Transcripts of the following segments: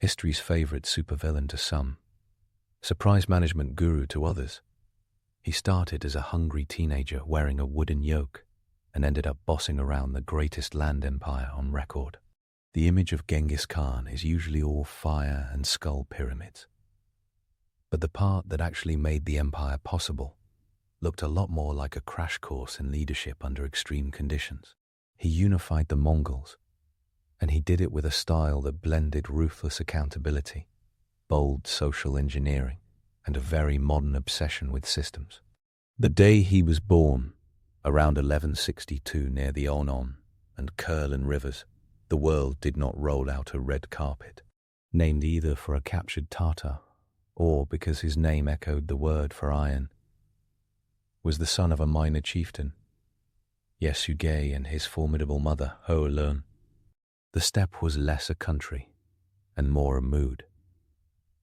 history's favorite supervillain to some, surprise management guru to others. He started as a hungry teenager wearing a wooden yoke and ended up bossing around the greatest land empire on record. The image of Genghis Khan is usually all fire and skull pyramids. But the part that actually made the empire possible looked a lot more like a crash course in leadership under extreme conditions. He unified the Mongols, and he did it with a style that blended ruthless accountability, bold social engineering, and a very modern obsession with systems. The day he was born, around 1162 near the Onon and Kurlan rivers, the world did not roll out a red carpet, named either for a captured Tatar or because his name echoed the word for iron. Was the son of a minor chieftain, Yesugei, and his formidable mother, Hoelun. The steppe was less a country and more a mood.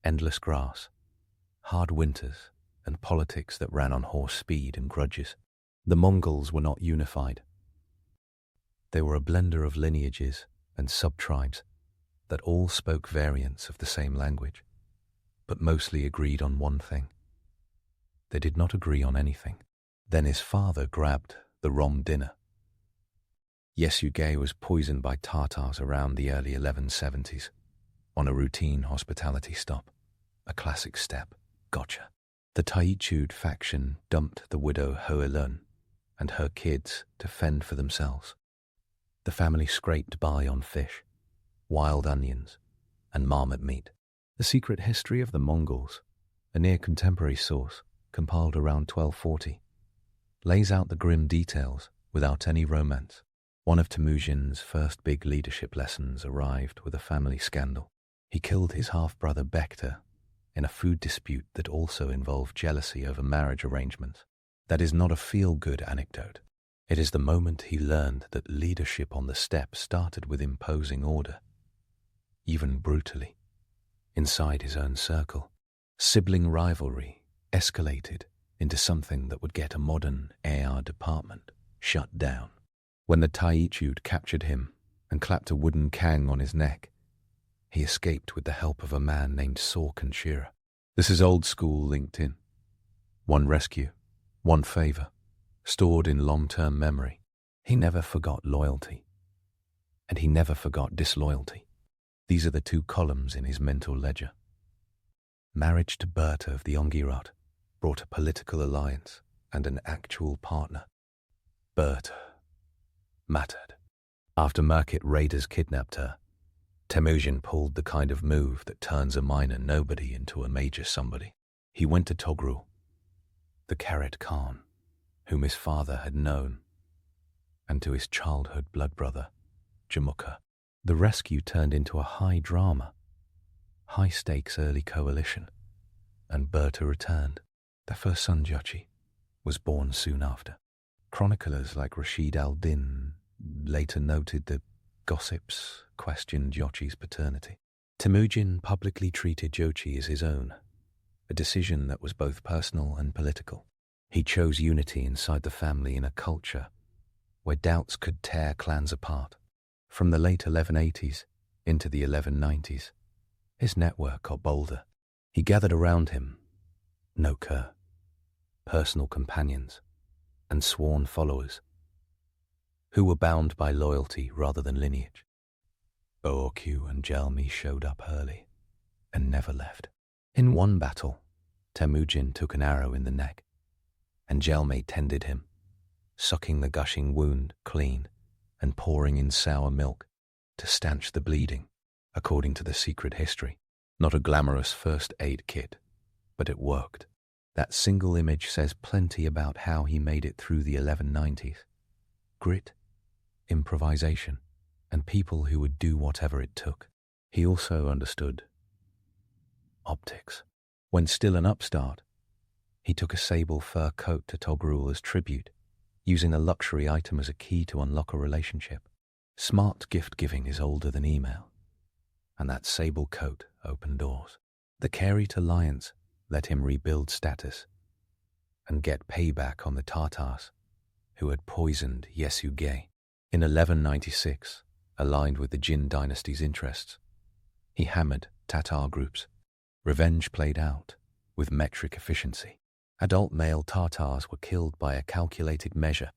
Endless grass, hard winters, and politics that ran on horse speed and grudges. The Mongols were not unified. They were a blender of lineages and sub-tribes that all spoke variants of the same language, but mostly agreed on one thing. They did not agree on anything. Then his father grabbed the wrong dinner. Yesugei was poisoned by Tatars around the early 1170s on a routine hospitality stop, a classic step, gotcha. The Taichud faction dumped the widow Hoelun and her kids to fend for themselves. The family scraped by on fish, wild onions, and marmot meat. The Secret History of the Mongols, a near-contemporary source compiled around 1240, lays out the grim details without any romance. One of Temujin's first big leadership lessons arrived with a family scandal. He killed his half-brother Bekta in a food dispute that also involved jealousy over marriage arrangements. That is not a feel-good anecdote. It is the moment he learned that leadership on the steppe started with imposing order, even brutally, inside his own circle. Sibling rivalry escalated into something that would get a modern AR department shut down. When the Taichud captured him and clapped a wooden kang on his neck, he escaped with the help of a man named Sorkin Shira. This is old school LinkedIn. One rescue, one favor, stored in long-term memory. He never forgot loyalty, and he never forgot disloyalty. These are the two columns in his mental ledger. Marriage to Berta of the Ongirat brought a political alliance and an actual partner. Berta mattered. After market raiders kidnapped her, Temujin pulled the kind of move that turns a minor nobody into a major somebody. He went to Togrul, the Karet Khan, whom his father had known, and to his childhood blood brother, Jamukha. The rescue turned into a high drama, high-stakes early coalition, and Berta returned. Their first son, Jochi, was born soon after. Chroniclers like Rashid al-Din later noted that gossips questioned Jochi's paternity. Temujin publicly treated Jochi as his own, a decision that was both personal and political. He chose unity inside the family in a culture where doubts could tear clans apart. From the late 1180s into the 1190s, his network got bolder. He gathered around him no-cur, personal companions, and sworn followers, who were bound by loyalty rather than lineage. Boorkyu and Jelmi showed up early and never left. In one battle, Temujin took an arrow in the neck, and Jelmi tended him, sucking the gushing wound clean and pouring in sour milk to stanch the bleeding, according to the Secret History. Not a glamorous first aid kit, but it worked. That single image says plenty about how he made it through the 1190s. Grit, improvisation, and people who would do whatever it took. He also understood optics. When still an upstart, he took a sable fur coat to Togrul as tribute, using a luxury item as a key to unlock a relationship. Smart gift-giving is older than email, and that sable coat opened doors. The Kerit alliance let him rebuild status and get payback on the Tatars, who had poisoned Yesugei. In 1196, aligned with the Jin dynasty's interests, He hammered Tatar groups. Revenge played out with metric efficiency. Adult male Tatars were killed by a calculated measure,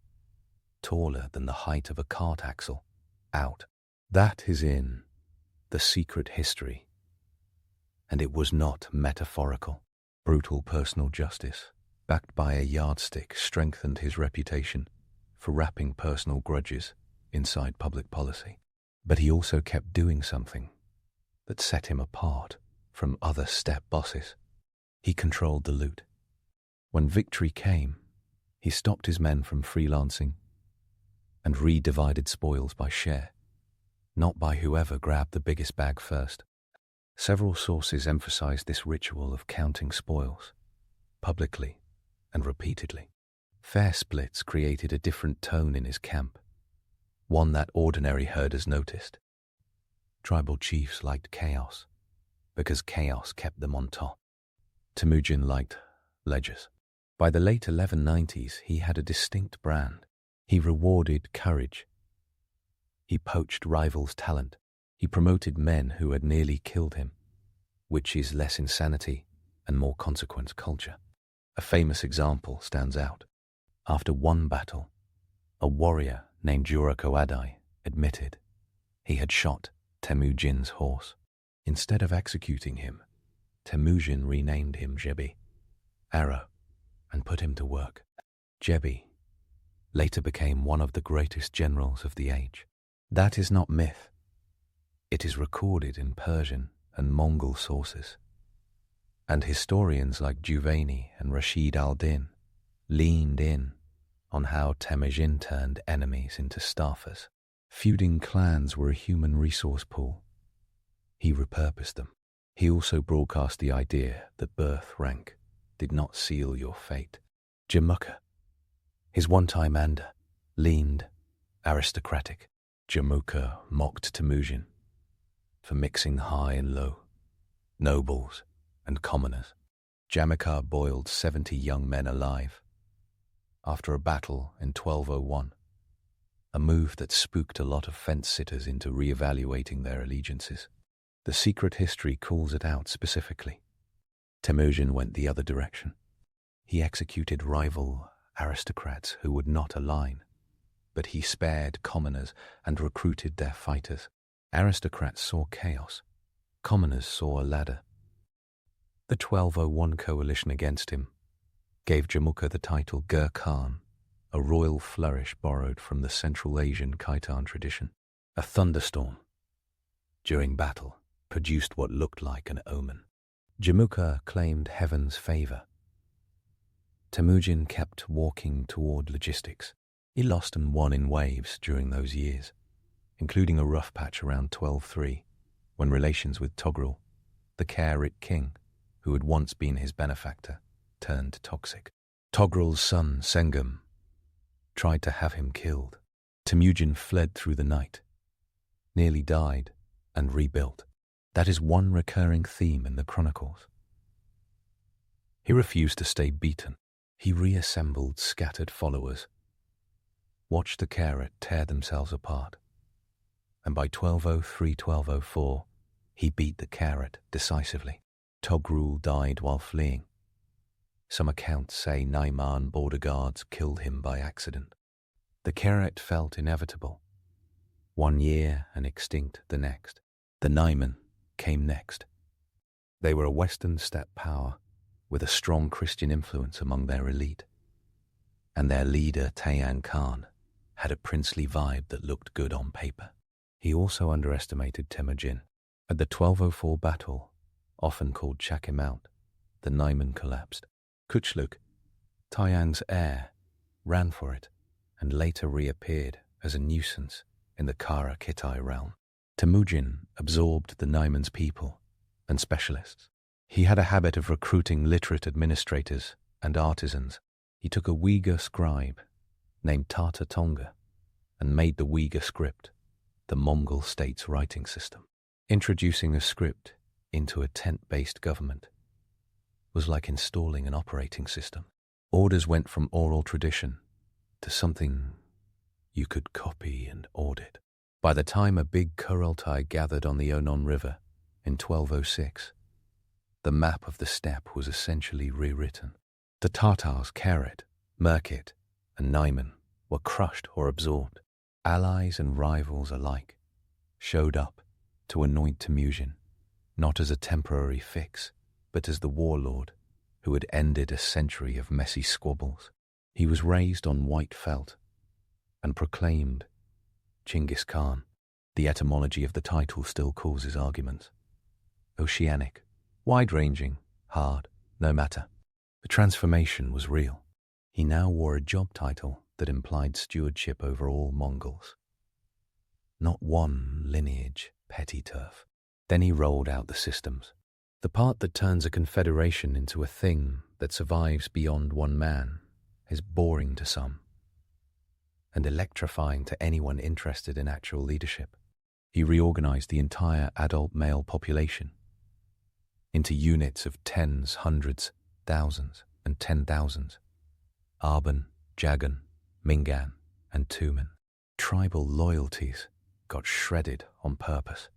taller than the height of a cart axle. Out. That is in The Secret History. And it was not metaphorical. Brutal personal justice, backed by a yardstick, strengthened his reputation for wrapping personal grudges inside public policy. But he also kept doing something that set him apart from other steppe bosses. He controlled the loot. When victory came, he stopped his men from freelancing and redivided spoils by share, not by whoever grabbed the biggest bag first. Several sources emphasize this ritual of counting spoils, publicly and repeatedly. Fair splits created a different tone in his camp, one that ordinary herders noticed. Tribal chiefs liked chaos, because chaos kept them on top. Temujin liked ledgers. By the late 1190s, he had a distinct brand. He rewarded courage. He poached rivals' talent. He promoted men who had nearly killed him, which is less insanity and more consequence culture. A famous example stands out. After one battle, a warrior named Jurakoadai admitted he had shot Temujin's horse. Instead of executing him, Temujin renamed him Jebi, arrow, and put him to work. Jebi later became one of the greatest generals of the age. That is not myth. It is recorded in Persian and Mongol sources. And historians like Juvayni and Rashid al-Din leaned in on how Temujin turned enemies into staffers. Feuding clans were a human resource pool. He repurposed them. He also broadcast the idea that birth rank did not seal your fate. Jamukha, his one-time ander, leaned aristocratic. Jamukha mocked Temujin for mixing high and low, nobles and commoners. Jamukha boiled 70 young men alive after a battle in 1201, a move that spooked a lot of fence-sitters into re-evaluating their allegiances. The Secret History calls it out specifically. Temujin went the other direction. He executed rival aristocrats who would not align, but he spared commoners and recruited their fighters. Aristocrats saw chaos. Commoners saw a ladder. The 1201 coalition against him gave Jamukha the title Gur Khan, a royal flourish borrowed from the Central Asian Khitan tradition. A thunderstorm during battle produced what looked like an omen. Jamukha claimed heaven's favor. Temujin kept walking toward logistics. He lost and won in waves during those years, including a rough patch around 1203, when relations with Togrul, the Kharit king, who had once been his benefactor, turned toxic. Togrul's son, Sengam, tried to have him killed. Temujin fled through the night, nearly died, and rebuilt. That is one recurring theme in the chronicles. He refused to stay beaten. He reassembled scattered followers, watched the Kharit tear themselves apart, and by 1203-1204, he beat the Kharit decisively. Togrul died while fleeing. Some accounts say Naiman border guards killed him by accident. The Kharit felt inevitable. One year and extinct the next. The Naiman came next. They were a Western steppe power with a strong Christian influence among their elite. And their leader, Tayan Khan, had a princely vibe that looked good on paper. He also underestimated Temujin. At the 1204 battle, often called Chakimount, the Naiman collapsed. Kuchluk, Tayan's heir, ran for it and later reappeared as a nuisance in the Kara Kitai realm. Temujin absorbed the Naiman's people and specialists. He had a habit of recruiting literate administrators and artisans. He took a Uyghur scribe named Tata Tonga and made the Uyghur script the Mongol state's writing system. Introducing a script into a tent-based government was like installing an operating system. Orders went from oral tradition to something you could copy and audit. By the time a big Kurultai gathered on the Onon River, in 1206, the map of the steppe was essentially rewritten. The Tatars Kerit, Merkit, and Naiman were crushed or absorbed. Allies and rivals alike showed up to anoint Temujin, not as a temporary fix, but as the warlord who had ended a century of messy squabbles. He was raised on white felt and proclaimed Genghis Khan. The etymology of the title still causes arguments. Oceanic, wide-ranging, hard, no matter. The transformation was real. He now wore a job title that implied stewardship over all Mongols. Not one lineage, petty turf. Then he rolled out the systems. The part that turns a confederation into a thing that survives beyond one man is boring to some and electrifying to anyone interested in actual leadership. He reorganized the entire adult male population into units of tens, hundreds, thousands, and 10,000s. Arban, Jagan, Mingan, and Tumen. Tribal loyalties got shredded on purpose.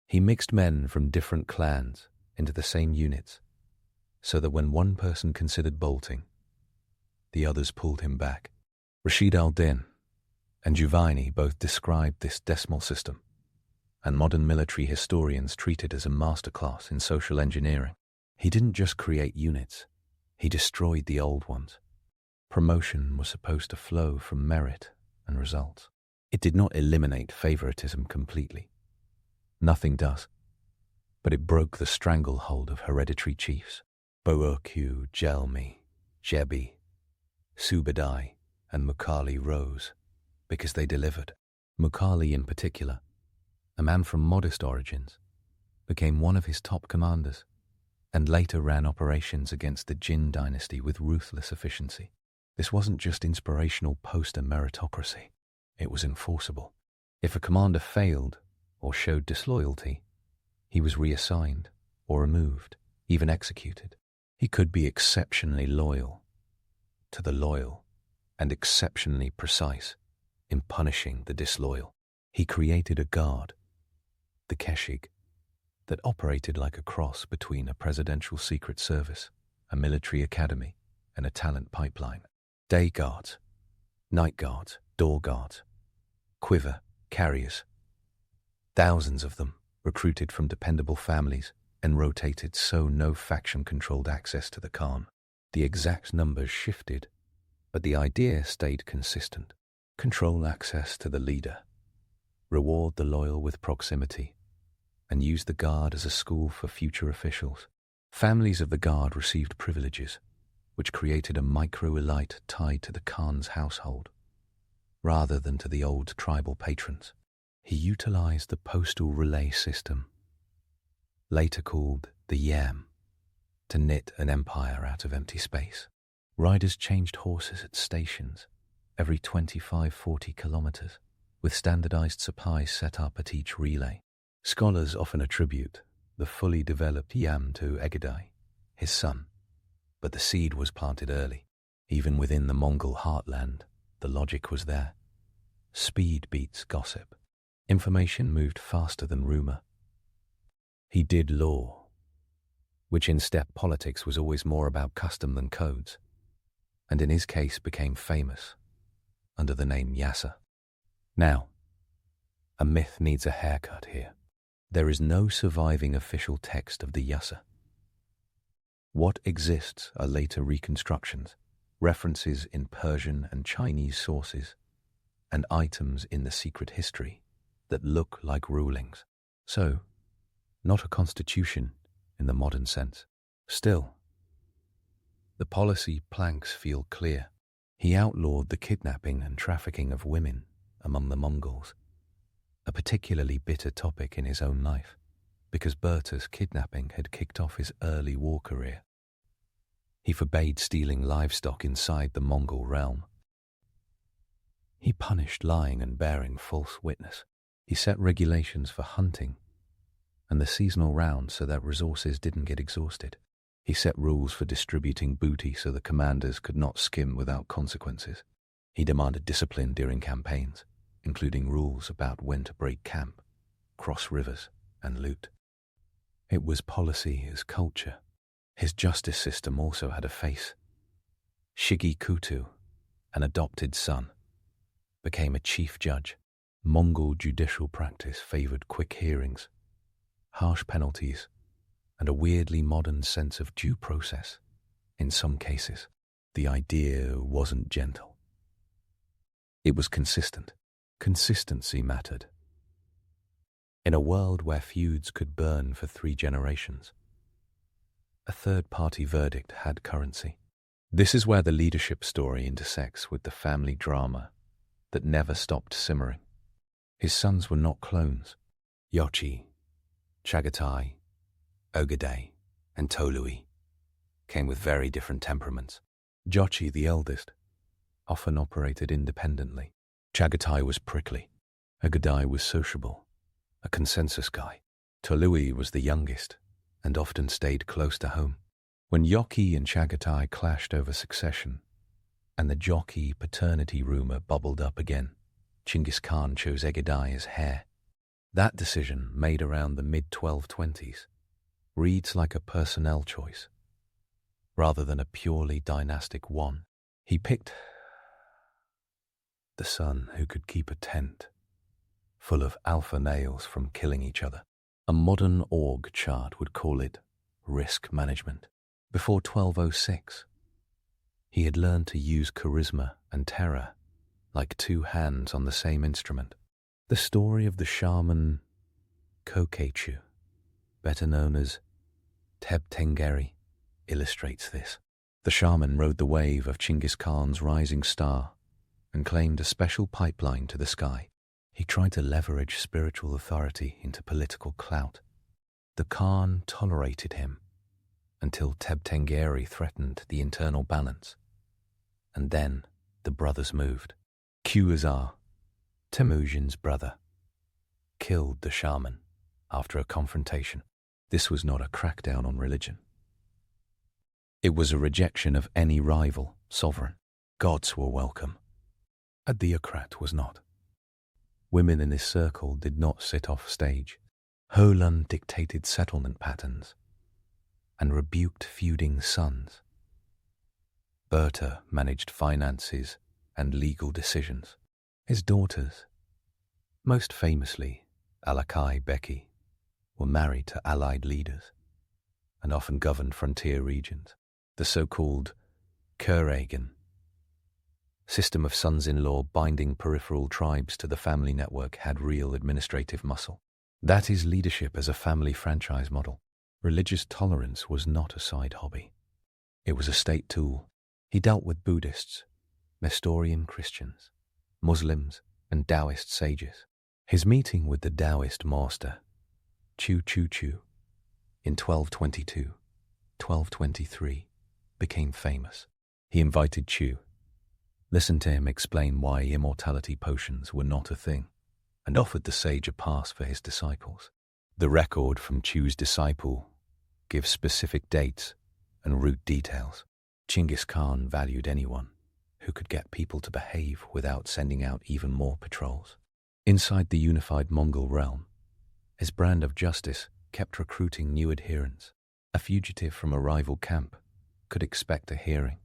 He mixed men from different clans into the same units, so that when one person considered bolting, the others pulled him back. Rashid al-Din and Giovanni both described this decimal system, and modern military historians treat it as a masterclass in social engineering. He didn't just create units, he destroyed the old ones. Promotion was supposed to flow from merit and results. It did not eliminate favoritism completely. Nothing does. But it broke the stranglehold of hereditary chiefs. Bourku, Jelmi, Jebi, Subadai, and Mukali rose because they delivered. Mukali in particular, a man from modest origins, became one of his top commanders and later ran operations against the Jin dynasty with ruthless efficiency. This wasn't just inspirational poster meritocracy, it was enforceable. If a commander failed or showed disloyalty, he was reassigned or removed, even executed. He could be exceptionally loyal to the loyal and exceptionally precise in punishing the disloyal. He created a guard, the Keshig, that operated like a cross between a presidential secret service, a military academy, and a talent pipeline. Day guards, night guards, door guards, quiver carriers. Thousands of them, recruited from dependable families and rotated so no faction controlled access to the Khan. The exact numbers shifted, but the idea stayed consistent. Control access to the leader, reward the loyal with proximity, and use the guard as a school for future officials. Families of the guard received privileges, which created a micro-elite tied to the Khan's household, rather than to the old tribal patrons. He utilized the postal relay system, later called the Yam, to knit an empire out of empty space. Riders changed horses at stations every 25-40 kilometers, with standardized supplies set up at each relay. Scholars often attribute the fully developed Yam to Egedei, his son, but the seed was planted early. Even within the Mongol heartland, the logic was there. Speed beats gossip. Information moved faster than rumor. He did law, which in steppe politics was always more about custom than codes, and in his case became famous under the name Yasa. Now, a myth needs a haircut here. There is no surviving official text of the Yasa. What exists are later reconstructions, references in Persian and Chinese sources, and items in the secret history that look like rulings. So, not a constitution in the modern sense. Still, the policy planks feel clear. He outlawed the kidnapping and trafficking of women among the Mongols, a particularly bitter topic in his own life, because Berta's kidnapping had kicked off his early war career. He forbade stealing livestock inside the Mongol realm. He punished lying and bearing false witness. He set regulations for hunting and the seasonal round so that resources didn't get exhausted. He set rules for distributing booty so the commanders could not skim without consequences. He demanded discipline during campaigns, including rules about when to break camp, cross rivers, and loot. It was policy as culture. His justice system also had a face. Shigi Kutu, an adopted son, became a chief judge. Mongol judicial practice favored quick hearings, harsh penalties, and a weirdly modern sense of due process. In some cases, the idea wasn't gentle. It was consistent. Consistency mattered. In a world where feuds could burn for 3 generations, a third-party verdict had currency. This is where the leadership story intersects with the family drama that never stopped simmering. His sons were not clones. Yochi, Chagatai, Ogedei, and Tolui came with very different temperaments. Jochi, the eldest, often operated independently. Chagatai was prickly. Ogedei was sociable, a consensus guy. Tolui was the youngest and often stayed close to home. When Yoki and Chagatai clashed over succession, and the jockey paternity rumor bubbled up again, Genghis Khan chose Ogedei as heir. That decision, made around the mid-1220s, reads like a personnel choice, rather than a purely dynastic one. He picked the son who could keep a tent full of alpha males from killing each other. A modern org chart would call it risk management. Before 1206, he had learned to use charisma and terror like 2 hands on the same instrument. The story of the shaman Kokechu, better known as Tebtengeri, illustrates this. The shaman rode the wave of Genghis Khan's rising star and claimed a special pipeline to the sky. He tried to leverage spiritual authority into political clout. The Khan tolerated him until Tebtengeri threatened the internal balance. And then the brothers moved. Qazar, Temujin's brother, killed the shaman after a confrontation. This was not a crackdown on religion. It was a rejection of any rival sovereign. Gods were welcome. A theocrat was not. Women in this circle did not sit off stage. Holun dictated settlement patterns and rebuked feuding sons. Berta managed finances and legal decisions. His daughters, most famously Alakai Beki, were married to allied leaders and often governed frontier regions. The so-called Kuregen system of sons-in-law binding peripheral tribes to the family network had real administrative muscle. That is leadership as a family franchise model. Religious tolerance was not a side hobby. It was a state tool. He dealt with Buddhists, Nestorian Christians, Muslims, and Taoist sages. His meeting with the Taoist master, Chu Chu Chu, in 1222-1223, became famous. He invited Chu, listened to him explain why immortality potions were not a thing, and offered the sage a pass for his disciples. The record from Chu's disciple gives specific dates and route details. Genghis Khan valued anyone who could get people to behave without sending out even more patrols. Inside the unified Mongol realm, his brand of justice kept recruiting new adherents. A fugitive from a rival camp could expect a hearing,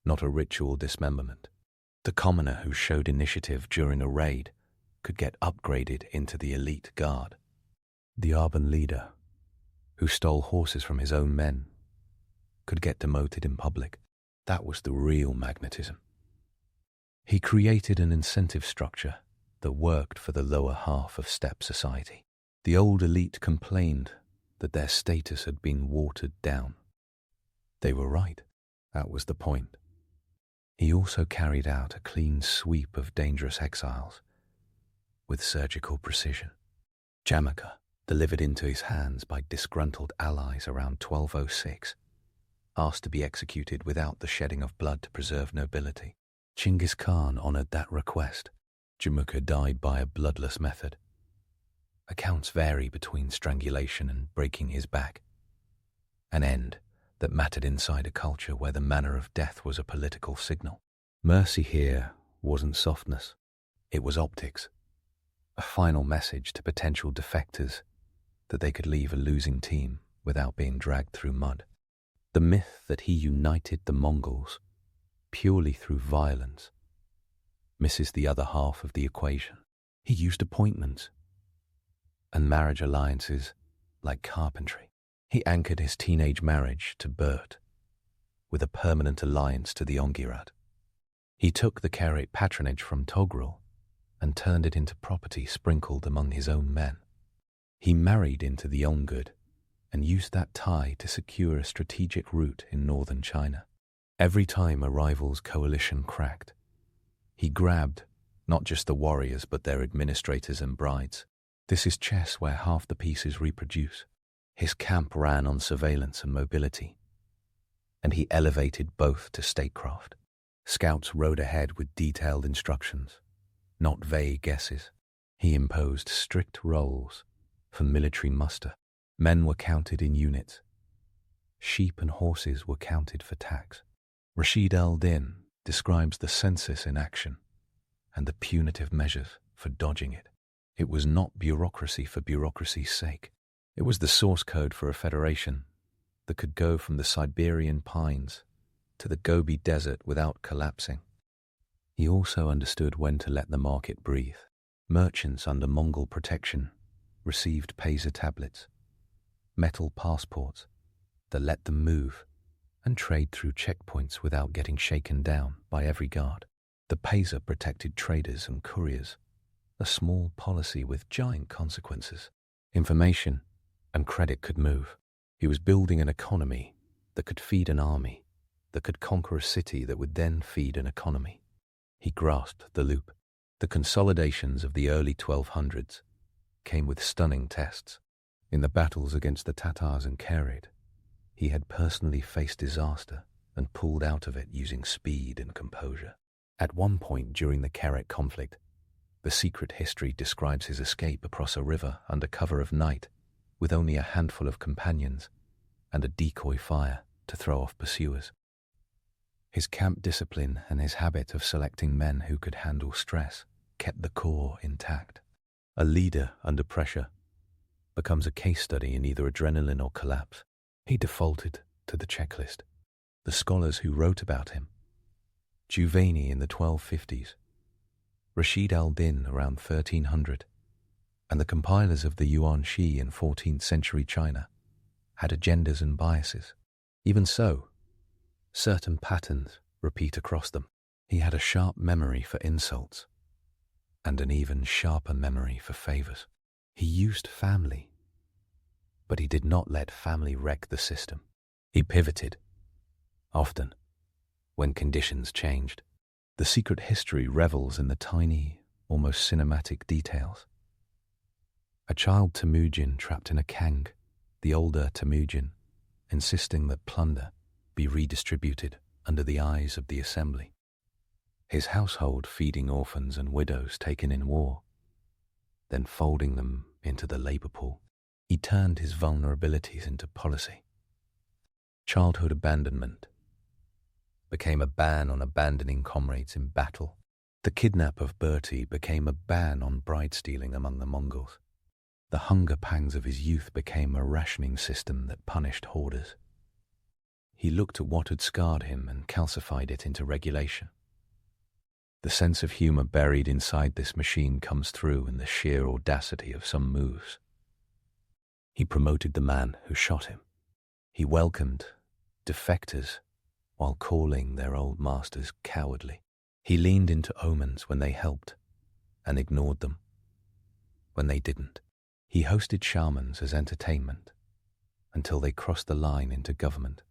not a ritual dismemberment. The commoner who showed initiative during a raid could get upgraded into the elite guard. The urban leader, who stole horses from his own men, could get demoted in public. That was the real magnetism. He created an incentive structure that worked for the lower half of steppe society. The old elite complained that their status had been watered down. They were right. That was the point. He also carried out a clean sweep of dangerous exiles with surgical precision. Jamaica, delivered into his hands by disgruntled allies around 1206, asked to be executed without the shedding of blood to preserve nobility. Genghis Khan honored that request. Jamaica died by a bloodless method. Accounts vary between strangulation and breaking his back. An end that mattered inside a culture where the manner of death was a political signal. Mercy here wasn't softness. It was optics. A final message to potential defectors that they could leave a losing team without being dragged through mud. The myth that he united the Mongols purely through violence misses the other half of the equation. He used appointments and marriage alliances like carpentry. He anchored his teenage marriage to Bert with a permanent alliance to the Ongirat. He took the Karet patronage from Togrul and turned it into property sprinkled among his own men. He married into the Onggud and used that tie to secure a strategic route in northern China. Every time a rival's coalition cracked, he grabbed not just the warriors but their administrators and brides. This is chess where half the pieces reproduce. His camp ran on surveillance and mobility, and he elevated both to statecraft. Scouts rode ahead with detailed instructions, not vague guesses. He imposed strict roles for military muster. Men were counted in units. Sheep and horses were counted for tax. Rashid al-Din describes the census in action and the punitive measures for dodging it. It was not bureaucracy for bureaucracy's sake. It was the source code for a federation that could go from the Siberian pines to the Gobi Desert without collapsing. He also understood when to let the market breathe. Merchants under Mongol protection received Pesa tablets, metal passports that let them move and trade through checkpoints without getting shaken down by every guard. The Pesa protected traders and couriers, a small policy with giant consequences. Information and credit could move. He was building an economy that could feed an army, that could conquer a city that would then feed an economy. He grasped the loop. The consolidations of the early 1200s came with stunning tests. In the battles against the Tatars and Karet, he had personally faced disaster and pulled out of it using speed and composure. At one point during the Karet conflict, the secret history describes his escape across a river under cover of night with only a handful of companions and a decoy fire to throw off pursuers. His camp discipline and his habit of selecting men who could handle stress kept the core intact. A leader under pressure becomes a case study in either adrenaline or collapse. He defaulted to the checklist. The scholars who wrote about him, Juvayni in the 1250s, Rashid al-Din around 1300, and the compilers of the Yuan Shi in 14th century China, had agendas and biases. Even so, certain patterns repeat across them. He had a sharp memory for insults and an even sharper memory for favors. He used family, but he did not let family wreck the system. He pivoted, often, when conditions changed. The secret history revels in the tiny, almost cinematic details. A child Temujin trapped in a kang, the older Temujin, insisting that plunder be redistributed under the eyes of the assembly. His household feeding orphans and widows taken in war, then folding them into the labor pool. He turned his vulnerabilities into policy. Childhood abandonment became a ban on abandoning comrades in battle. The kidnap of Bertie became a ban on bride stealing among the Mongols. The hunger pangs of his youth became a rationing system that punished hoarders. He looked at what had scarred him and calcified it into regulation. The sense of humor buried inside this machine comes through in the sheer audacity of some moves. He promoted the man who shot him. He welcomed defectors while calling their old masters cowardly. He leaned into omens when they helped and ignored them when they didn't. He hosted shamans as entertainment until they crossed the line into government.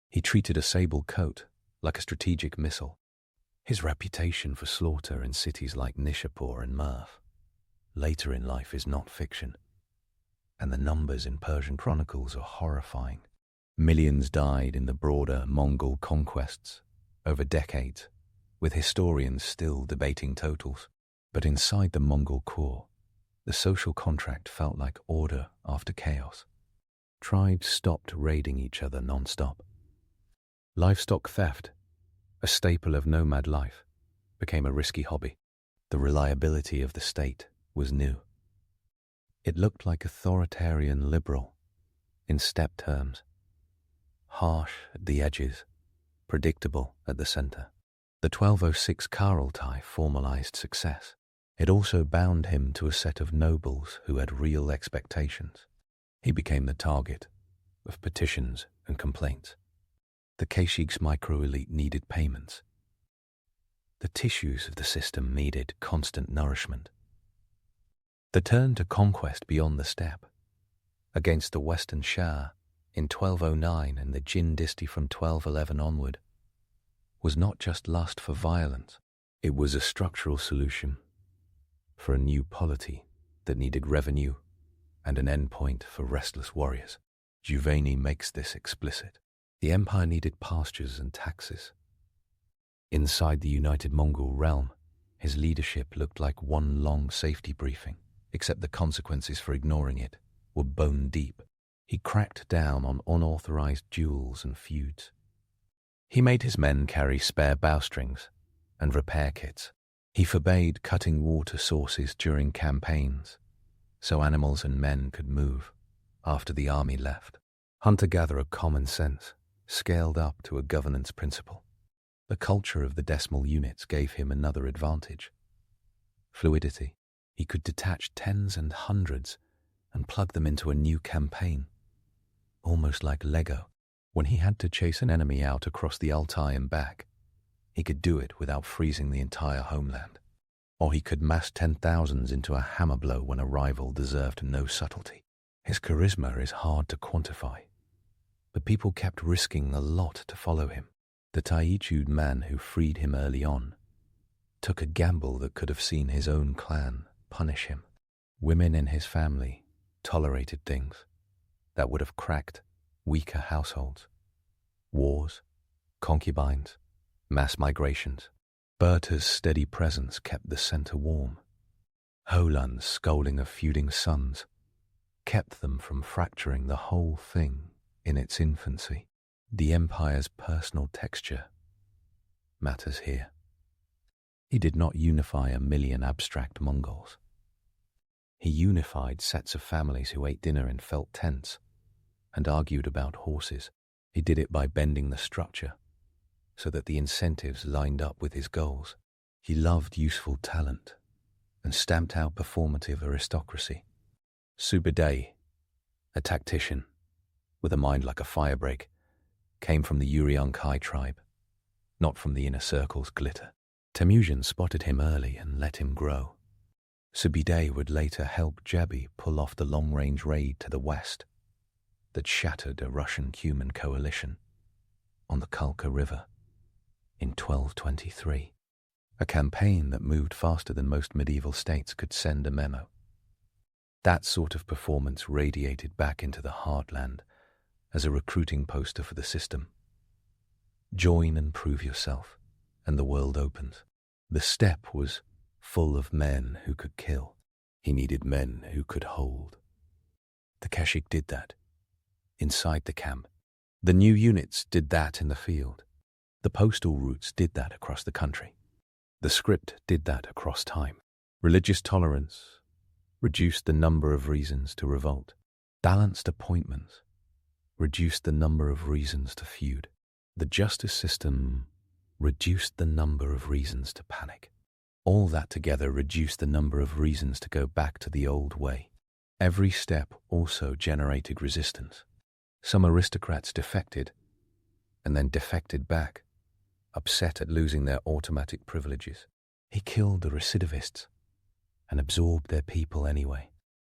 He treated a sable coat like a strategic missile. His reputation for slaughter in cities like Nishapur and Merv later in life is not fiction, and the numbers in Persian chronicles are horrifying. Millions died in the broader Mongol conquests over decades, with historians still debating totals. But inside the Mongol core, the social contract felt like order after chaos. Tribes stopped raiding each other non-stop. Livestock theft, a staple of nomad life, became a risky hobby. The reliability of the state was new. It looked like authoritarian liberal, in step terms, harsh at the edges, predictable at the center. The 1206 Karltai formalized success. It also bound him to a set of nobles who had real expectations. He became the target of petitions and complaints. The Keshik's micro-elite needed payments. The tissues of the system needed constant nourishment. The turn to conquest beyond the steppe, against the Western Shah in 1209 and the Jin dynasty from 1211 onward, was not just lust for violence, it was a structural solution for a new polity that needed revenue and an endpoint for restless warriors. Juvayni makes this explicit. The empire needed pastures and taxes. Inside the united Mongol realm, his leadership looked like one long safety briefing, except the consequences for ignoring it were bone deep. He cracked down on unauthorized duels and feuds. He made his men carry spare bowstrings and repair kits. He forbade cutting water sources during campaigns, so animals and men could move after the army left. Hunter-gatherer common sense scaled up to a governance principle. The culture of the decimal units gave him another advantage: fluidity. He could detach tens and hundreds and plug them into a new campaign, almost like Lego. When he had to chase an enemy out across the Altai and back, he could do it without freezing the entire homeland. Or he could mass 10,000s into a hammer blow when a rival deserved no subtlety. His charisma is hard to quantify, but people kept risking a lot to follow him. The Taichud man who freed him early on took a gamble that could have seen his own clan punish him. Women in his family tolerated things that would have cracked weaker households. Wars, concubines, mass migrations. Berta's steady presence kept the center warm. Holan's scolding of feuding sons kept them from fracturing the whole thing in its infancy. The empire's personal texture matters here. He did not unify a million abstract Mongols. He unified sets of families who ate dinner in felt tents and argued about horses. He did it by bending the structure so that the incentives lined up with his goals. He loved useful talent and stamped out performative aristocracy. Subadai, a tactician with a mind like a firebreak, came from the Uriankai tribe, not from the inner circle's glitter. Temujin spotted him early and let him grow. Subidai would later help Jabi pull off the long-range raid to the west that shattered a Russian-Cuman coalition on the Kalka River in 1223, a campaign that moved faster than most medieval states could send a memo. That sort of performance radiated back into the heartland as a recruiting poster for the system. Join and prove yourself, and the world opens. The steppe was full of men who could kill. He needed men who could hold. The Keshik did that inside the camp. The new units did that in the field. The postal routes did that across the country. The script did that across time. Religious tolerance reduced the number of reasons to revolt. Balanced appointments reduced the number of reasons to feud. The justice system reduced the number of reasons to panic. All that together reduced the number of reasons to go back to the old way. Every step also generated resistance. Some aristocrats defected, and then defected back, upset at losing their automatic privileges. He killed the recidivists and absorbed their people anyway.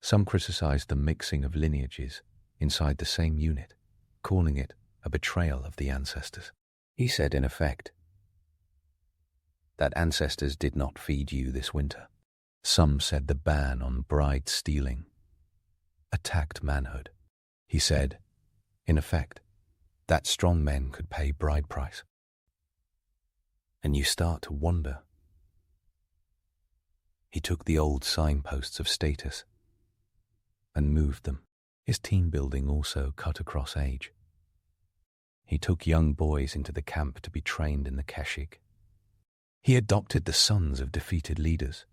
Some criticized the mixing of lineages inside the same unit, calling it a betrayal of the ancestors. He said, in effect, that ancestors did not feed you this winter. Some said the ban on bride stealing attacked manhood. He said, in effect, that strong men could pay bride price. And you start to wonder. He took the old signposts of status and moved them. His team building also cut across age. He took young boys into the camp to be trained in the Keshik. He adopted the sons of defeated leaders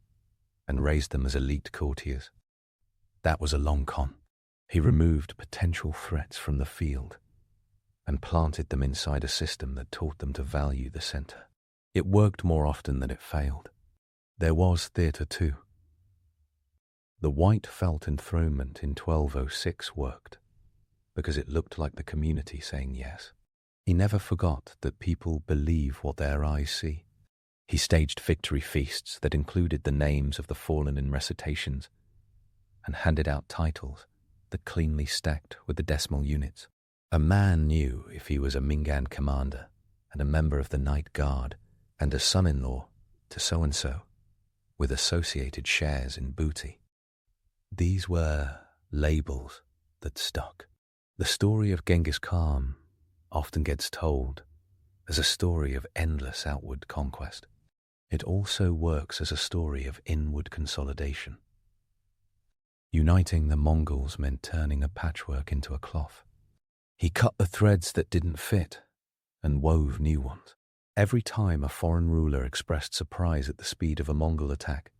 and raised them as elite courtiers. That was a long con. He removed potential threats from the field and planted them inside a system that taught them to value the center. It worked more often than it failed. There was theatre too. The white felt enthronement in 1206 worked because it looked like the community saying yes. He never forgot that people believe what their eyes see. He staged victory feasts that included the names of the fallen in recitations and handed out titles that cleanly stacked with the decimal units. A man knew if he was a Mingan commander and a member of the Night Guard and a son-in-law to so-and-so with associated shares in booty. These were labels that stuck. The story of Genghis Khan often gets told as a story of endless outward conquest. It also works as a story of inward consolidation. Uniting the Mongols meant turning a patchwork into a cloth. He cut the threads that didn't fit and wove new ones. Every time a foreign ruler expressed surprise at the speed of a Mongol attack,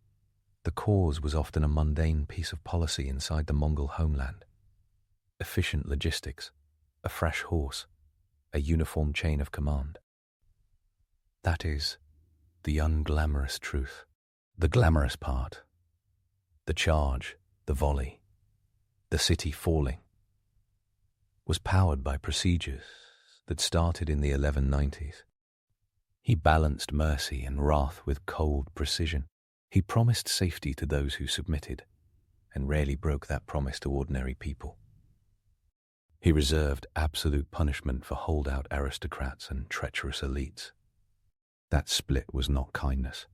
the cause was often a mundane piece of policy inside the Mongol homeland. Efficient logistics, a fresh horse, a uniform chain of command. That is the unglamorous truth. The glamorous part, the charge, the volley, the city falling, was powered by procedures that started in the 1190s. He balanced mercy and wrath with cold precision. He promised safety to those who submitted, and rarely broke that promise to ordinary people. He reserved absolute punishment for holdout aristocrats and treacherous elites. That split was not kindness.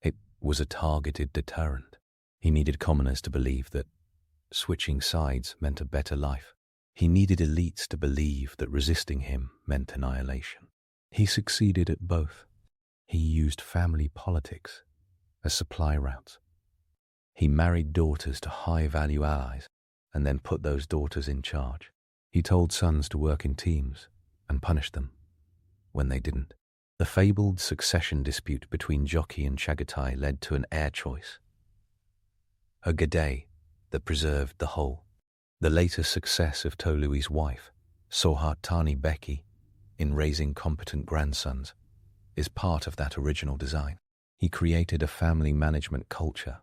It was a targeted deterrent. He needed commoners to believe that switching sides meant a better life. He needed elites to believe that resisting him meant annihilation. He succeeded at both. He used family politics as supply routes. He married daughters to high-value allies and then put those daughters in charge. He told sons to work in teams and punished them when they didn't. The fabled succession dispute between Jockey and Chagatai led to an heir choice, a G'day that preserved the whole. The later success of Tolui's wife, Sohartani Beki, in raising competent grandsons, is part of that original design. He created a family management culture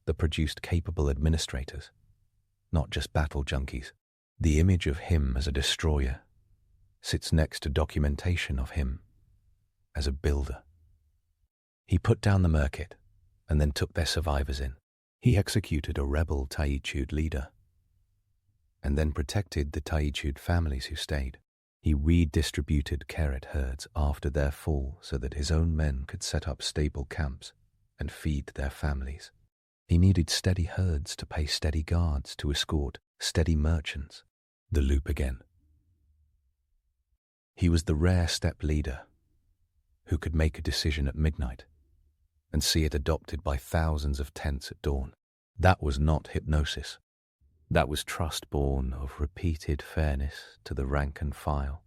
that produced capable administrators, not just battle junkies. The image of him as a destroyer sits next to documentation of him as a builder. He put down the Merkit and then took their survivors in. He executed a rebel Taichud leader and then protected the Taichud families who stayed. He redistributed Keret herds after their fall so that his own men could set up stable camps and feed their families. He needed steady herds to pay steady guards to escort steady merchants. The loop again. He was the rare steppe leader who could make a decision at midnight and see it adopted by thousands of tents at dawn. That was not hypnosis. That was trust born of repeated fairness to the rank and file.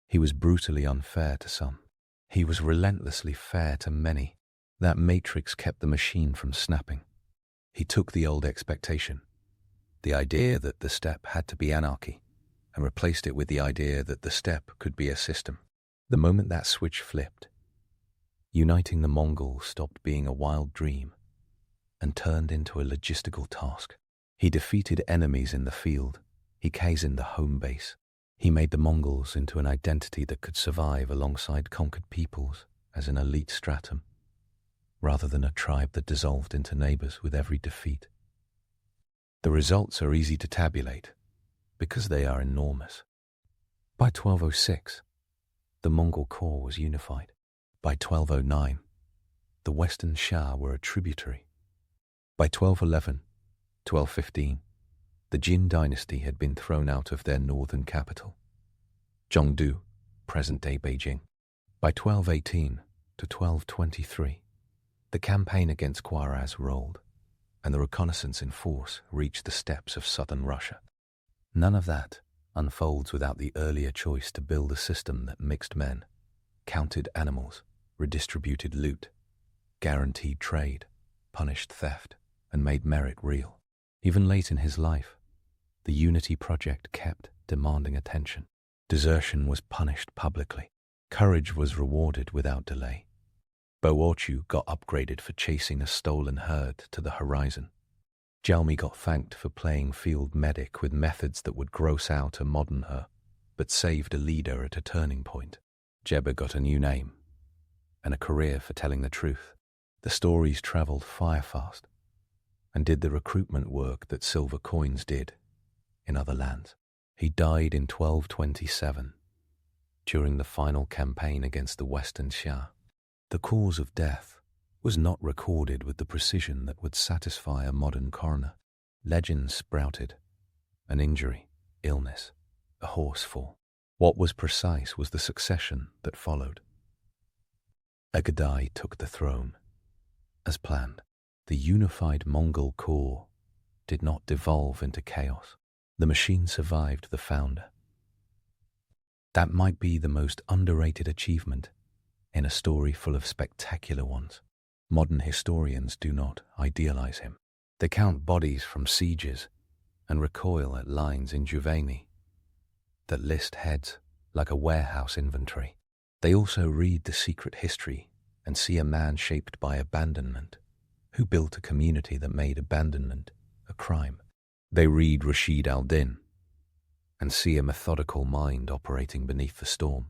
He was brutally unfair to some. He was relentlessly fair to many. That matrix kept the machine from snapping. He took the old expectation, the idea that the steppe had to be anarchy, and replaced it with the idea that the steppe could be a system. The moment that switch flipped, uniting the Mongols stopped being a wild dream and turned into a logistical task. He defeated enemies in the field. He kaizened the home base. He made the Mongols into an identity that could survive alongside conquered peoples as an elite stratum, rather than a tribe that dissolved into neighbors with every defeat. The results are easy to tabulate because they are enormous. By 1206, the Mongol core was unified. By 1209, the Western Shah were a tributary. By 1211, 1215, the Jin dynasty had been thrown out of their northern capital, Zhengdu, present-day Beijing. By 1218 to 1223, the campaign against Khwarazm rolled, and the reconnaissance in force reached the steppes of southern Russia. None of that unfolds without the earlier choice to build a system that mixed men, counted animals, redistributed loot, guaranteed trade, punished theft, and made merit real. Even late in his life, the Unity Project kept demanding attention. Desertion was punished publicly. Courage was rewarded without delay. Boorchu got upgraded for chasing a stolen herd to the horizon. Jalmi got thanked for playing field medic with methods that would gross out a modern her, but saved a leader at a turning point. Jebba got a new name and a career for telling the truth. The stories travelled fire-fast and did the recruitment work that silver coins did in other lands. He died in 1227 during the final campaign against the Western Shah. The cause of death was not recorded with the precision that would satisfy a modern coroner. Legends sprouted: an injury, illness, a horse fall. What was precise was the succession that followed. Agadai took the throne. As planned, the unified Mongol core did not devolve into chaos. The machine survived the founder. That might be the most underrated achievement in a story full of spectacular ones. Modern historians do not idealize him. They count bodies from sieges and recoil at lines in Juveni that list heads like a warehouse inventory. They also read the secret history and see a man shaped by abandonment, who built a community that made abandonment a crime. They read Rashid al-Din and see a methodical mind operating beneath the storm.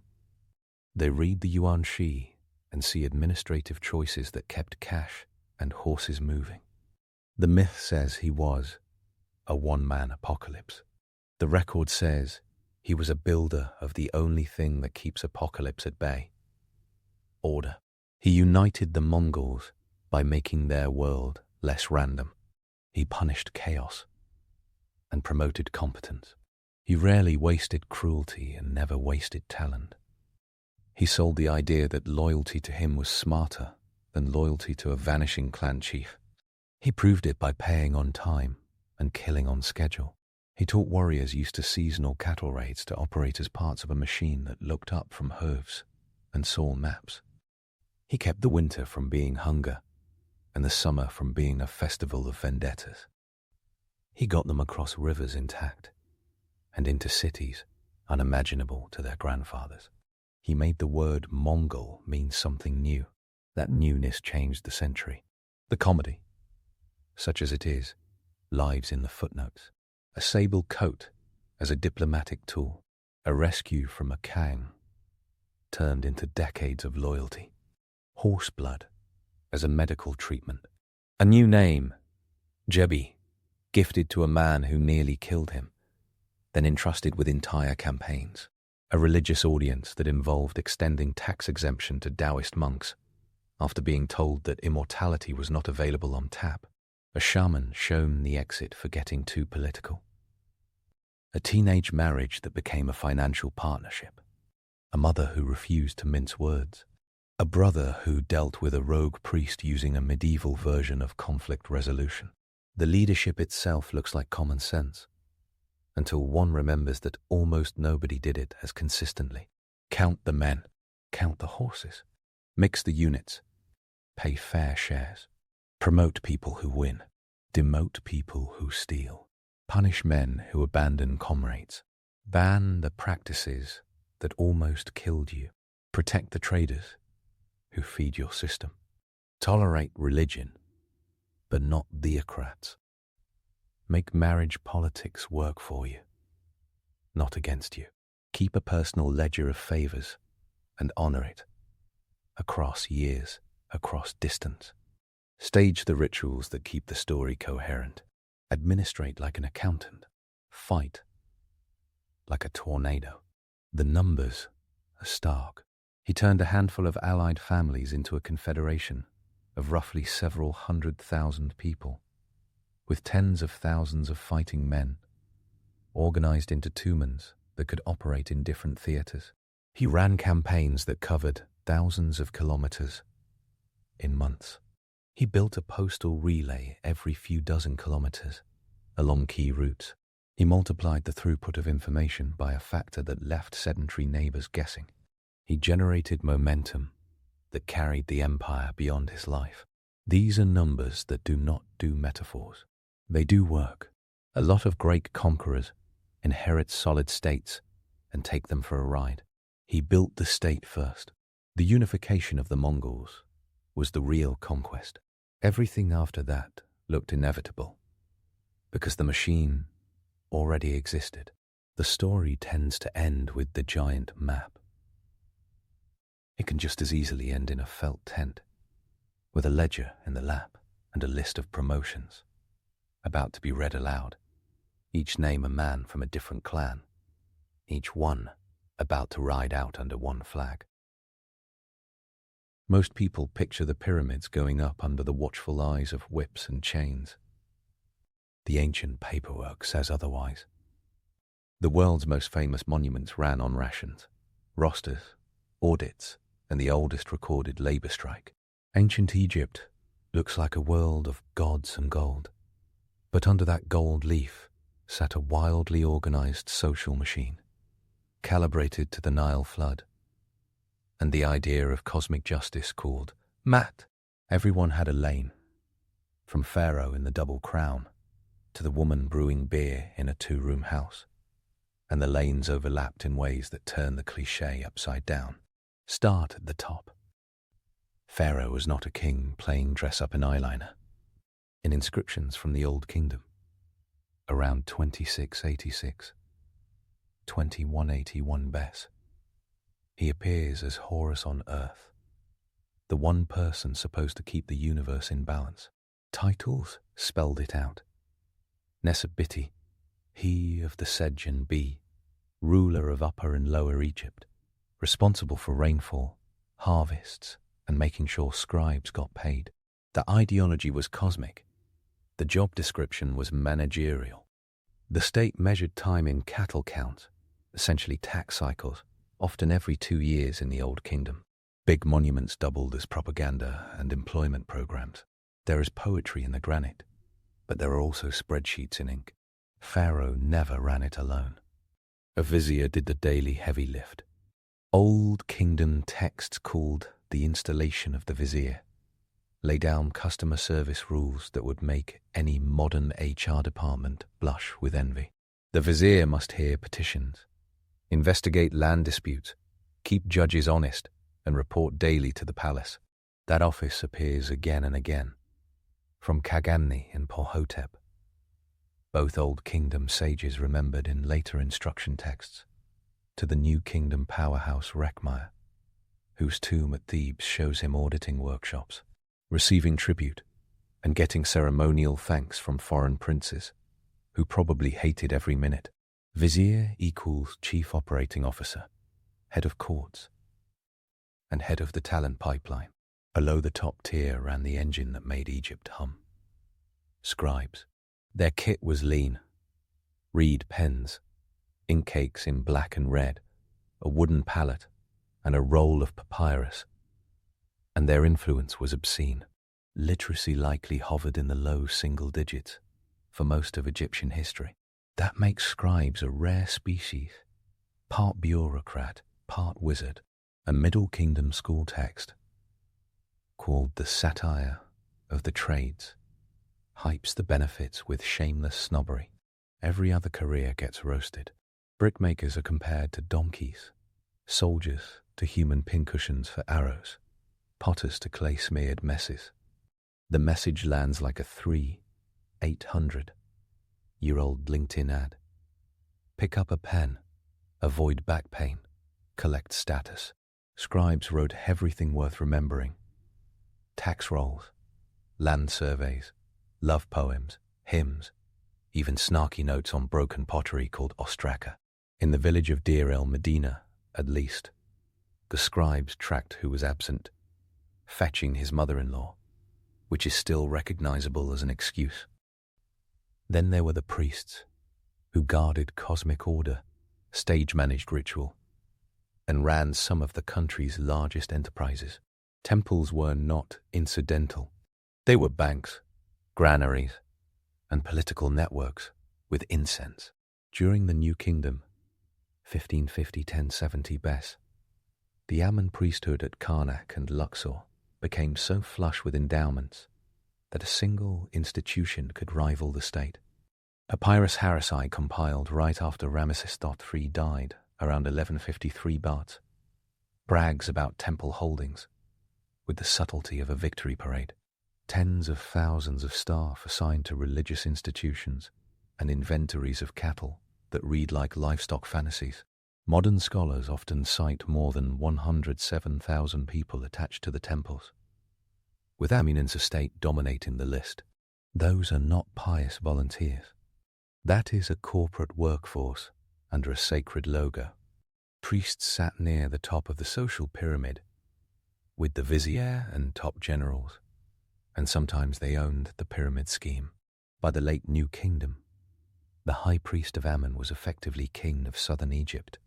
They read the Yuan Shi and see administrative choices that kept cash and horses moving. The myth says he was a one-man apocalypse. The record says he was a builder of the only thing that keeps apocalypse at bay: order. He united the Mongols by making their world less random. He punished chaos and promoted competence. He rarely wasted cruelty and never wasted talent. He sold the idea that loyalty to him was smarter than loyalty to a vanishing clan chief. He proved it by paying on time and killing on schedule. He taught warriors used to seasonal cattle raids to operate as parts of a machine that looked up from hooves and saw maps. He kept the winter from being hunger and the summer from being a festival of vendettas. He got them across rivers intact and into cities unimaginable to their grandfathers. He made the word Mongol mean something new. That newness changed the century. The comedy, such as it is, lives in the footnotes. A sable coat as a diplomatic tool, a rescue from a Kang turned into decades of loyalty. Horseblood as a medical treatment. A new name, Jebi, gifted to a man who nearly killed him, then entrusted with entire campaigns. A religious audience that involved extending tax exemption to Taoist monks after being told that immortality was not available on tap. A shaman shown the exit for getting too political. A teenage marriage that became a financial partnership. A mother who refused to mince words. A brother who dealt with a rogue priest using a medieval version of conflict resolution. The leadership itself looks like common sense, until one remembers that almost nobody did it as consistently. Count the men, count the horses, mix the units, pay fair shares, promote people who win, demote people who steal, punish men who abandon comrades, ban the practices that almost killed you, protect the traders who feed your system, tolerate religion, but not theocrats. Make marriage politics work for you, not against you. Keep a personal ledger of favors and honor it across years, across distance. Stage the rituals that keep the story coherent. Administrate like an accountant. Fight like a tornado. The numbers are stark. He turned a handful of allied families into a confederation of roughly several 100,000 people, with tens of thousands of fighting men, organized into tumens that could operate in different theaters. He ran campaigns that covered thousands of kilometers in months. He built a postal relay every few dozen kilometers along key routes. He multiplied the throughput of information by a factor that left sedentary neighbors guessing. He generated momentum that carried the empire beyond his life. These are numbers that do not do metaphors. They do work. A lot of great conquerors inherit solid states and take them for a ride. He built the state first. The unification of the Mongols was the real conquest. Everything after that looked inevitable because the machine already existed. The story tends to end with the giant map. It can just as easily end in a felt tent with a ledger in the lap and a list of promotions about to be read aloud, each name a man from a different clan, each one about to ride out under one flag. Most people picture the pyramids going up under the watchful eyes of whips and chains. The ancient paperwork says otherwise. The world's most famous monuments ran on rations, rosters, audits, and the oldest recorded labor strike. Ancient Egypt looks like a world of gods and gold, but under that gold leaf sat a wildly organized social machine, calibrated to the Nile flood, and the idea of cosmic justice called Mat. Everyone had a lane, from Pharaoh in the double crown to the woman brewing beer in a two-room house, and the lanes overlapped in ways that turn the cliché upside down. Start at the top. Pharaoh was not a king playing dress-up in eyeliner. In inscriptions from the Old Kingdom, around 2686, 2181 Bess, he appears as Horus on earth, the one person supposed to keep the universe in balance. Titles spelled it out. Nesabiti, he of the Sedge and Bee, ruler of Upper and Lower Egypt, responsible for rainfall, harvests, and making sure scribes got paid. The ideology was cosmic. The job description was managerial. The state measured time in cattle counts, essentially tax cycles, often every 2 years in the Old Kingdom. Big monuments doubled as propaganda and employment programs. There is poetry in the granite, but there are also spreadsheets in ink. Pharaoh never ran it alone. A vizier did the daily heavy lift. Old Kingdom texts called the installation of the vizier lay down customer service rules that would make any modern HR department blush with envy. The vizier must hear petitions, investigate land disputes, keep judges honest, and report daily to the palace. That office appears again and again, from Kagamni and Pohotep, both Old Kingdom sages remembered in later instruction texts, to the New Kingdom powerhouse Rekmire, whose tomb at Thebes shows him auditing workshops, receiving tribute, and getting ceremonial thanks from foreign princes, who probably hated every minute. Vizier equals Chief Operating Officer, Head of Courts, and Head of the Talent Pipeline. Below the top tier ran the engine that made Egypt hum. Scribes. Their kit was lean. Reed pens, ink cakes in black and red, a wooden palette, and a roll of papyrus. And their influence was obscene. Literacy likely hovered in the low single digits for most of Egyptian history. That makes scribes a rare species, part bureaucrat, part wizard. A Middle Kingdom school text, called the Satire of the Trades, hypes the benefits with shameless snobbery. Every other career gets roasted. Brickmakers are compared to donkeys, soldiers to human pincushions for arrows, potters to clay-smeared messes. The message lands like a 800-year-old LinkedIn ad. Pick up a pen, avoid back pain, collect status. Scribes wrote everything worth remembering. Tax rolls, land surveys, love poems, hymns, even snarky notes on broken pottery called ostraka. In the village of Deir el Medina, at least, the scribes tracked who was absent, fetching his mother-in-law, which is still recognizable as an excuse. Then there were the priests, who guarded cosmic order, stage-managed ritual, and ran some of the country's largest enterprises. Temples were not incidental. They were banks, granaries, and political networks with incense. During the New Kingdom, 1550-1070 Bess, the Amun priesthood at Karnak and Luxor became so flush with endowments that a single institution could rival the state. Papyrus Harrisai compiled right after Ramesses III died, around 1153 BAT, brags about temple holdings, with the subtlety of a victory parade. Tens of thousands of staff assigned to religious institutions and inventories of cattle that read like livestock fantasies. Modern scholars often cite more than 107,000 people attached to the temples, with Amunen's estate dominating the list. Those are not pious volunteers. That is a corporate workforce under a sacred logo. Priests sat near the top of the social pyramid, with the vizier and top generals, and sometimes they owned the pyramid scheme. By the late New Kingdom, the high priest of Amun was effectively king of southern Egypt,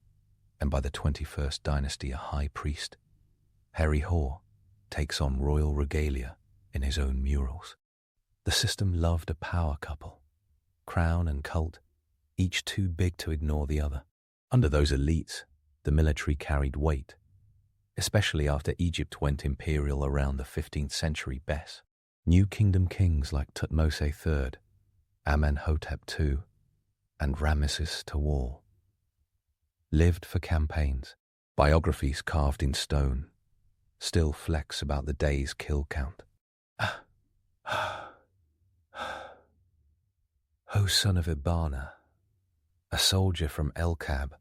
and by the 21st dynasty a high priest, Herihor, takes on royal regalia in his own murals. The system loved a power couple, crown and cult, each too big to ignore the other. Under those elites, the military carried weight, especially after Egypt went imperial around the 15th century BES. New Kingdom kings like Tutmose III, Amenhotep II, and Ramesses II lived for campaigns. Biographies carved in stone still flex about the day's kill count. Ho, son of Ibana, a soldier from El Kab,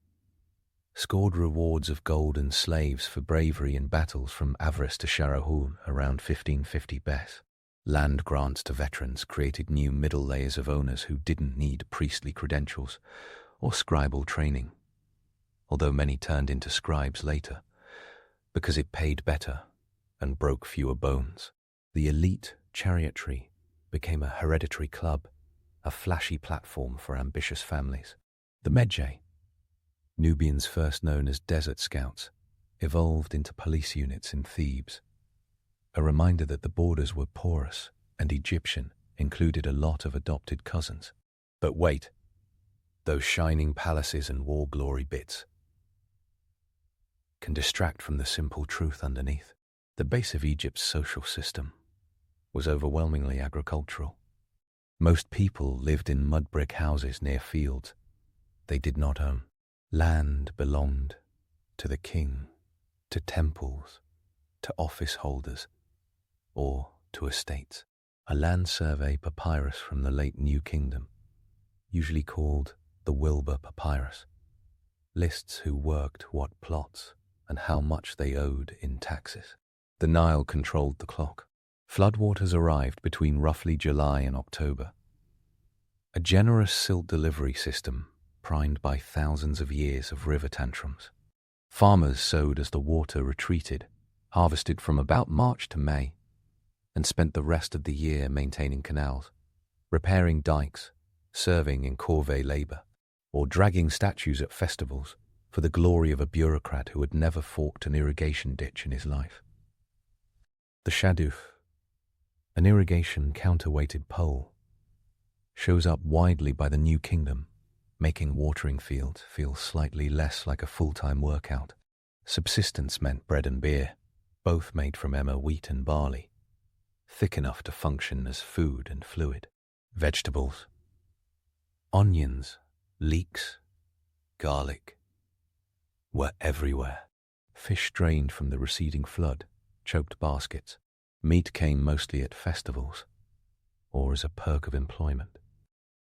scored rewards of gold and slaves for bravery in battles from Avarice to Sharahoon around 1550 BES. Land grants to veterans created new middle layers of owners who didn't need priestly credentials or scribal training, although many turned into scribes later, because it paid better and broke fewer bones. The elite chariotry became a hereditary club, a flashy platform for ambitious families. The Medjay, Nubians first known as desert scouts, evolved into police units in Thebes, a reminder that the borders were porous and Egyptian included a lot of adopted cousins. But wait, those shining palaces and war glory bits can distract from the simple truth underneath. The base of Egypt's social system was overwhelmingly agricultural. Most people lived in mud brick houses near fields they did not own. Land belonged to the king, to temples, to office holders, or to estates. A land survey papyrus from the late New Kingdom, usually called the Wilbur Papyrus, lists who worked what plots and how much they owed in taxes. The Nile controlled the clock. Floodwaters arrived between roughly July and October. A generous silt delivery system primed by thousands of years of river tantrums. Farmers sowed as the water retreated, harvested from about March to May, and spent the rest of the year maintaining canals, repairing dikes, serving in corvée labor, or dragging statues at festivals for the glory of a bureaucrat who had never forked an irrigation ditch in his life. The shaduf, an irrigation counterweighted pole, shows up widely by the New Kingdom, making watering fields feel slightly less like a full-time workout. Subsistence meant bread and beer, both made from emmer wheat and barley, thick enough to function as food and fluid. Vegetables, onions, leeks, garlic, were everywhere. Fish drained from the receding flood choked baskets. Meat came mostly at festivals, or as a perk of employment.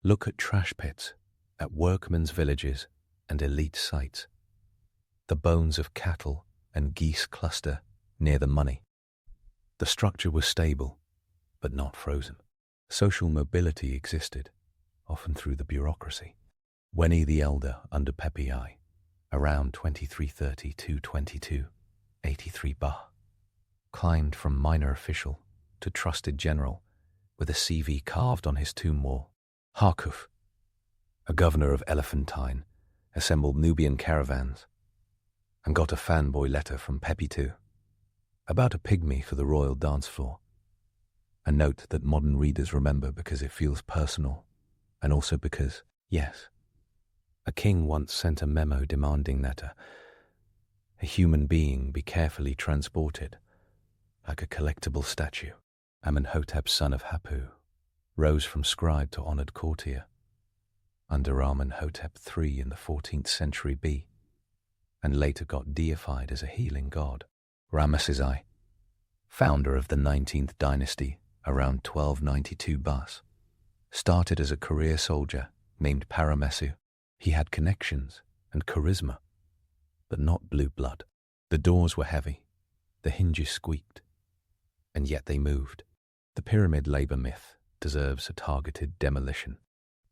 Look at trash pits, at workmen's villages and elite sites. The bones of cattle and geese cluster near the money. The structure was stable, but not frozen. Social mobility existed, often through the bureaucracy. Weni the Elder under Pepi I, around 2330 to 2283 Bah, climbed from minor official to trusted general with a CV carved on his tomb wall. Harkuf, a governor of Elephantine, assembled Nubian caravans and got a fanboy letter from Pepi II about a pygmy for the royal dance floor. A note that modern readers remember because it feels personal, and also because, yes, a king once sent a memo demanding that a human being be carefully transported, like a collectible statue. Amenhotep, son of Hapu, rose from scribe to honored courtier under Amenhotep III in the 14th century B, and later got deified as a healing god. Ramesses I, founder of the 19th dynasty around 1292 BUS, started as a career soldier named Paramessu. He had connections and charisma, but not blue blood. The doors were heavy, the hinges squeaked, and yet they moved. The pyramid labor myth deserves a targeted demolition.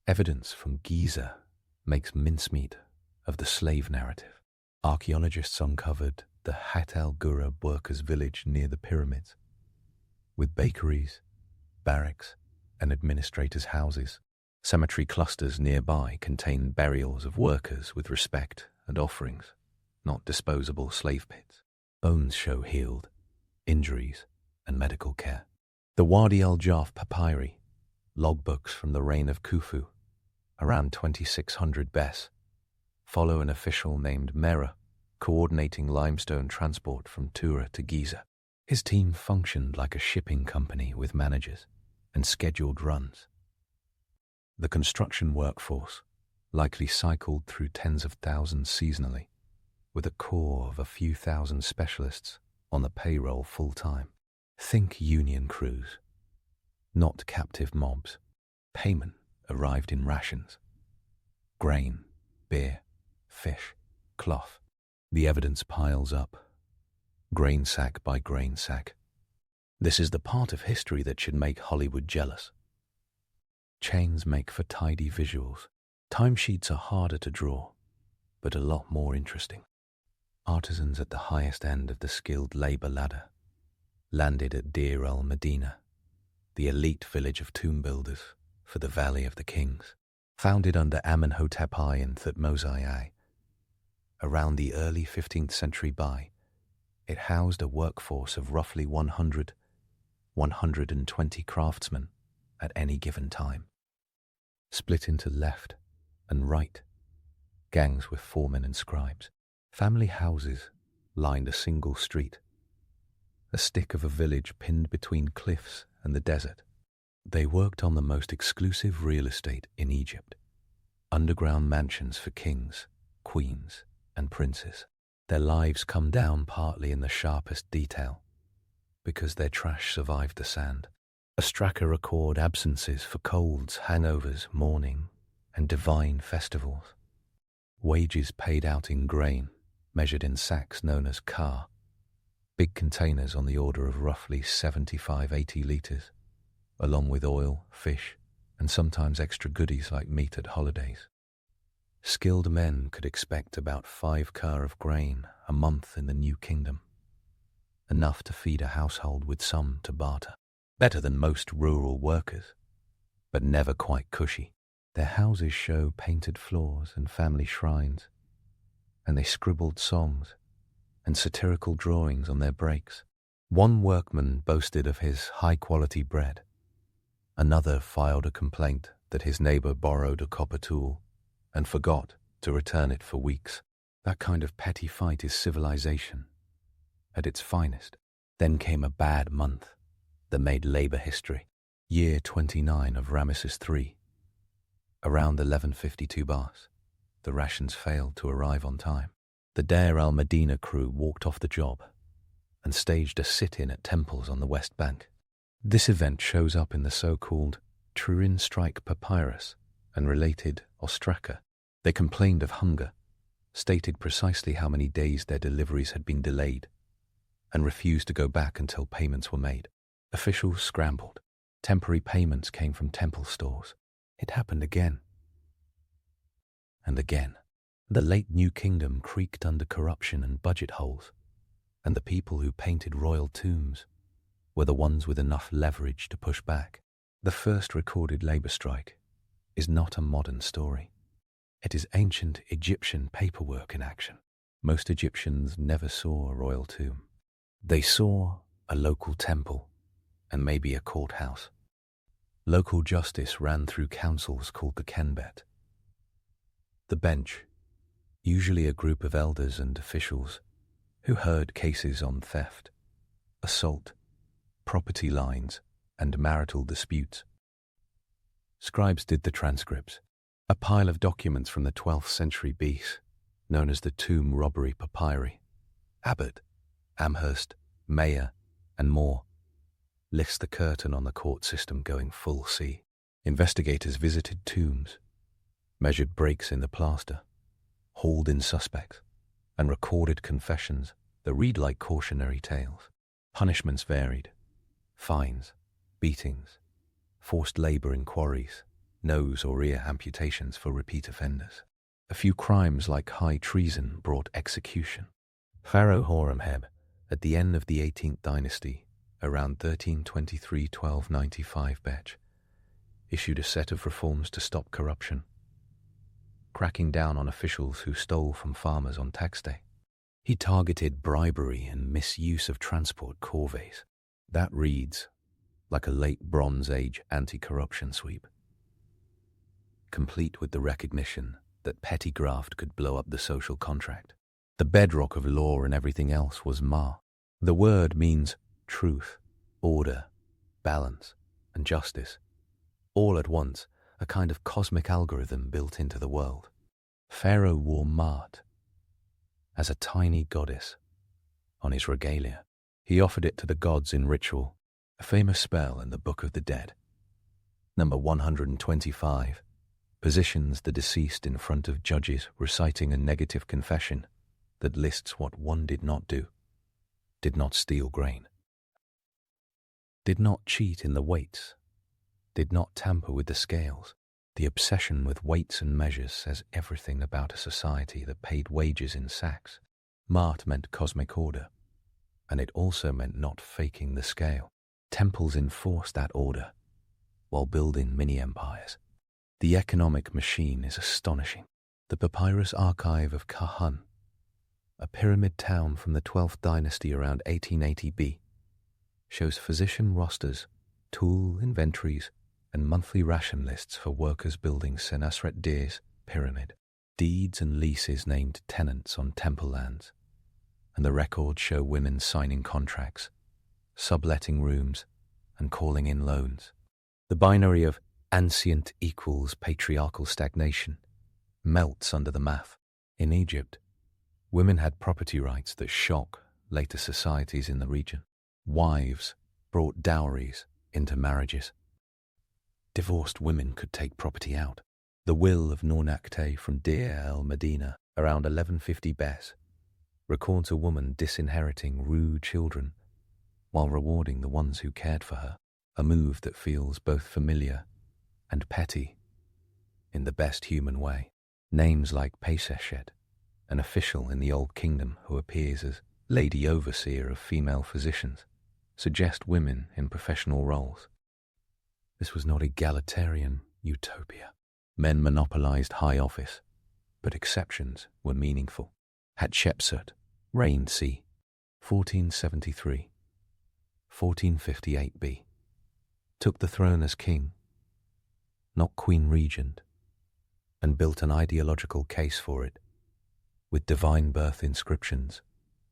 Evidence from Giza makes mincemeat of the slave narrative. Archaeologists uncovered the Hat el-Ghura workers' village near the pyramids, with bakeries, barracks, and administrators' houses. Cemetery clusters nearby contain burials of workers with respect and offerings, not disposable slave pits. Bones show healed injuries and medical care. The Wadi al-Jaf papyri, logbooks from the reign of Khufu, around 2600 BES, follow an official named Mera, coordinating limestone transport from Tura to Giza. His team functioned like a shipping company with managers and scheduled runs. The construction workforce likely cycled through tens of thousands seasonally, with a core of a few thousand specialists on the payroll full-time. Think union crews, not captive mobs. Payment arrived in rations: grain, beer, fish, cloth. The evidence piles up, grain sack by grain sack. This is the part of history that should make Hollywood jealous. Chains make for tidy visuals. Timesheets are harder to draw, but a lot more interesting. Artisans at the highest end of the skilled labor ladder landed at Deir el-Medina, the elite village of tomb builders for the Valley of the Kings. Founded under Amenhotep I and Thutmose I, around the early 15th century BY, it housed a workforce of roughly 120 craftsmen at any given time, split into left and right gangs with foremen and scribes. Family houses lined a single street, a stick of a village pinned between cliffs and the desert. They worked on the most exclusive real estate in Egypt, underground mansions for kings, queens, and princes. Their lives come down partly in the sharpest detail, because their trash survived the sand. Ostraca record absences for colds, hangovers, mourning, and divine festivals. Wages paid out in grain, measured in sacks known as ka, big containers on the order of roughly 75-80 litres, along with oil, fish, and sometimes extra goodies like meat at holidays. Skilled men could expect about 5 ka of grain a month in the New Kingdom, enough to feed a household with some to barter. Better than most rural workers, but never quite cushy. Their houses show painted floors and family shrines, and they scribbled songs and satirical drawings on their breaks. One workman boasted of his high-quality bread. Another filed a complaint that his neighbor borrowed a copper tool and forgot to return it for weeks. That kind of petty fight is civilization at its finest. Then came a bad month that made labor history. Year 29 of Ramesses III. Around 1152 BAS, the rations failed to arrive on time. The Deir el-Medina crew walked off the job and staged a sit-in at temples on the West Bank. This event shows up in the so-called Turin Strike Papyrus and related Ostraca. They complained of hunger, stated precisely how many days their deliveries had been delayed, and refused to go back until payments were made. Officials scrambled. Temporary payments came from temple stores. It happened again and again. The late New Kingdom creaked under corruption and budget holes, and the people who painted royal tombs were the ones with enough leverage to push back. The first recorded labor strike is not a modern story. It is ancient Egyptian paperwork in action. Most Egyptians never saw a royal tomb. They saw a local temple and maybe a courthouse. Local justice ran through councils called the Kenbet. The bench, usually a group of elders and officials who heard cases on theft, assault, property lines, and marital disputes. Scribes did the transcripts, a pile of documents from the 12th century BC, known as the tomb robbery papyri. Abbot, Amherst, Mayer, and more lifts the curtain on the court system going full sea. Investigators visited tombs, measured breaks in the plaster, hauled in suspects, and recorded confessions that read like cautionary tales. Punishments varied: fines, beatings, forced labor in quarries, nose or ear amputations for repeat offenders. A few crimes like high treason brought execution. Pharaoh Horemheb, at the end of the 18th dynasty, around 1323-1295 Betch, issued a set of reforms to stop corruption, cracking down on officials who stole from farmers on tax day. He targeted bribery and misuse of transport corvées. That reads like a late Bronze Age anti-corruption sweep, complete with the recognition that petty graft could blow up the social contract. The bedrock of law and everything else was Ma. The word means truth, order, balance, and justice, all at once, a kind of cosmic algorithm built into the world. Pharaoh wore Maat as a tiny goddess on his regalia. He offered it to the gods in ritual, a famous spell in the Book of the Dead. Number 125 positions the deceased in front of judges reciting a negative confession that lists what one did not do: did not steal grain, did not cheat in the weights, did not tamper with the scales. The obsession with weights and measures says everything about a society that paid wages in sacks. Maat meant cosmic order, and it also meant not faking the scale. Temples enforced that order while building mini-empires. The economic machine is astonishing. The Papyrus Archive of Kahun, a pyramid town from the 12th dynasty around 1880 B, shows physician rosters, tool inventories, and monthly ration lists for workers building Senusret Dir's pyramid. Deeds and leases named tenants on temple lands, and the records show women signing contracts, subletting rooms, and calling in loans. The binary of ancient equals patriarchal stagnation melts under the math. In Egypt, women had property rights that shock later societies in the region. Wives brought dowries into marriages. Divorced women could take property out. The will of Nornakte from Deir el Medina, around 1150 Bess, records a woman disinheriting rude children while rewarding the ones who cared for her, a move that feels both familiar and petty in the best human way. Names like Peseshet, an official in the Old Kingdom who appears as Lady Overseer of female physicians, suggest women in professional roles. This was not egalitarian utopia. Men monopolized high office, but exceptions were meaningful. Hatshepsut reigned c. 1473, 1458 B, took the throne as king, not queen regent, and built an ideological case for it, with divine birth inscriptions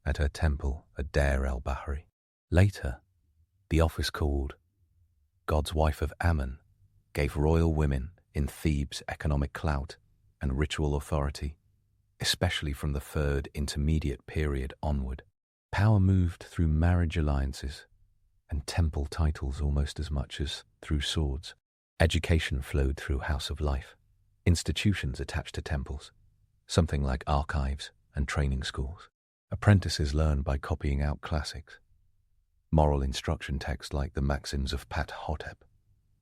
at her temple at Deir el-Bahari. Later, the office called God's wife of Ammon gave royal women in Thebes economic clout and ritual authority, especially from the third intermediate period onward. Power moved through marriage alliances and temple titles almost as much as through swords. Education flowed through House of Life, institutions attached to temples, something like archives and training schools. Apprentices learned by copying out classics. Moral instruction texts like the maxims of Pat Hotep,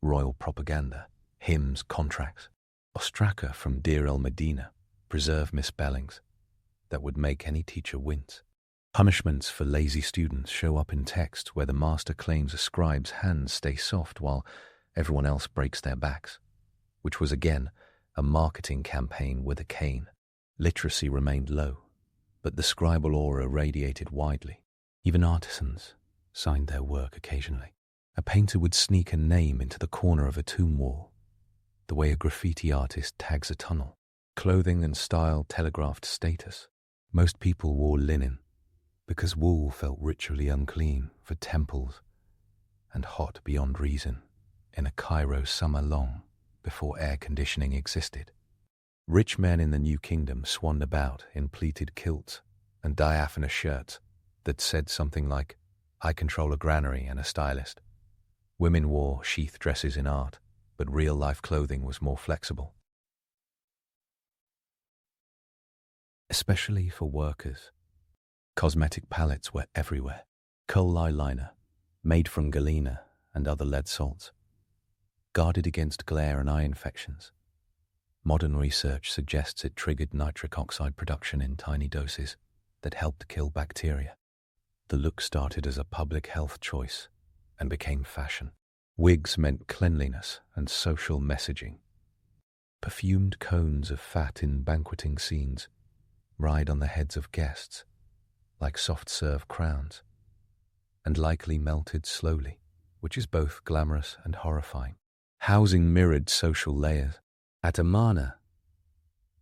royal propaganda, hymns, contracts. Ostraka from Deir el-Medina preserve misspellings that would make any teacher wince. Punishments for lazy students show up in text where the master claims a scribe's hands stay soft while everyone else breaks their backs, which was again a marketing campaign with a cane. Literacy remained low, but the scribal aura radiated widely. Even artisans signed their work occasionally. A painter would sneak a name into the corner of a tomb wall, the way a graffiti artist tags a tunnel. Clothing and style telegraphed status. Most people wore linen because wool felt ritually unclean for temples and hot beyond reason in a Cairo summer long before air conditioning existed. Rich men in the New Kingdom swanned about in pleated kilts and diaphanous shirts that said something like, "I control a granary and a stylist." Women wore sheath dresses in art, but real-life clothing was more flexible. Especially for workers. Cosmetic palettes were everywhere. Kohl eyeliner, made from galena and other lead salts, guarded against glare and eye infections. Modern research suggests it triggered nitric oxide production in tiny doses that helped kill bacteria. The look started as a public health choice and became fashion. Wigs meant cleanliness and social messaging. Perfumed cones of fat in banqueting scenes ride on the heads of guests like soft-serve crowns, and likely melted slowly, which is both glamorous and horrifying. Housing mirrored social layers. At Amarna,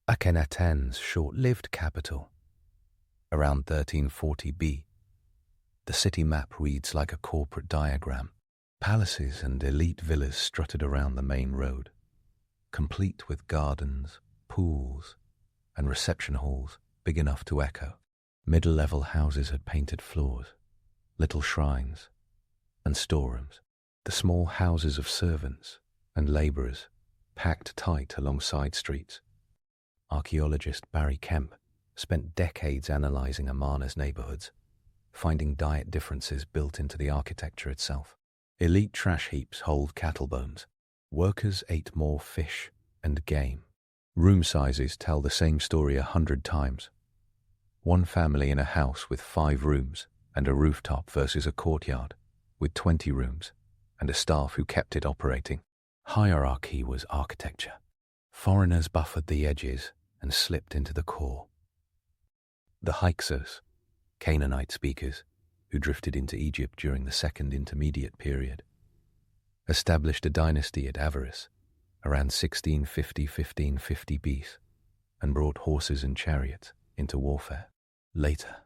Akhenaten's short-lived capital, around 1340 B, the city map reads like a corporate diagram. Palaces and elite villas strutted around the main road, complete with gardens, pools, and reception halls big enough to echo. Middle-level houses had painted floors, little shrines, and storerooms. The small houses of servants and labourers packed tight along side streets. Archaeologist Barry Kemp spent decades analysing Amarna's neighbourhoods, finding diet differences built into the architecture itself. Elite trash heaps hold cattle bones. Workers ate more fish and game. Room sizes tell the same story 100 times. One family in a house with 5 rooms and a rooftop versus a courtyard with 20 rooms and a staff who kept it operating. Hierarchy was architecture. Foreigners buffered the edges and slipped into the core. The Hyksos, Canaanite speakers, who drifted into Egypt during the Second Intermediate Period, established a dynasty at Avaris around 1650–1550 BC and brought horses and chariots into warfare. Later,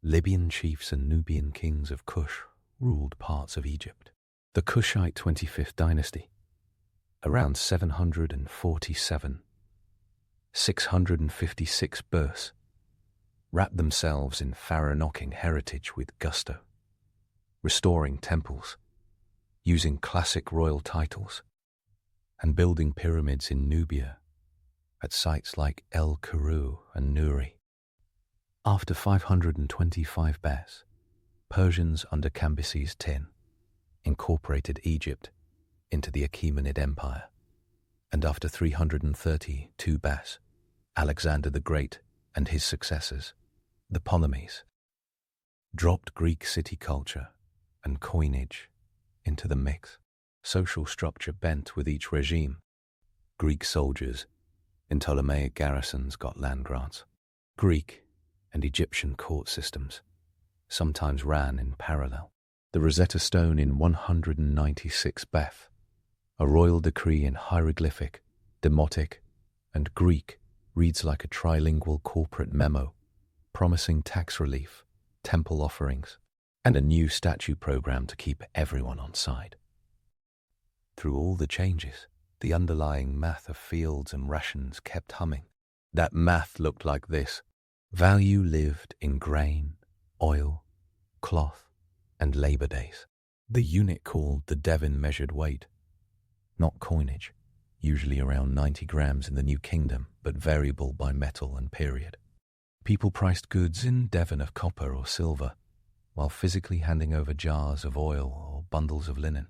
Libyan chiefs and Nubian kings of Kush ruled parts of Egypt. The Kushite 25th dynasty, around 747, 656 BC, wrapped themselves in pharaoh-knocking heritage with gusto, restoring temples, using classic royal titles, and building pyramids in Nubia at sites like El Kuru and Nuri. After 525 BC, Persians under Cambyses X incorporated Egypt into the Achaemenid Empire, and after 332 BC, Alexander the Great and his successors, the Ptolemies, dropped Greek city culture and coinage into the mix. Social structure bent with each regime. Greek soldiers in Ptolemaic garrisons got land grants. Greek and Egyptian court systems sometimes ran in parallel. The Rosetta Stone in 196 Beth, a royal decree in hieroglyphic, Demotic, and Greek, reads like a trilingual corporate memo, promising tax relief, temple offerings, and a new statue program to keep everyone on side. Through all the changes, the underlying math of fields and rations kept humming. That math looked like this. Value lived in grain, oil, cloth, and labor days. The unit called the Devon measured weight, not coinage, usually around 90 grams in the New Kingdom, but variable by metal and period. People priced goods in Devon of copper or silver, while physically handing over jars of oil or bundles of linen.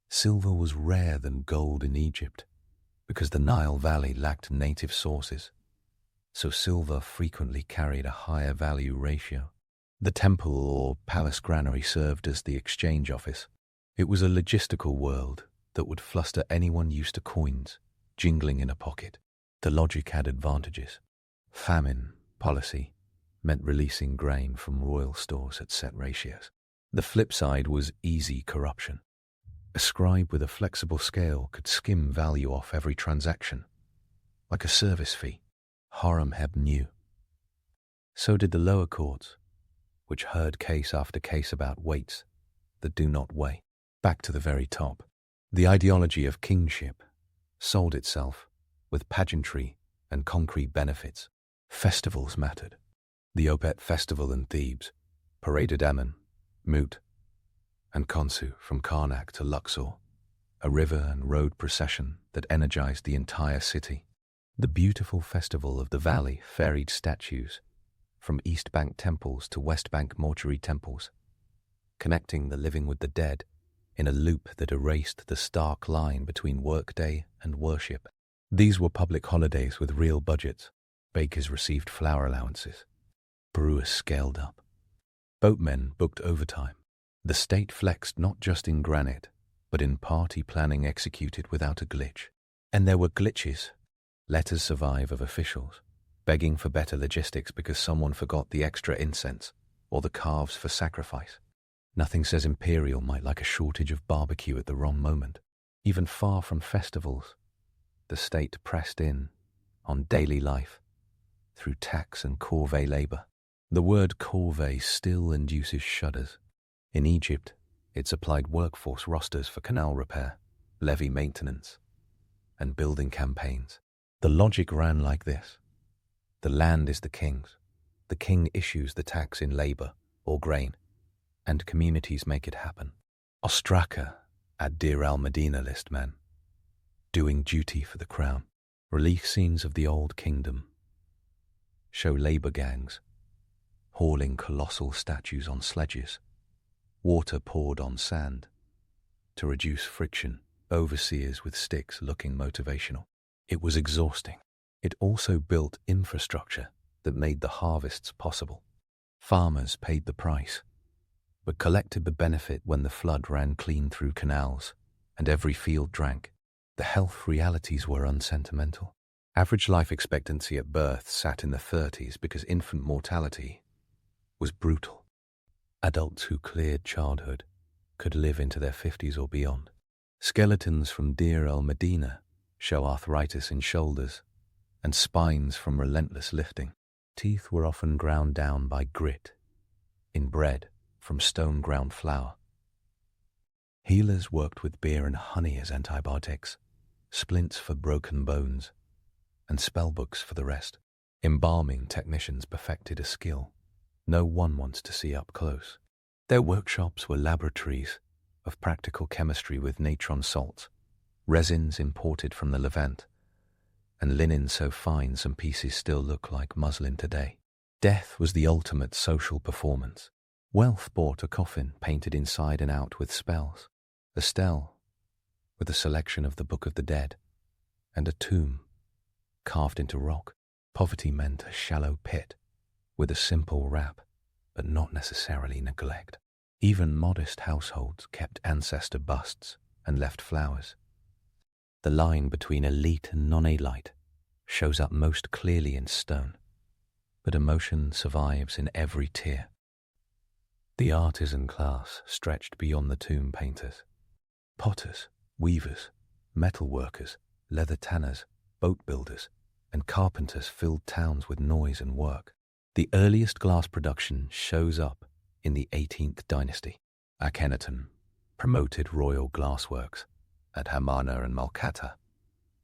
Silver was rarer than gold in Egypt because the Nile Valley lacked native sources, so silver frequently carried a higher value ratio. The temple or palace granary served as the exchange office. It was a logistical world that would fluster anyone used to coins jingling in a pocket. The logic had advantages. Famine policy meant releasing grain from royal stores at set ratios. The flip side was easy corruption. A scribe with a flexible scale could skim value off every transaction, like a service fee. Horemheb knew. So did the lower courts, which heard case after case about weights, that do not weigh. Back to the very top. The ideology of kingship sold itself with pageantry and concrete benefits. Festivals mattered. The Opet Festival in Thebes paraded Ammon, Mut, and Khonsu from Karnak to Luxor, a river and road procession that energized the entire city. The beautiful festival of the valley ferried statues from East Bank temples to West Bank mortuary temples, connecting the living with the dead in a loop that erased the stark line between workday and worship. These were public holidays with real budgets. Bakers received flour allowances. Brewers scaled up. Boatmen booked overtime. The state flexed not just in granite, but in party planning executed without a glitch. And there were glitches. Letters survive of officials, begging for better logistics because someone forgot the extra incense or the calves for sacrifice. Nothing says imperial might like a shortage of barbecue at the wrong moment. Even far from festivals, the state pressed in on daily life through tax and corvée labor. The word corvée still induces shudders. In Egypt, it supplied workforce rosters for canal repair, levee maintenance, and building campaigns. The logic ran like this. The land is the king's. The king issues the tax in labor or grain, and communities make it happen. Ostraka at Deir al-Medina list men, doing duty for the crown. Relief scenes of the Old Kingdom show labor gangs hauling colossal statues on sledges, water poured on sand to reduce friction, overseers with sticks looking motivational. It was exhausting. It also built infrastructure that made the harvests possible. Farmers paid the price, but collected the benefit when the flood ran clean through canals and every field drank. The health realities were unsentimental. Average life expectancy at birth sat in the 30s because infant mortality was brutal. Adults who cleared childhood could live into their 50s or beyond. Skeletons from Deir al-Medina show arthritis in shoulders and spines from relentless lifting. Teeth were often ground down by grit in bread from stone ground flour. Healers worked with beer and honey as antibiotics, splints for broken bones, and spellbooks for the rest. Embalming technicians perfected a skill no one wants to see up close. Their workshops were laboratories of practical chemistry with natron salts, resins imported from the Levant, and linen so fine some pieces still look like muslin today. Death was the ultimate social performance. Wealth bought a coffin painted inside and out with spells, a stele with a selection of the Book of the Dead, and a tomb carved into rock. Poverty meant a shallow pit with a simple wrap, but not necessarily neglect. Even modest households kept ancestor busts and left flowers. The line between elite and non-elite shows up most clearly in stone, but emotion survives in every tier. The artisan class stretched beyond the tomb painters. Potters, weavers, metal workers, leather tanners, boat builders, and carpenters filled towns with noise and work. The earliest glass production shows up in the 18th dynasty. Akhenaten promoted royal glassworks at Hammana and Malkata,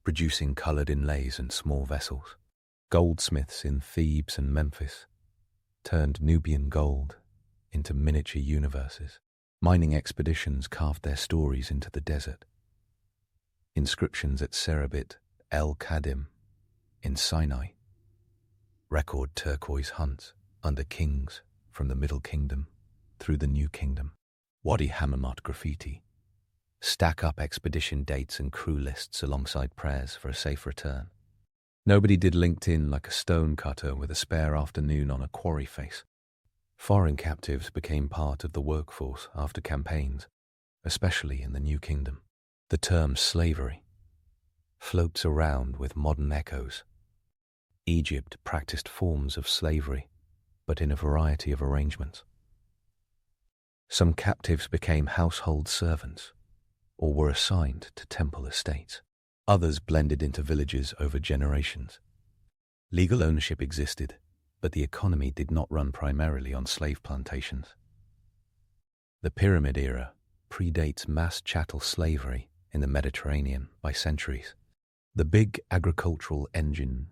producing colored inlays and small vessels. Goldsmiths in Thebes and Memphis turned Nubian gold into miniature universes. Mining expeditions carved their stories into the desert. Inscriptions at Serabit El Kadim in Sinai record turquoise hunts under kings from the Middle Kingdom through the New Kingdom. Wadi Hammamat graffiti stack up expedition dates and crew lists alongside prayers for a safe return. Nobody did LinkedIn like a stone cutter with a spare afternoon on a quarry face. Foreign captives became part of the workforce after campaigns, especially in the New Kingdom. The term slavery floats around with modern echoes. Egypt practiced forms of slavery, but in a variety of arrangements. Some captives became household servants or were assigned to temple estates. Others blended into villages over generations. Legal ownership existed, but the economy did not run primarily on slave plantations. The Pyramid era predates mass chattel slavery in the Mediterranean by centuries. The big agricultural engine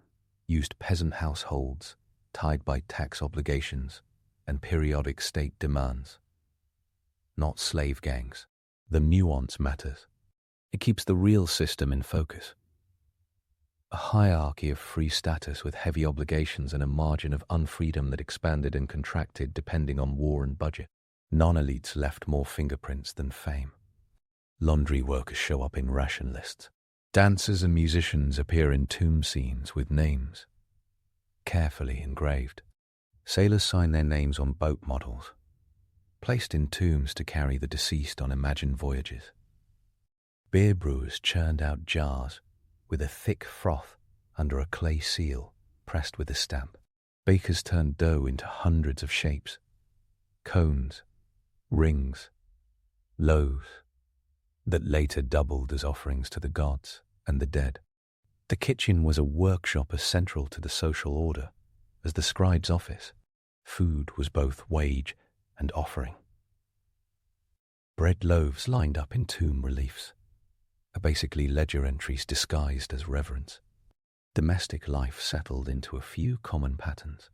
used peasant households tied by tax obligations and periodic state demands, not slave gangs. The nuance matters. It keeps the real system in focus. A hierarchy of free status with heavy obligations and a margin of unfreedom that expanded and contracted depending on war and budget. Non-elites left more fingerprints than fame. Laundry workers show up in ration lists. Dancers and musicians appear in tomb scenes with names carefully engraved. Sailors sign their names on boat models, placed in tombs to carry the deceased on imagined voyages. Beer brewers churned out jars with a thick froth under a clay seal pressed with a stamp. Bakers turned dough into hundreds of shapes: cones, rings, loaves, that later doubled as offerings to the gods and the dead. The kitchen was a workshop as central to the social order as the scribe's office. Food was both wage and offering. Bread loaves lined up in tomb reliefs are basically ledger entries disguised as reverence. Domestic life settled into a few common patterns.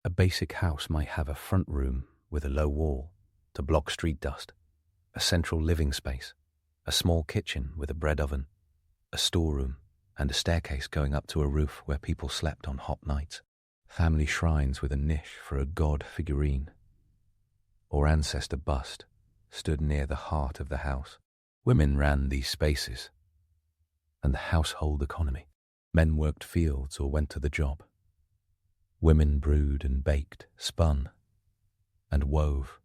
A basic house might have a front room with a low wall to block street dust, a central living space, a small kitchen with a bread oven, a storeroom, and a staircase going up to a roof where people slept on hot nights. Family shrines with a niche for a god figurine or ancestor bust stood near the heart of the house. Women ran these spaces and the household economy. Men worked fields or went to the job. Women brewed and baked, spun and wove,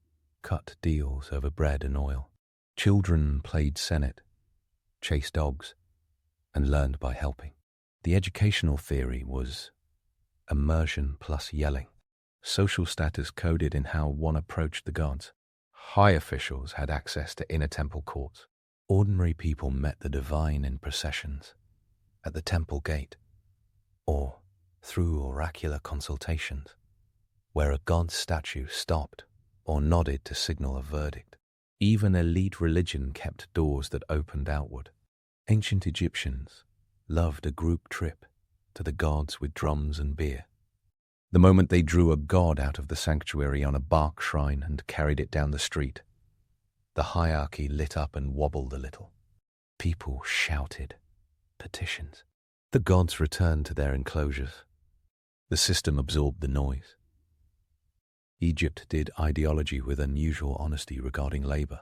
cut deals over bread and oil. Children played senate, chased dogs, and learned by helping. The educational theory was immersion plus yelling. Social status coded in how one approached the gods. High officials had access to inner temple courts. Ordinary people met the divine in processions, at the temple gate, or through oracular consultations, where a god's statue stopped or nodded to signal a verdict. Even elite religion kept doors that opened outward. Ancient Egyptians loved a group trip to the gods with drums and beer. The moment they drew a god out of the sanctuary on a bark shrine and carried it down the street, the hierarchy lit up and wobbled a little. People shouted petitions. The gods returned to their enclosures. The system absorbed the noise. Egypt did ideology with unusual honesty regarding labor.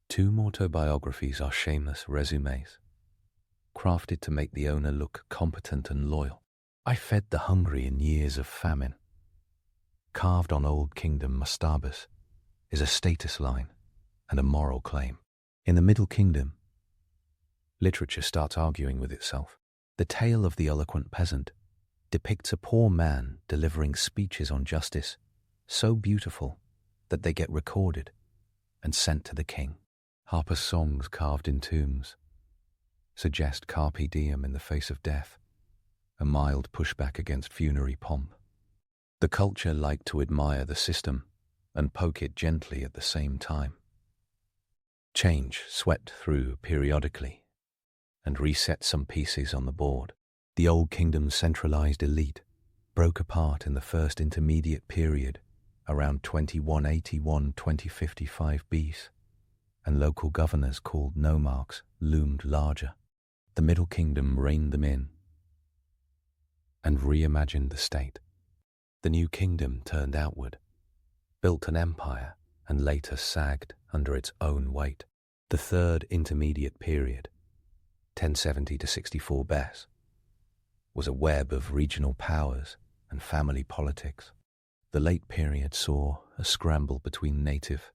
Tomb autobiographies are shameless resumes, crafted to make the owner look competent and loyal. I fed the hungry in years of famine. Carved on Old Kingdom mastabas is a status line and a moral claim. In the Middle Kingdom, literature starts arguing with itself. The tale of the eloquent peasant depicts a poor man delivering speeches on justice so beautiful that they get recorded and sent to the king. Harper's songs carved in tombs suggest carpe diem in the face of death, a mild pushback against funerary pomp. The culture liked to admire the system and poke it gently at the same time. Change swept through periodically and reset some pieces on the board. The Old Kingdom's centralized elite broke apart in the first intermediate period around 2181-2055 BC, and local governors called nomarchs loomed larger. The Middle Kingdom reined them in and reimagined the state. The New Kingdom turned outward, built an empire, and later sagged under its own weight. The third intermediate period, 1070 to 64 BC, was a web of regional powers and family politics. The late period saw a scramble between native,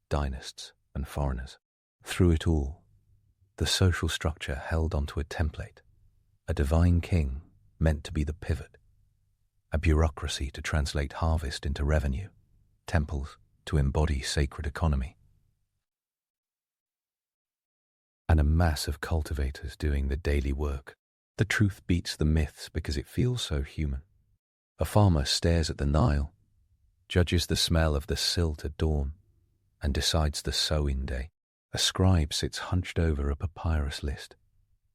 dynasts, and foreigners. Through it all, the social structure held onto a template, a divine king meant to be the pivot, a bureaucracy to translate harvest into revenue, temples to embody sacred economy, and a mass of cultivators doing the daily work. The truth beats the myths because it feels so human. A farmer stares at the Nile judges the smell of the silt at dawn, and decides the sowing day. A scribe sits hunched over a papyrus list,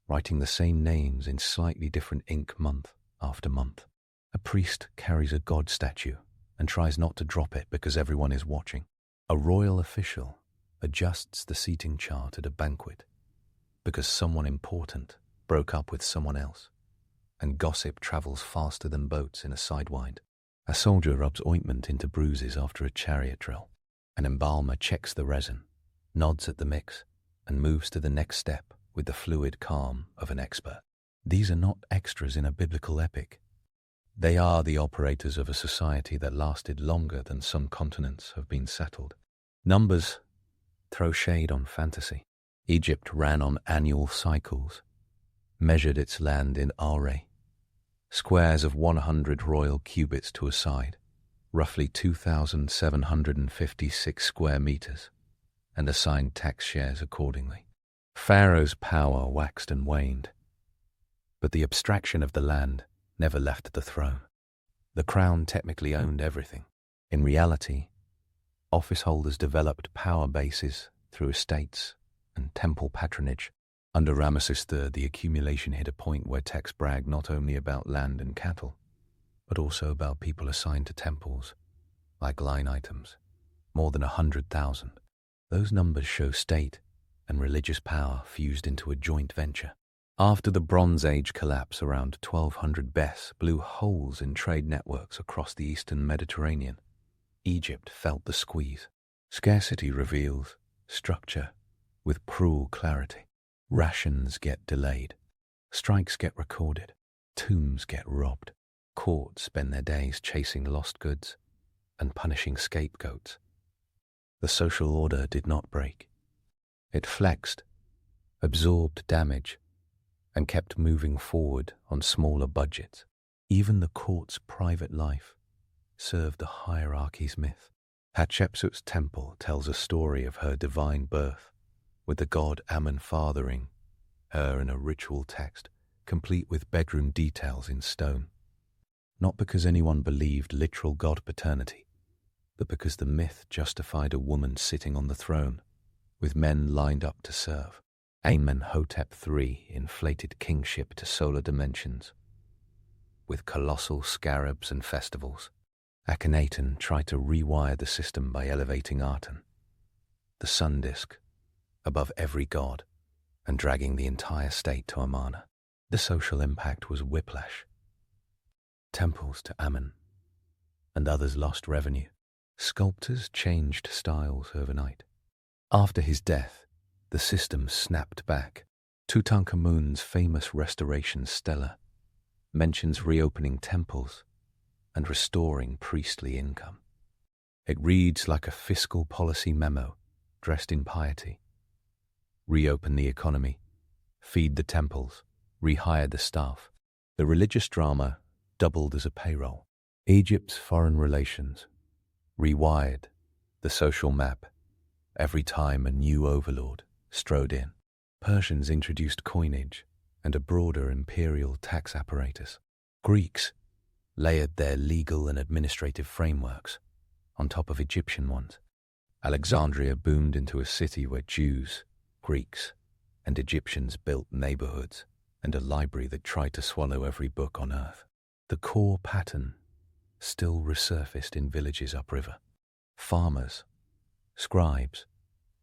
writing the same names in slightly different ink month after month. A priest carries a god statue and tries not to drop it because everyone is watching. A royal official adjusts the seating chart at a banquet because someone important broke up with someone else, and gossip travels faster than boats in a sidewind. A soldier rubs ointment into bruises after a chariot drill. An embalmer checks the resin, nods at the mix, and moves to the next step with the fluid calm of an expert. These are not extras in a biblical epic. They are the operators of a society that lasted longer than some continents have been settled. Numbers throw shade on fantasy. Egypt ran on annual cycles, measured its land in are, squares of 100 royal cubits to a side, roughly 2,756 square meters, and assigned tax shares accordingly. Pharaoh's power waxed and waned, but the abstraction of the land never left the throne. The crown technically owned everything. In reality, office holders developed power bases through estates and temple patronage. Under Ramesses III, the accumulation hit a point where texts bragged not only about land and cattle, but also about people assigned to temples, like line items, more than 100,000. Those numbers show state and religious power fused into a joint venture. After the Bronze Age collapse around 1200, Bess blew holes in trade networks across the eastern Mediterranean. Egypt felt the squeeze. Scarcity reveals structure with cruel clarity. Rations get delayed. Strikes get recorded. Tombs get robbed. Courts spend their days chasing lost goods and punishing scapegoats. The social order did not break. It flexed, absorbed damage, and kept moving forward on smaller budgets. Even the court's private life served the hierarchy's myth. Hatshepsut's temple tells a story of her divine birth, with the god Ammon fathering her in a ritual text, complete with bedroom details in stone. Not because anyone believed literal god paternity, but because the myth justified a woman sitting on the throne, with men lined up to serve. Amenhotep III inflated kingship to solar dimensions, with colossal scarabs and festivals. Akhenaten tried to rewire the system by elevating Aten, the sun disk, above every god, and dragging the entire state to Amarna. The social impact was whiplash. Temples to Ammon, and others lost revenue. Sculptors changed styles overnight. After his death, the system snapped back. Tutankhamun's famous restoration stela mentions reopening temples and restoring priestly income. It reads like a fiscal policy memo dressed in piety. Reopen the economy, feed the temples, rehire the staff. The religious drama doubled as a payroll. Egypt's foreign relations rewired the social map every time a new overlord strode in. Persians introduced coinage and a broader imperial tax apparatus. Greeks layered their legal and administrative frameworks on top of Egyptian ones. Alexandria boomed into a city where Jews, Greeks, and Egyptians built neighborhoods and a library that tried to swallow every book on earth. The core pattern still resurfaced in villages upriver. Farmers, scribes,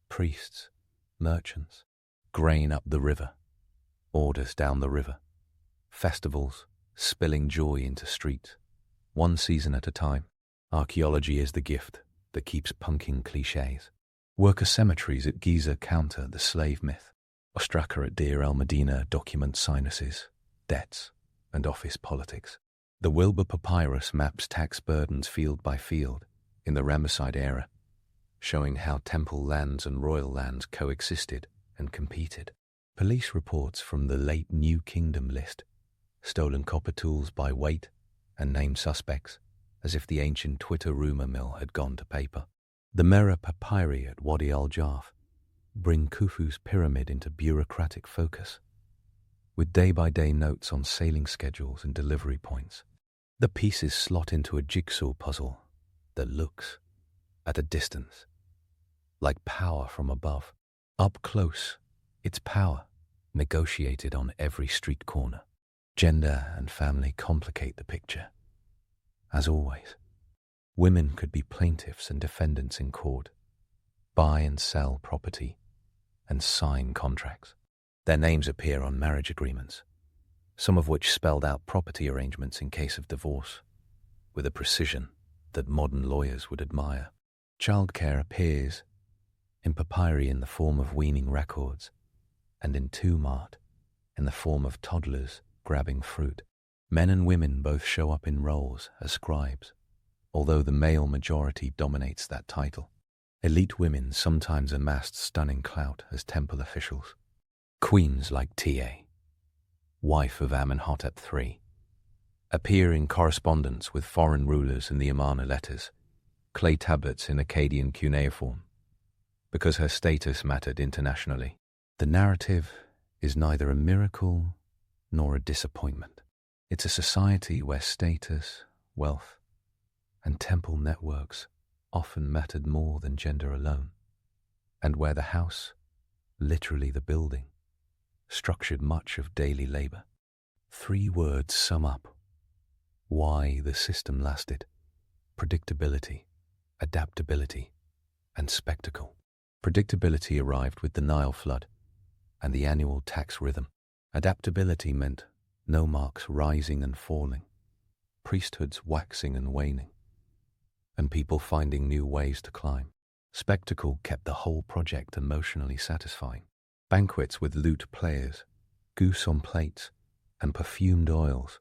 priests, merchants, grain up the river, orders down the river, festivals spilling joy into streets, one season at a time. Archaeology is the gift that keeps punking cliches. Worker cemeteries at Giza counter the slave myth. Ostraka at Deir el-Medina documents sinuses, debts, and office politics. The Wilbur Papyrus maps tax burdens field by field in the Ramesside era, showing how temple lands and royal lands coexisted and competed. Police reports from the late New Kingdom list stolen copper tools by weight and named suspects, as if the ancient Twitter rumor mill had gone to paper. The Merah Papyri at Wadi al-Jarf bring Khufu's pyramid into bureaucratic focus, with day-by-day notes on sailing schedules and delivery points. The pieces slot into a jigsaw puzzle that looks, at a distance, like power from above. Up close, it's power, negotiated on every street corner. Gender and family complicate the picture. As always, women could be plaintiffs and defendants in court, buy and sell property, and sign contracts. Their names appear on marriage agreements, some of which spelled out property arrangements in case of divorce, with a precision that modern lawyers would admire. Childcare appears in papyri in the form of weaning records, and in tomb art in the form of toddlers grabbing fruit. Men and women both show up in roles as scribes, although the male majority dominates that title. Elite women sometimes amassed stunning clout as temple officials. Queens like Ta, wife of Amenhotep III, appear in correspondence with foreign rulers in the Amarna letters, clay tablets in Akkadian cuneiform, because her status mattered internationally. The narrative is neither a miracle nor a disappointment. It's a society where status, wealth, and temple networks often mattered more than gender alone, and where the house, literally the building, structured much of daily labor. 3 words sum up why the system lasted: predictability, adaptability, and spectacle. Predictability arrived with the Nile flood and the annual tax rhythm. Adaptability meant nomarchs rising and falling, priesthoods waxing and waning, and people finding new ways to climb. Spectacle kept the whole project emotionally satisfying. Banquets with lute players, goose on plates, and perfumed oils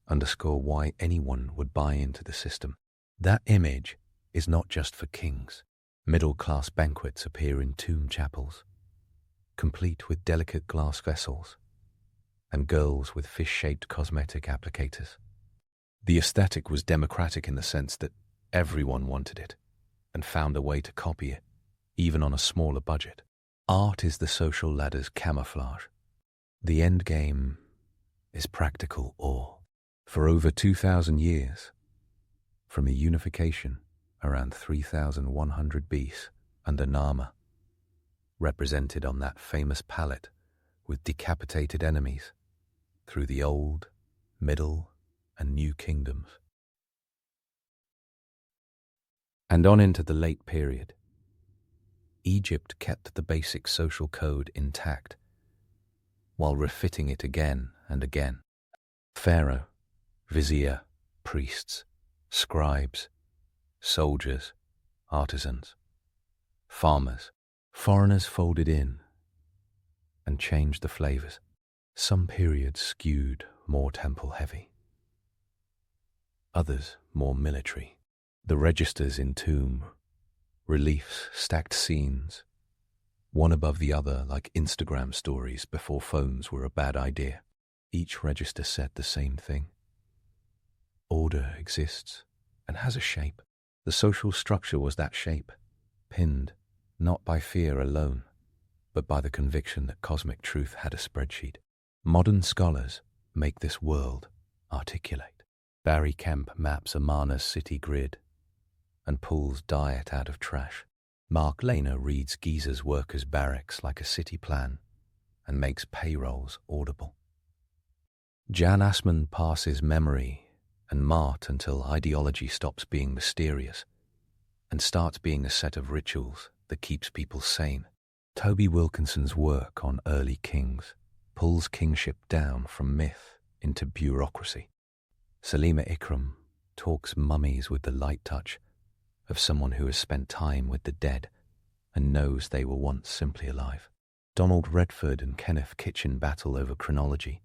underscore why anyone would buy into the system. That image is not just for kings. Middle-class banquets appear in tomb chapels, complete with delicate glass vessels, and girls with fish-shaped cosmetic applicators. The aesthetic was democratic in the sense that everyone wanted it and found a way to copy it, even on a smaller budget. Art is the social ladder's camouflage. The end game is practical awe. For over 2,000 years, from a unification around 3,100 BC under Narmer, represented on that famous palette with decapitated enemies, through the Old, Middle, and New Kingdoms, and on into the late period, Egypt kept the basic social code intact, while refitting it again and again. Pharaoh, vizier, priests, scribes, soldiers, artisans, farmers, foreigners folded in and changed the flavors. Some periods skewed more temple-heavy, others more military. The registers in tomb, reliefs, stacked scenes, one above the other like Instagram stories before phones were a bad idea. Each register said the same thing. Order exists and has a shape. The social structure was that shape, pinned not by fear alone, but by the conviction that cosmic truth had a spreadsheet. Modern scholars make this world articulate. Barry Kemp maps Amarna's city grid and pulls diet out of trash. Mark Lehner reads Giza's workers' barracks like a city plan and makes payrolls audible. Jan Assmann passes memory and Mart until ideology stops being mysterious and starts being a set of rituals that keeps people sane. Toby Wilkinson's work on early kings pulls kingship down from myth into bureaucracy. Salima Ikram talks mummies with the light touch of someone who has spent time with the dead and knows they were once simply alive. Donald Redford and Kenneth Kitchen battle over chronology,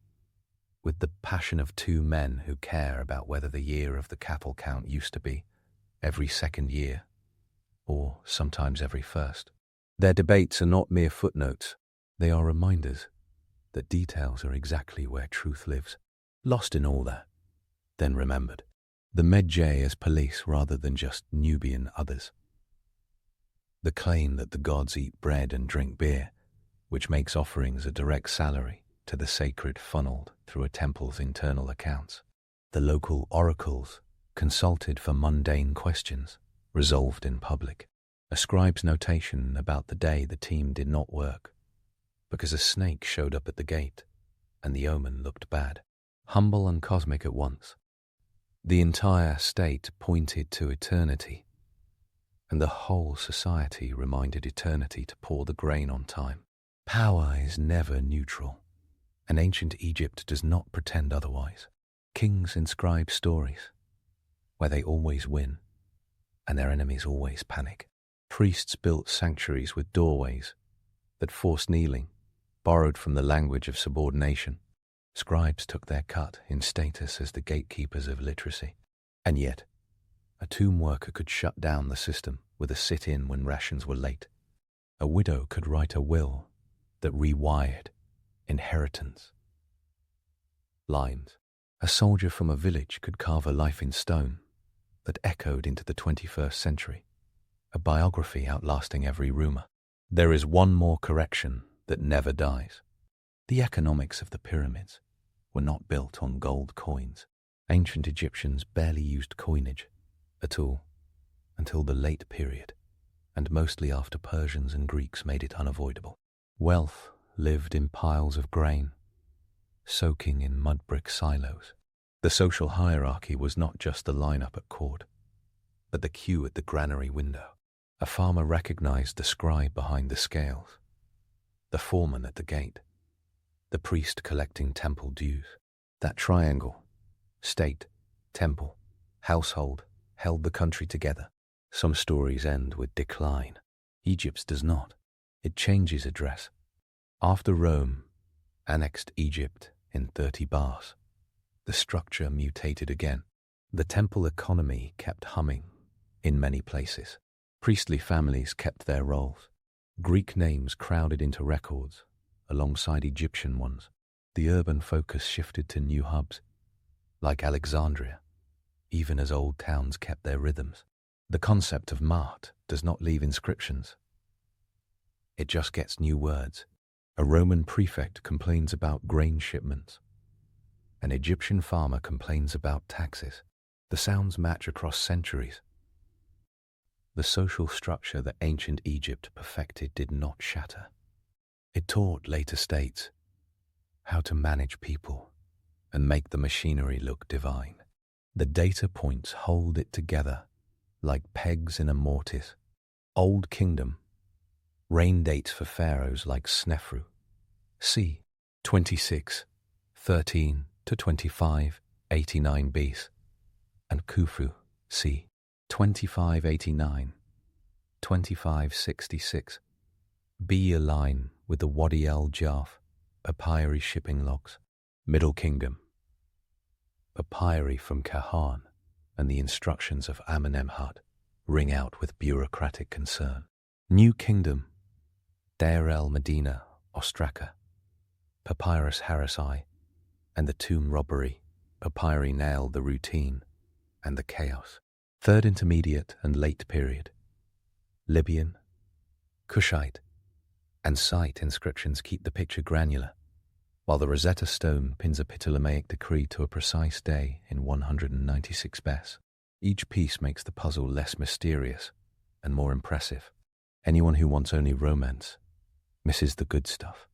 with the passion of 2 men who care about whether the year of the cattle count used to be every 2nd year, or sometimes every 1st. Their debates are not mere footnotes, they are reminders that details are exactly where truth lives. Lost in all that, then remembered. The Medjay as police rather than just Nubian others. The claim that the gods eat bread and drink beer, which makes offerings a direct salary to the sacred funneled through a temple's internal accounts. The local oracles consulted for mundane questions resolved in public. A scribe's notation about the day the team did not work because a snake showed up at the gate and the omen looked bad. Humble and cosmic at once. The entire state pointed to eternity, and the whole society reminded eternity to pour the grain on time. Power is never neutral, and ancient Egypt does not pretend otherwise. Kings inscribe stories where they always win, and their enemies always panic. Priests built sanctuaries with doorways that forced kneeling, borrowed from the language of subordination. Scribes took their cut in status as the gatekeepers of literacy. And yet, a tomb worker could shut down the system with a sit-in when rations were late. A widow could write a will that rewired inheritance lines. A soldier from a village could carve a life in stone that echoed into the 21st century, a biography outlasting every rumor. There is one more correction that never dies. The economics of the pyramids were not built on gold coins. Ancient Egyptians barely used coinage at all until the late period, and mostly after Persians and Greeks made it unavoidable. Wealth lived in piles of grain, soaking in mud brick silos. The social hierarchy was not just the lineup at court, but the queue at the granary window. A farmer recognized the scribe behind the scales, the foreman at the gate, the priest collecting temple dues. That triangle, state, temple, household, held the country together. Some stories end with decline. Egypt's does not. It changes address. After Rome annexed Egypt in 30 bars, the structure mutated again. The temple economy kept humming in many places. Priestly families kept their roles. Greek names crowded into records alongside Egyptian ones. The urban focus shifted to new hubs, like Alexandria, even as old towns kept their rhythms. The concept of mart does not leave inscriptions. It just gets new words. A Roman prefect complains about grain shipments. An Egyptian farmer complains about taxes. The sounds match across centuries. The social structure that ancient Egypt perfected did not shatter. It taught later states how to manage people and make the machinery look divine. The data points hold it together like pegs in a mortise. Old Kingdom, reign dates for pharaohs like Snefru, c. 26, 13 to 25, 89 BC, and Khufu, c. 2589, 2566. B align with the Wadi al-Jarf, papyri shipping logs. Middle Kingdom, papyri from Kahan and the instructions of Amenemhat ring out with bureaucratic concern. New Kingdom, Deir el-Medina, Ostraka, papyrus Harris-I, and the tomb robbery, papyri nail the routine and the chaos. Third Intermediate and Late Period, Libyan, Kushite, and Site inscriptions keep the picture granular, while the Rosetta Stone pins a Ptolemaic decree to a precise day in 196 BC. Each piece makes the puzzle less mysterious and more impressive. Anyone who wants only romance misses the good stuff.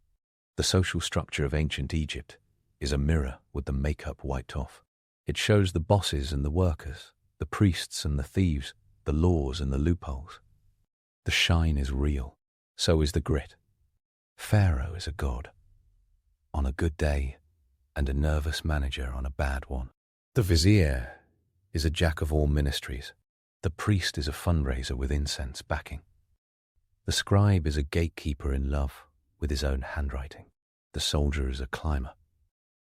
The social structure of ancient Egypt is a mirror with the makeup wiped off. It shows the bosses and the workers, the priests and the thieves, the laws and the loopholes. The shine is real, so is the grit. Pharaoh is a god on a good day and a nervous manager on a bad one. The vizier is a jack of all ministries. The priest is a fundraiser with incense backing. The scribe is a gatekeeper in love with his own handwriting. The soldier is a climber.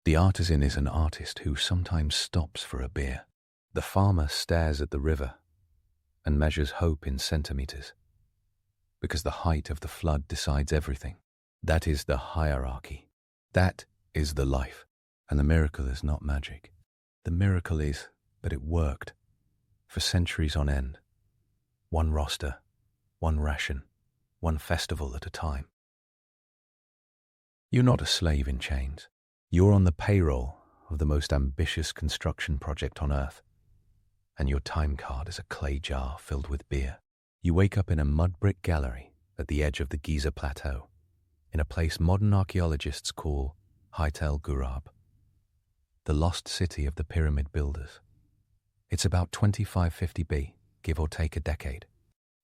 The artisan is an artist who sometimes stops for a beer. The farmer stares at the river and measures hope in centimeters, because the height of the flood decides everything. That is the hierarchy. That is the life. And the miracle is not magic. The miracle is that it worked for centuries on end. One roster, one ration, one festival at a time. You're not a slave in chains. You're on the payroll of the most ambitious construction project on Earth. and your time card is a clay jar filled with beer. You wake up in a mud brick gallery at the edge of the Giza Plateau, in a place modern archaeologists call Haitel Gurab, the lost city of the pyramid builders. It's about 2550 B, give or take a decade,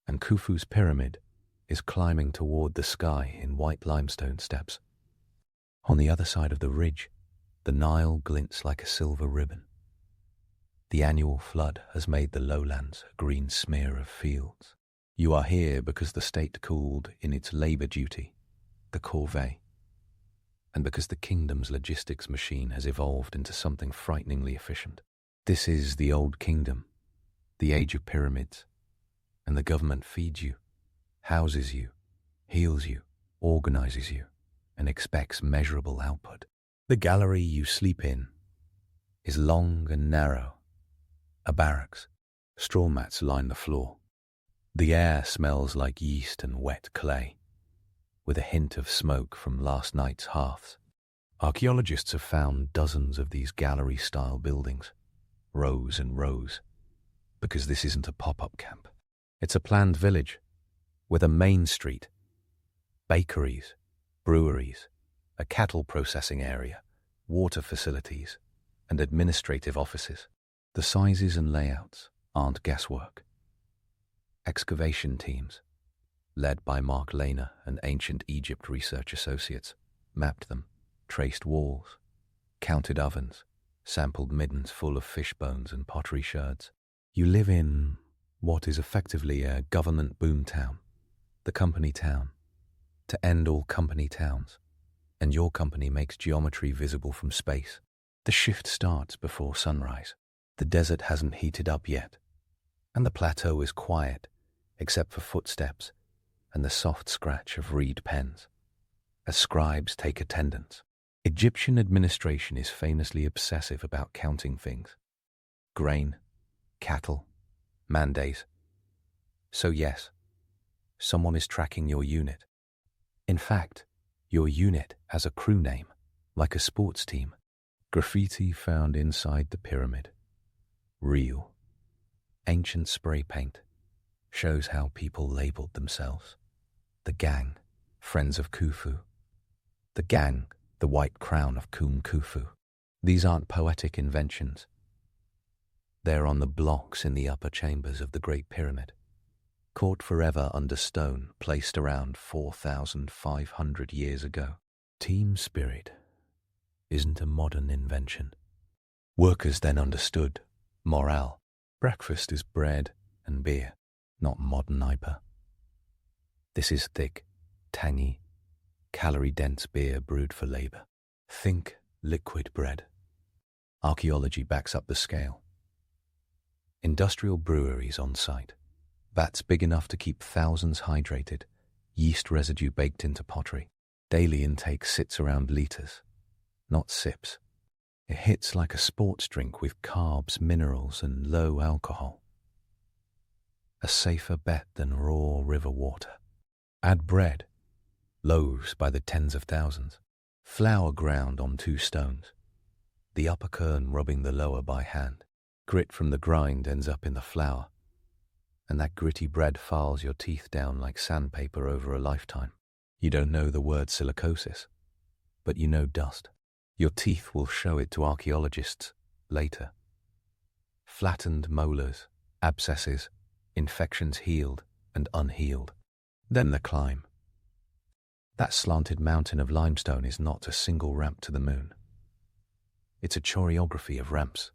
and Khufu's pyramid is climbing toward the sky in white limestone steps. On the other side of the ridge, the Nile glints like a silver ribbon. The annual flood has made the lowlands a green smear of fields. You are here because the state called in its labor duty the corvée, and because the kingdom's logistics machine has evolved into something frighteningly efficient. This is the old kingdom, the age of pyramids, and the government feeds you, houses you, heals you, organizes you, and expects measurable output. The gallery you sleep in is long and narrow, a barracks. Straw mats line the floor. The air smells like yeast and wet clay, with a hint of smoke from last night's hearths. Archaeologists have found dozens of these gallery-style buildings, rows and rows, because this isn't a pop-up camp. It's a planned village with a main street, bakeries, breweries, a cattle processing area, water facilities, and administrative offices. The sizes and layouts aren't guesswork. Excavation teams, led by Mark Lehner and Ancient Egypt Research Associates, mapped them, traced walls, counted ovens, sampled middens full of fish bones and pottery sherds. You live in what is effectively a government boom town, the company town, to end all company towns, and your company makes geometry visible from space. The shift starts before sunrise. The desert hasn't heated up yet, and the plateau is quiet, except for footsteps and the soft scratch of reed pens, as scribes take attendance. Egyptian administration is famously obsessive about counting things: grain, cattle, man days. So yes, someone is tracking your unit. In fact, your unit has a crew name, like a sports team. Graffiti found inside the pyramid. Real. Ancient spray paint shows how people labeled themselves. The gang, friends of Khufu. The gang, the white crown of Khufu. These aren't poetic inventions. They're on the blocks in the upper chambers of the Great Pyramid, caught forever under stone, placed around 4,500 years ago. Team spirit isn't a modern invention. Workers then understood morale. Breakfast is bread and beer, not modern IPA. This is thick, tangy, calorie-dense beer brewed for labor. Think liquid bread. Archaeology backs up the scale. Industrial breweries on site. Vats big enough to keep thousands hydrated, yeast residue baked into pottery. Daily intake sits around liters, not sips. It hits like a sports drink with carbs, minerals, and low alcohol. A safer bet than raw river water. Add bread, loaves by the tens of thousands, flour ground on 2 stones, the upper kern rubbing the lower by hand. Grit from the grind ends up in the flour, and that gritty bread files your teeth down like sandpaper over a lifetime. You don't know the word silicosis, but you know dust. Your teeth will show it to archaeologists later. Flattened molars, abscesses, infections healed and unhealed. Then the climb. That slanted mountain of limestone is not a single ramp to the moon. It's a choreography of ramps,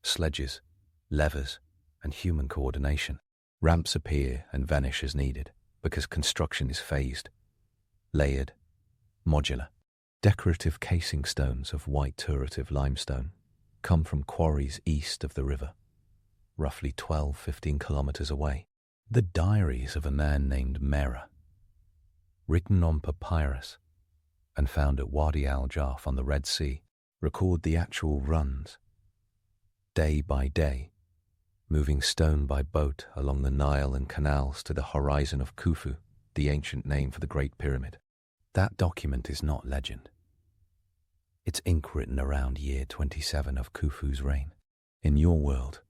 sledges, levers, and human coordination. Ramps appear and vanish as needed because construction is phased, layered, modular. Decorative casing stones of white turretive limestone come from quarries east of the river, roughly 12-15 kilometers away. The diaries of a man named Mera, written on papyrus and found at Wadi al-Jarf on the Red Sea, record the actual runs, day by day, moving stone by boat along the Nile and canals to the horizon of Khufu, the ancient name for the Great Pyramid. That document is not legend. It's ink written around year 27 of Khufu's reign. In your world,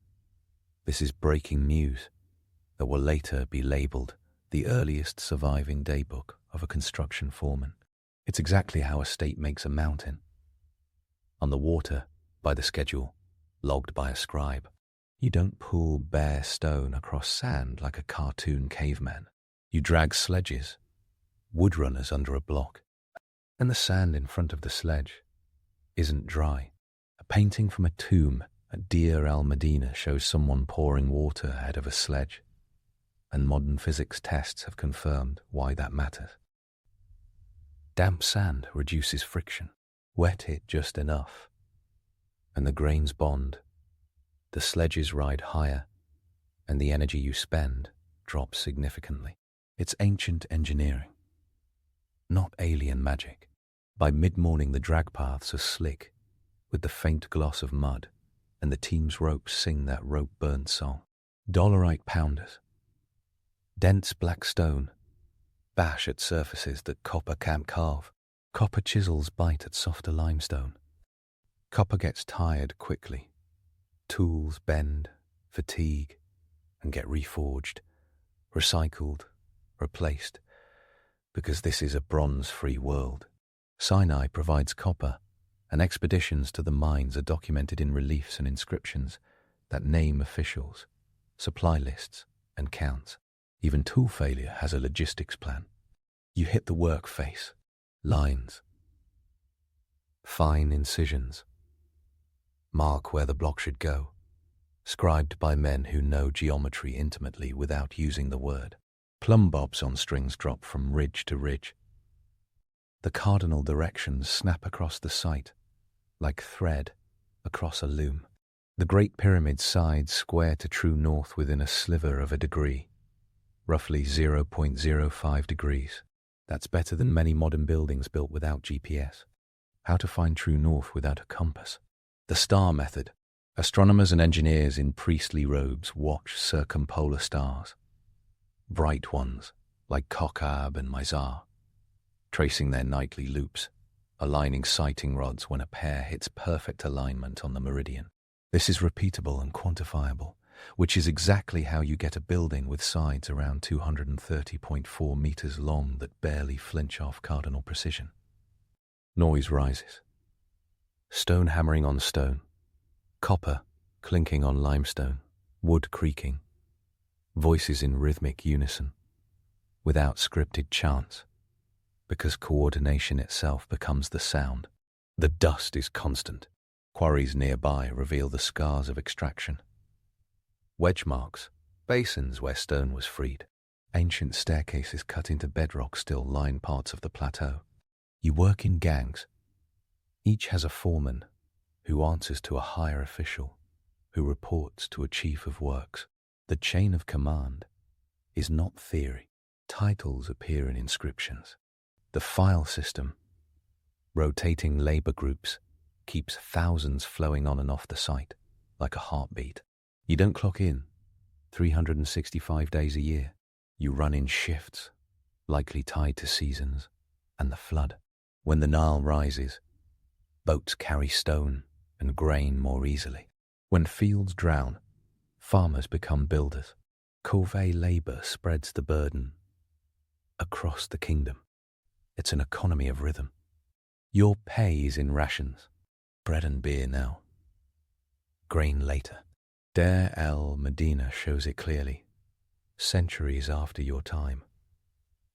This is breaking news that will later be labeled the earliest surviving daybook of a construction foreman. It's exactly how a state makes a mountain. On the water, by the schedule, logged by a scribe. You don't pull bare stone across sand like a cartoon caveman. You drag sledges, wood runners under a block, and the sand in front of the sledge isn't dry. A painting from a tomb at Deir al-Medina shows someone pouring water ahead of a sledge, and modern physics tests have confirmed why that matters. Damp sand reduces friction. Wet it just enough, and the grains bond. The sledges ride higher, and the energy you spend drops significantly. It's ancient engineering, not alien magic. By mid-morning, the drag paths are slick with the faint gloss of mud, and the team's ropes sing that rope-burnt song. Dolerite pounders, dense black stone, bash at surfaces that copper can't carve. Copper chisels bite at softer limestone. Copper gets tired quickly. Tools bend, fatigue, and get reforged, recycled, replaced, because this is a bronze-free world. Sinai provides copper, and expeditions to the mines are documented in reliefs and inscriptions that name officials, supply lists, and counts. Even tool failure has a logistics plan. You hit the work face. Lines, fine incisions, mark where the block should go, scribed by men who know geometry intimately without using the word. Plumb bobs on strings drop from ridge to ridge. The cardinal directions snap across the site, like thread across a loom. The Great Pyramid's sides square to true north within a sliver of a degree, roughly 0.05 degrees. That's better than many modern buildings built without GPS. How to find true north without a compass. The star method. Astronomers and engineers in priestly robes watch circumpolar stars. Bright ones, like Kokab and Mizar, tracing their nightly loops, aligning sighting rods when a pair hits perfect alignment on the meridian. This is repeatable and quantifiable, which is exactly how you get a building with sides around 230.4 meters long that barely flinch off cardinal precision. Noise rises. Stone hammering on stone, copper clinking on limestone, wood creaking, voices in rhythmic unison, without scripted chants, because coordination itself becomes the sound. The dust is constant. Quarries nearby reveal the scars of extraction. Wedge marks, basins where stone was freed. Ancient staircases cut into bedrock still line parts of the plateau. You work in gangs. Each has a foreman who answers to a higher official who reports to a chief of works. The chain of command is not theory. Titles appear in inscriptions. The file system, rotating labor groups, keeps thousands flowing on and off the site like a heartbeat. You don't clock in 365 days a year. You run in shifts, likely tied to seasons and the flood. When the Nile rises, boats carry stone and grain more easily. When fields drown, farmers become builders. Corvée labor spreads the burden across the kingdom. It's an economy of rhythm. Your pay is in rations. Bread and beer now. Grain later. Deir al-Medina shows it clearly. Centuries after your time.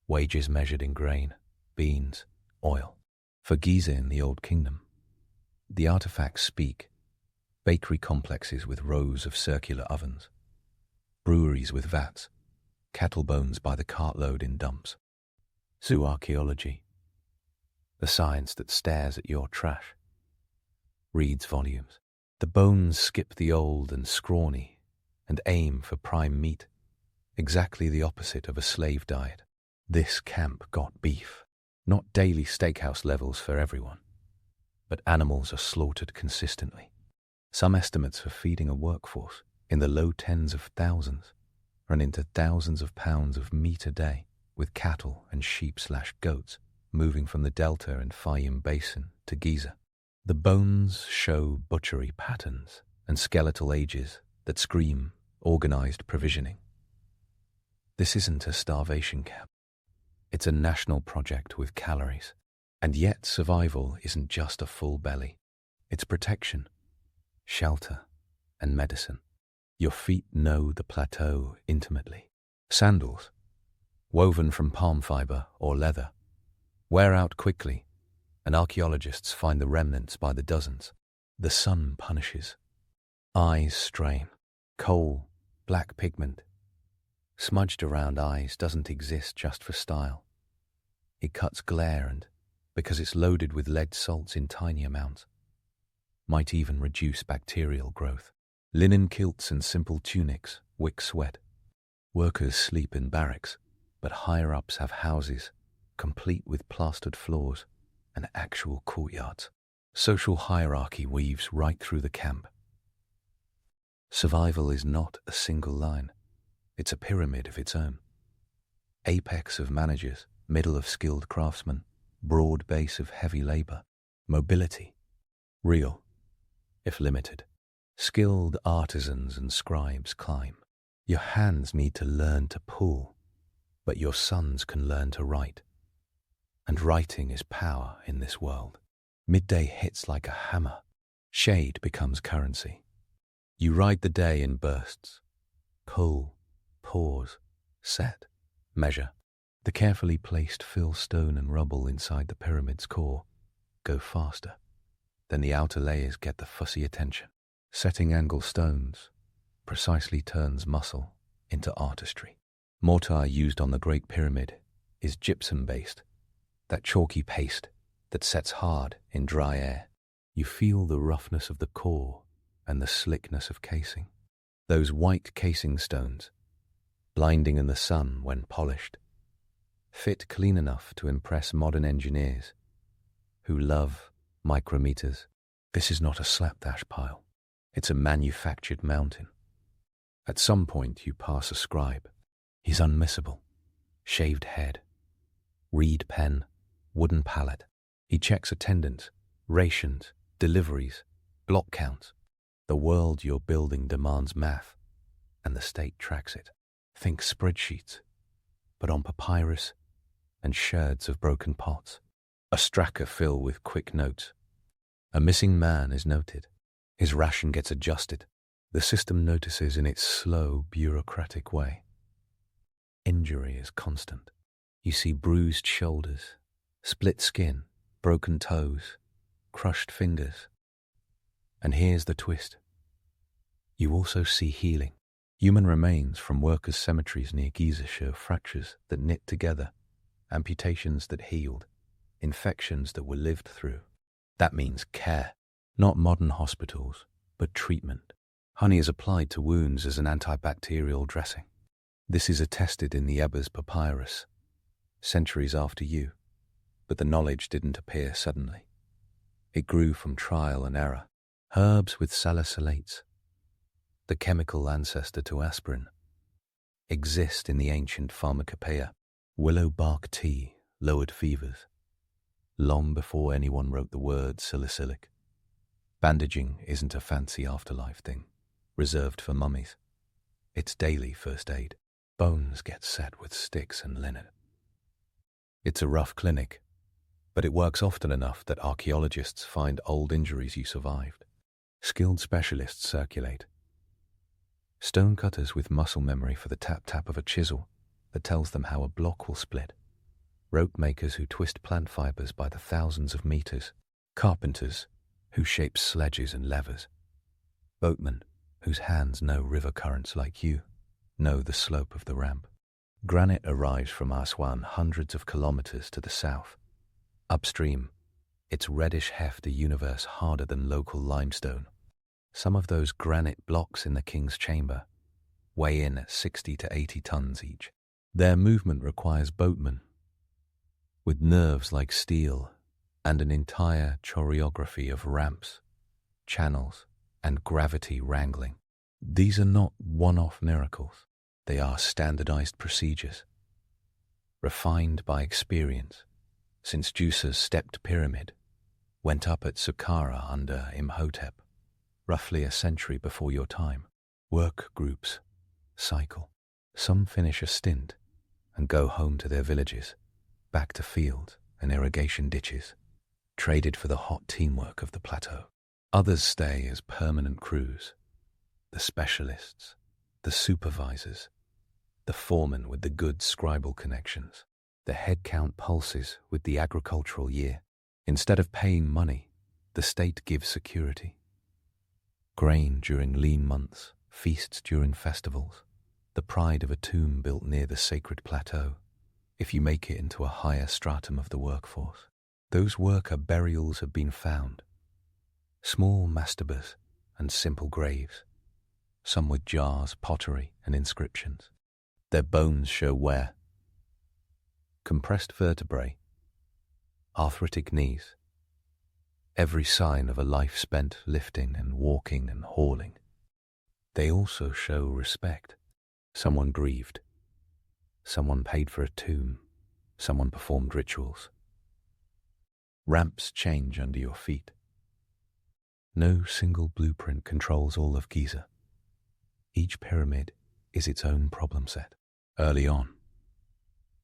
Wages measured in grain, beans, oil. For Giza in the Old Kingdom, the artifacts speak. Bakery complexes with rows of circular ovens. Breweries with vats. Cattle bones by the cartload in dumps. Zooarchaeology, the science that stares at your trash, reads volumes. The bones skip the old and scrawny and aim for prime meat, exactly the opposite of a slave diet. This camp got beef, not daily steakhouse levels for everyone, but animals are slaughtered consistently. Some estimates for feeding a workforce in the low tens of thousands run into thousands of pounds of meat a day, with cattle and sheep/goats moving from the Delta and Fayum Basin to Giza. The bones show butchery patterns and skeletal ages that scream organized provisioning. This isn't a starvation camp. It's a national project with calories. And yet survival isn't just a full belly. It's protection, shelter, and medicine. Your feet know the plateau intimately. Sandals, woven from palm fiber or leather, wear out quickly, and archaeologists find the remnants by the dozens. The sun punishes. Eyes strain. Coal, black pigment, smudged around eyes doesn't exist just for style. It cuts glare and, because it's loaded with lead salts in tiny amounts, might even reduce bacterial growth. Linen kilts and simple tunics wick sweat. Workers sleep in barracks, but higher-ups have houses, complete with plastered floors and actual courtyards. Social hierarchy weaves right through the camp. Survival is not a single line. It's a pyramid of its own. Apex of managers, middle of skilled craftsmen, broad base of heavy labor. Mobility, real, if limited. Skilled artisans and scribes climb. Your hands need to learn to pull, but your sons can learn to write. And writing is power in this world. Midday hits like a hammer. Shade becomes currency. You ride the day in bursts. Pull, pause, set, measure. The carefully placed fill stone and rubble inside the pyramid's core go faster. Then the outer layers get the fussy attention. Setting angle stones precisely turns muscle into artistry. Mortar used on the Great Pyramid is gypsum-based, that chalky paste that sets hard in dry air. You feel the roughness of the core and the slickness of casing. Those white casing stones, blinding in the sun when polished, fit clean enough to impress modern engineers who love micrometers. This is not a slapdash pile. It's a manufactured mountain. At some point you pass a scribe. He's unmissable. Shaved head, reed pen, wooden pallet. He checks attendance, rations, deliveries, block counts. The world you're building demands math, and the state tracks it. Think spreadsheets, but on papyrus and sherds of broken pots. A stracker filled with quick notes. A missing man is noted. His ration gets adjusted. The system notices in its slow, bureaucratic way. Injury is constant. You see bruised shoulders, split skin, broken toes, crushed fingers. And here's the twist. You also see healing. Human remains from workers' cemeteries near Giza show fractures that knit together, amputations that healed, infections that were lived through. That means care, not modern hospitals, but treatment. Honey is applied to wounds as an antibacterial dressing. This is attested in the Ebers papyrus, centuries after you, but the knowledge didn't appear suddenly. It grew from trial and error. Herbs with salicylates, the chemical ancestor to aspirin, exist in the ancient pharmacopoeia. Willow bark tea lowered fevers, long before anyone wrote the word salicylic. Bandaging isn't a fancy afterlife thing, reserved for mummies. It's daily first aid. Bones get set with sticks and linen. It's a rough clinic, but it works often enough that archaeologists find old injuries you survived. Skilled specialists circulate. Stonecutters with muscle memory for the tap-tap of a chisel that tells them how a block will split. Rope makers who twist plant fibers by the thousands of meters. Carpenters who shape sledges and levers. Boatmen whose hands know river currents like you know the slope of the ramp. Granite arrives from Aswan hundreds of kilometers to the south. Upstream, its reddish heft a universe harder than local limestone. Some of those granite blocks in the king's chamber weigh in at 60 to 80 tons each. Their movement requires boatmen with nerves like steel and an entire choreography of ramps, channels, and gravity wrangling. These are not one-off miracles. They are standardized procedures, refined by experience, since Djusa's stepped pyramid went up at Saqqara under Imhotep, roughly a century before your time. Work groups cycle. Some finish a stint and go home to their villages, back to fields and irrigation ditches, traded for the hot teamwork of the plateau. Others stay as permanent crews, the specialists, the supervisors, the foremen with the good scribal connections. The head count pulses with the agricultural year. Instead of paying money, the state gives security. Grain during lean months, feasts during festivals, the pride of a tomb built near the sacred plateau, if you make it into a higher stratum of the workforce. Those worker burials have been found. Small mastabas and simple graves, some with jars, pottery, and inscriptions. Their bones show wear. Compressed vertebrae, arthritic knees, every sign of a life spent lifting and walking and hauling. They also show respect. Someone grieved. Someone paid for a tomb. Someone performed rituals. Ramps change under your feet. No single blueprint controls all of Giza. Each pyramid is its own problem set. Early on,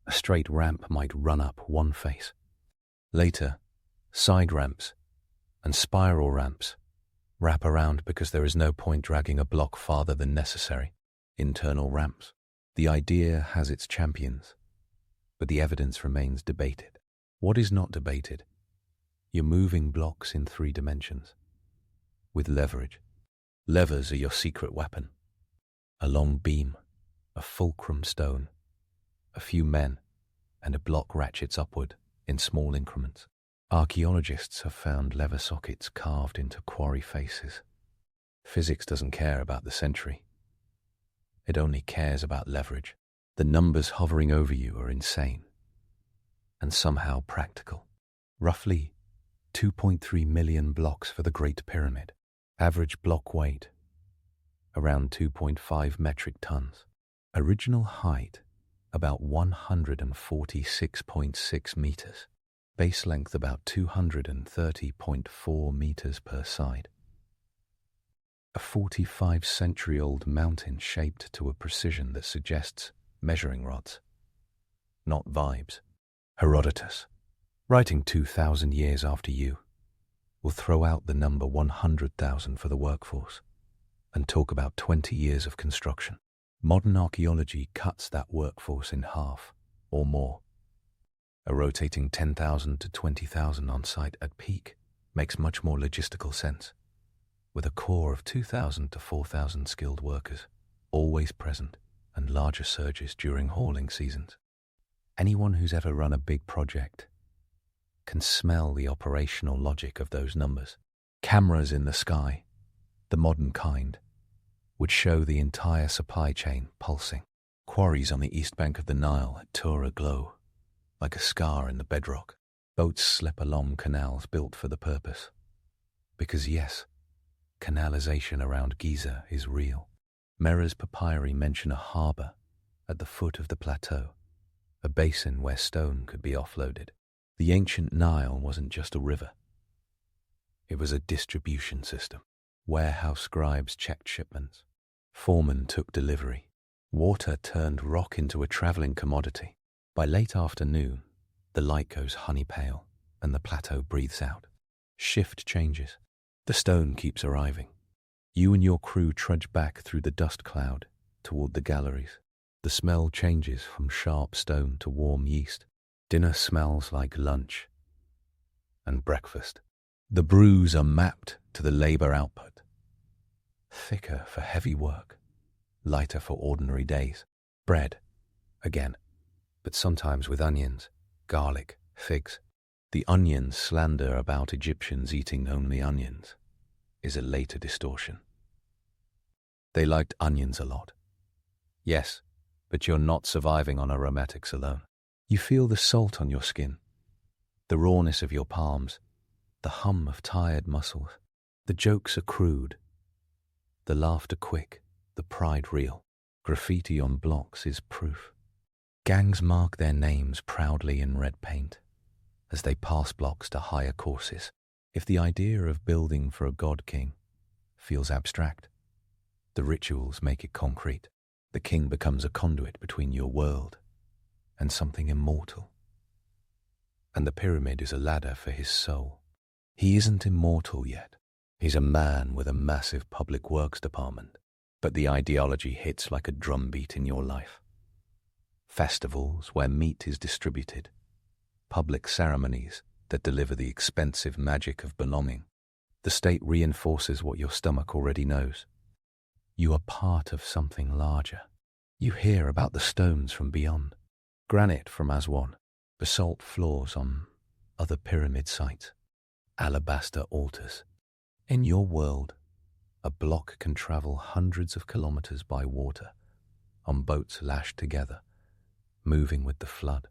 a straight ramp might run up one face. Later, side ramps and spiral ramps wrap around because there is no point dragging a block farther than necessary. Internal ramps. The idea has its champions, but the evidence remains debated. What is not debated? You're moving blocks in 3 dimensions. With leverage. Levers are your secret weapon. A long beam, a fulcrum stone, a few men, and a block ratchets upward in small increments. Archaeologists have found lever sockets carved into quarry faces. Physics doesn't care about the century. It only cares about leverage. The numbers hovering over you are insane, and somehow practical. Roughly 2.3 million blocks for the Great Pyramid. Average block weight, around 2.5 metric tons. Original height, about 146.6 meters. Base length about 230.4 meters per side. A 45-century-old mountain shaped to a precision that suggests measuring rods, not vibes. Herodotus, writing 2,000 years after you, will throw out the number 100,000 for the workforce and talk about 20 years of construction. Modern archaeology cuts that workforce in half or more. A rotating 10,000 to 20,000 on site at peak makes much more logistical sense, with a core of 2,000 to 4,000 skilled workers, always present, and larger surges during hauling seasons. Anyone who's ever run a big project can smell the operational logic of those numbers. Cameras in the sky, the modern kind, would show the entire supply chain pulsing. Quarries on the east bank of the Nile at Tura glow, like a scar in the bedrock. Boats slip along canals built for the purpose. Because yes, canalization around Giza is real. Merer's papyri mention a harbour at the foot of the plateau, a basin where stone could be offloaded. The ancient Nile wasn't just a river. It was a distribution system. Warehouse scribes checked shipments. Foremen took delivery. Water turned rock into a travelling commodity. By late afternoon, the light goes honey pale and the plateau breathes out. Shift changes. The stone keeps arriving. You and your crew trudge back through the dust cloud toward the galleries. The smell changes from sharp stone to warm yeast. Dinner smells like lunch and breakfast. The brews are mapped to the labor output. Thicker for heavy work, lighter for ordinary days. Bread, again, but sometimes with onions, garlic, figs. The onion slander about Egyptians eating only onions is a later distortion. They liked onions a lot. Yes, but you're not surviving on aromatics alone. You feel the salt on your skin, the rawness of your palms, the hum of tired muscles. The jokes are crude, the laughter quick, the pride real. Graffiti on blocks is proof. Gangs mark their names proudly in red paint as they pass blocks to higher courses. If the idea of building for a god king feels abstract, the rituals make it concrete. The king becomes a conduit between your world and something immortal. And the pyramid is a ladder for his soul. He isn't immortal yet. He's a man with a massive public works department, but the ideology hits like a drumbeat in your life. Festivals where meat is distributed, public ceremonies that deliver the expensive magic of belonging. The state reinforces what your stomach already knows. You are part of something larger. You hear about the stones from beyond, granite from Aswan, basalt floors on other pyramid sites, alabaster altars. In your world, a block can travel hundreds of kilometers by water, on boats lashed together, moving with the flood.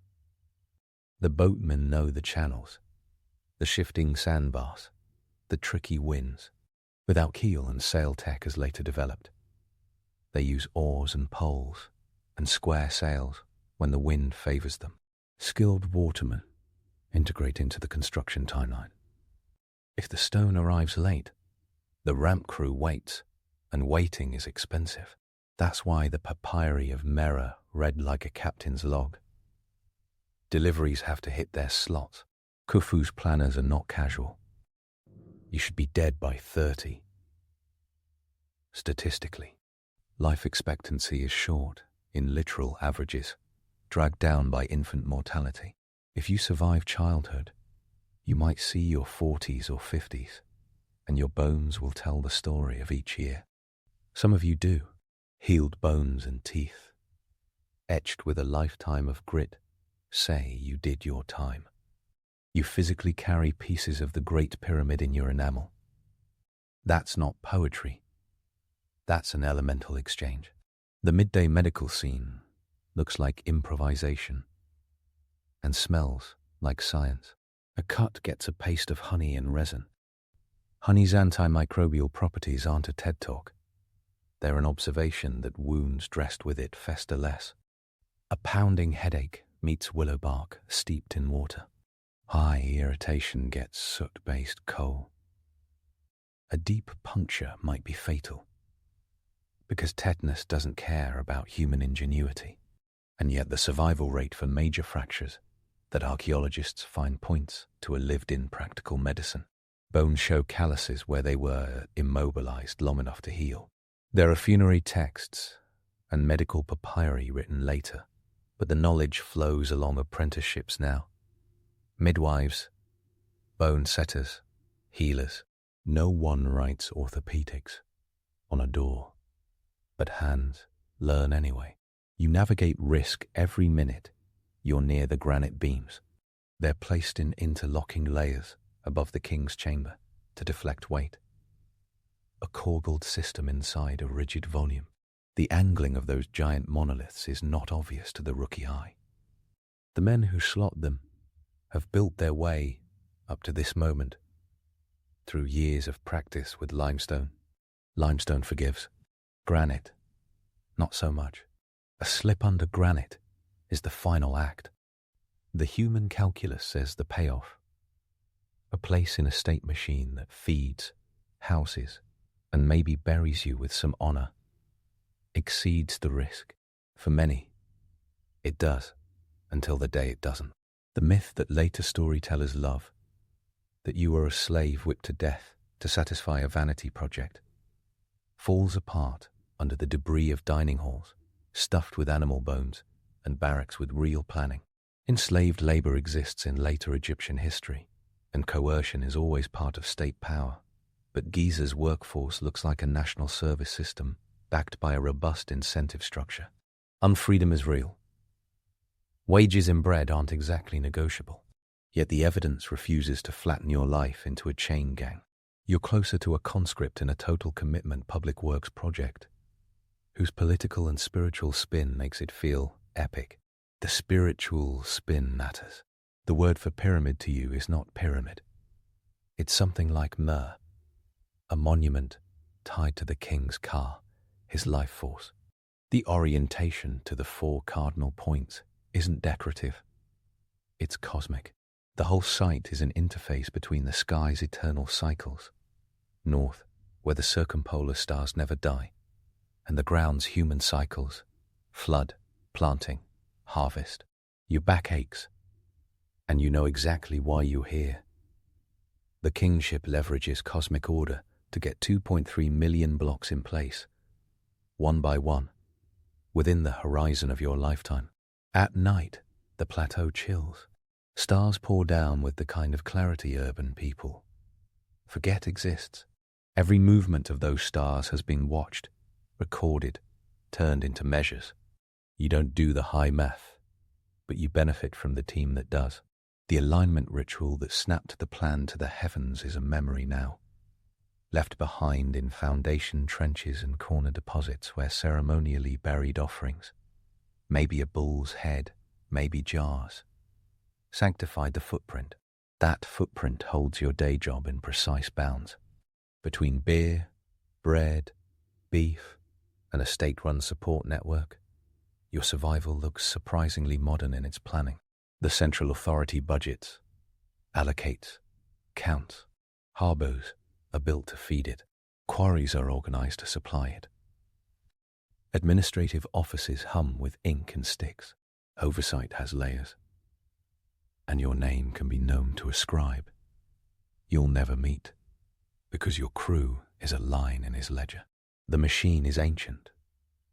The boatmen know the channels, the shifting sandbars, the tricky winds, without keel and sail tech as later developed. They use oars and poles and square sails when the wind favors them. Skilled watermen integrate into the construction timeline. If the stone arrives late, the ramp crew waits, and waiting is expensive. That's why the papyri of Mera read like a captain's log. Deliveries have to hit their slots. Khufu's planners are not casual. You should be dead by 30. Statistically, life expectancy is short in literal averages, dragged down by infant mortality. If you survive childhood, you might see your 40s or 50s, and your bones will tell the story of each year. Some of you do, healed bones and teeth, etched with a lifetime of grit, say you did your time. You physically carry pieces of the Great Pyramid in your enamel. That's not poetry. That's an elemental exchange. The midday medical scene looks like improvisation and smells like science. A cut gets a paste of honey and resin. Honey's antimicrobial properties aren't a TED Talk. They're an observation that wounds dressed with it fester less. A pounding headache meets willow bark steeped in water. High irritation gets soot-based coal. A deep puncture might be fatal, because tetanus doesn't care about human ingenuity, and yet the survival rate for major fractures that archaeologists find points to a lived-in practical medicine. Bones show calluses where they were immobilized long enough to heal. There are funerary texts and medical papyri written later, but the knowledge flows along apprenticeships now. Midwives, bone setters, healers. No one writes orthopedics on a door, but hands learn anyway. You navigate risk every minute you're near the granite beams. They're placed in interlocking layers above the king's chamber to deflect weight. A coiled system inside a rigid volume. The angling of those giant monoliths is not obvious to the rookie eye. The men who slot them have built their way up to this moment through years of practice with limestone. Limestone forgives. Granite, not so much. A slip under granite is the final act. The human calculus says the payoff. A place in a state machine that feeds, houses, and maybe buries you with some honor exceeds the risk. For many, it does, until the day it doesn't. The myth that later storytellers love, that you were a slave whipped to death to satisfy a vanity project, falls apart under the debris of dining halls, stuffed with animal bones, and barracks with real planning. Enslaved labor exists in later Egyptian history, and coercion is always part of state power. But Giza's workforce looks like a national service system backed by a robust incentive structure. Unfreedom is real. Wages in bread aren't exactly negotiable, yet the evidence refuses to flatten your life into a chain gang. You're closer to a conscript in a total commitment public works project, whose political and spiritual spin makes it feel epic. The spiritual spin matters. The word for pyramid to you is not pyramid. It's something like Mer, a monument tied to the king's car, his life force. The orientation to the 4 cardinal points isn't decorative. It's cosmic. The whole site is an interface between the sky's eternal cycles, north, where the circumpolar stars never die, and the ground's human cycles, Flood, planting, harvest. Your back aches, and you know exactly why you're here. The kingship leverages cosmic order to get 2.3 million blocks in place, one by one, within the horizon of your lifetime. At night, the plateau chills. Stars pour down with the kind of clarity urban people forget exists. Every movement of those stars has been watched, recorded, turned into measures. You don't do the high math, but you benefit from the team that does. The alignment ritual that snapped the plan to the heavens is a memory now, left behind in foundation trenches and corner deposits where ceremonially buried offerings, maybe a bull's head, maybe jars, sanctified the footprint. That footprint holds your day job in precise bounds. Between beer, bread, beef, and a state-run support network, your survival looks surprisingly modern in its planning. The central authority budgets, allocates, counts. Harbours are built to feed it. Quarries are organised to supply it. Administrative offices hum with ink and sticks. Oversight has layers. And your name can be known to a scribe you'll never meet, because your crew is a line in his ledger. The machine is ancient,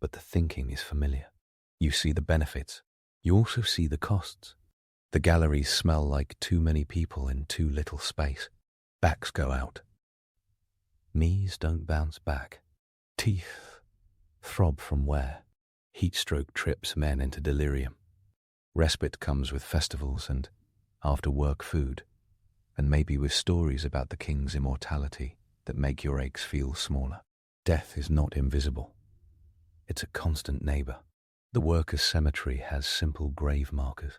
but the thinking is familiar. You see the benefits. You also see the costs. The galleries smell like too many people in too little space. Backs go out. Knees don't bounce back. Teeth throb from wear. Heatstroke trips men into delirium. Respite comes with festivals and after-work food, and maybe with stories about the king's immortality that make your aches feel smaller. Death is not invisible. It's a constant neighbour. The workers' cemetery has simple grave markers.